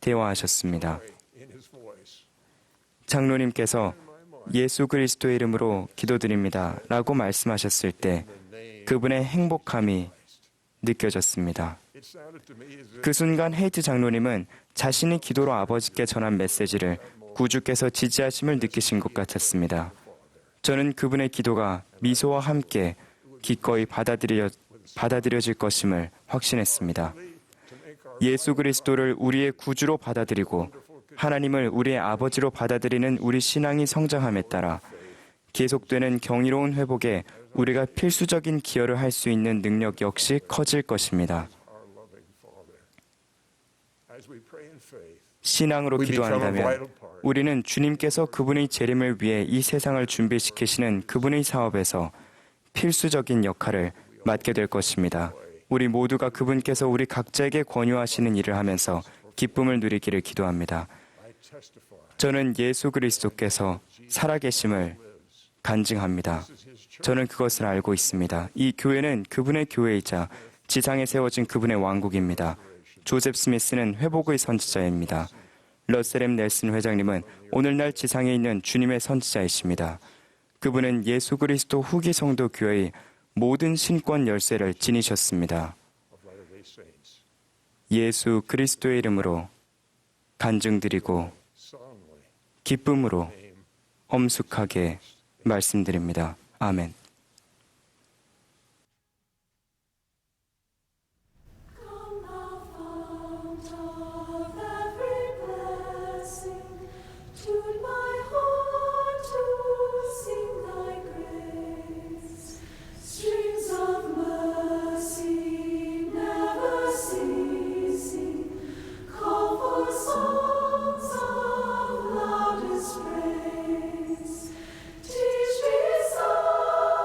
대화하셨습니다. 장로님께서 예수 그리스도의 이름으로 기도드립니다 라고 말씀하셨을 때 그분의 행복함이 느껴졌습니다. 그 순간 헤이트 장로님은 자신이 기도로 아버지께 전한 메시지를 구주께서 지지하심을 느끼신 것 같았습니다. 저는 그분의 기도가 미소와 함께 기꺼이 받아들여질 것임을 확신했습니다. 예수 그리스도를 우리의 구주로 받아들이고 하나님을 우리의 아버지로 받아들이는 우리 신앙이 성장함에 따라 계속되는 경이로운 회복에 우리가 필수적인 기여를 할 수 있는 능력 역시 커질 것입니다. 신앙으로 기도한다면 우리는 주님께서 그분의 재림을 위해 이 세상을 준비시키시는 그분의 사업에서 필수적인 역할을 맡게 될 것입니다. 우리 모두가 그분께서 우리 각자에게 권유하시는 일을 하면서 기쁨을 누리기를 기도합니다. 저는 예수 그리스도께서 살아계심을 간증합니다. 저는 그것을 알고 있습니다. 이 교회는 그분의 교회이자 지상에 세워진 그분의 왕국입니다. 조셉 스미스는 회복의 선지자입니다. 러셀 M. 넬슨 회장님은 오늘날 지상에 있는 주님의 선지자이십니다. 그분은 예수 그리스도 후기 성도 교회의 모든 신권 열쇠를 지니셨습니다. 예수 그리스도의 이름으로 간증드리고 기쁨으로 엄숙하게 말씀드립니다. 아멘. Tune my heart to sing thy grace. Streams of mercy never ceasing, call for songs of loudest praise. Teach me songs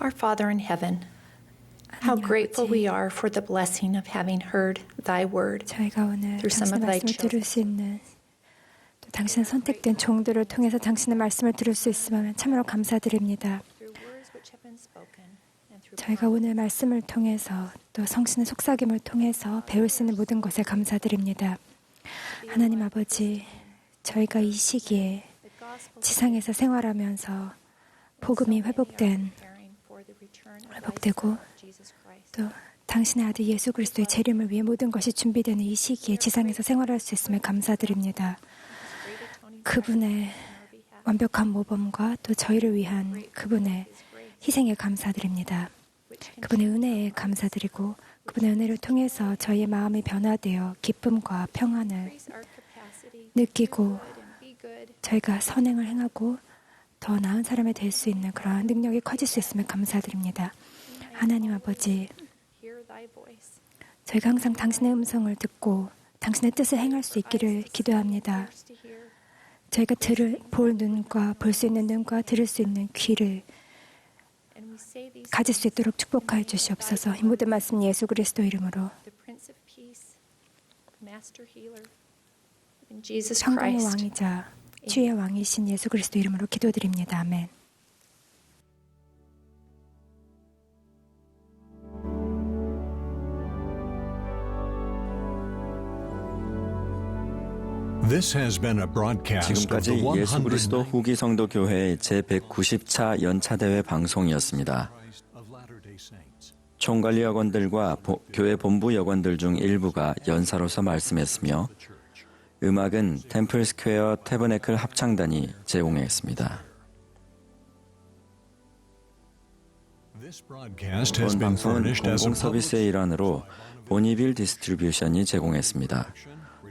Our Father in heaven, how 하나님 grateful 아버지, we are for the blessing of having heard thy word 저희가 오늘 through some 당신의 of thy 말씀을 들을 children. 수 있는 또 당신의 선택된 종들을 통해서 당신의 말씀을 들을 수 있으면 참으로 감사드립니다. Through words which have been spoken and through 저희가 오늘 말씀을 통해서 또 성신의 속삭임을 통해서 배울 수 있는 모든 것에 감사드립니다. 하나님 아버지, 저희가 이 시기에 지상에서 생활하면서 복음이 회복되고 또 당신의 아들 예수 그리스도의 재림을 위해 모든 것이 준비되는 이 시기에 지상에서 생활할 수 있음에 감사드립니다. 그분의 완벽한 모범과 또 저희를 위한 그분의 희생에 감사드립니다. 그분의 은혜에 감사드리고 그분의 은혜를 통해서 저희의 마음이 변화되어 기쁨과 평안을 느끼고 저희가 선행을 행하고 더 나은 사람이 될 수 있는 그러한 능력이 커질 수 있음을 감사드립니다. 하나님 아버지, 저희가 항상 당신의 음성을 듣고 당신의 뜻을 행할 수 있기를 기도합니다. 저희가 볼 눈과 볼 수 있는 눈과 들을 수 있는 귀를 가질 수 있도록 축복하여 주시옵소서. 이 모든 말씀 예수 그리스도 이름으로 평강의 왕이자 주의 왕이신 예수 그리스도 이름으로 기도드립니다. 아멘. This has been a broadcast of 지금까지 the 예수 100th 그리스도 후기 성도 교회 제190차 연차대회 방송이었습니다. 총관리 여관들과 교회 본부 여관들 중 일부가 연사로서 말씀했으며 음악은 템플 스퀘어 태버네클 합창단이 제공했습니다. 본 방송은 공공 서비스의 일환으로 보니빌 디스트리뷰션이 제공했습니다.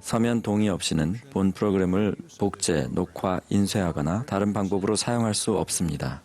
서면 동의 없이는 본 프로그램을 복제, 녹화, 인쇄하거나 다른 방법으로 사용할 수 없습니다.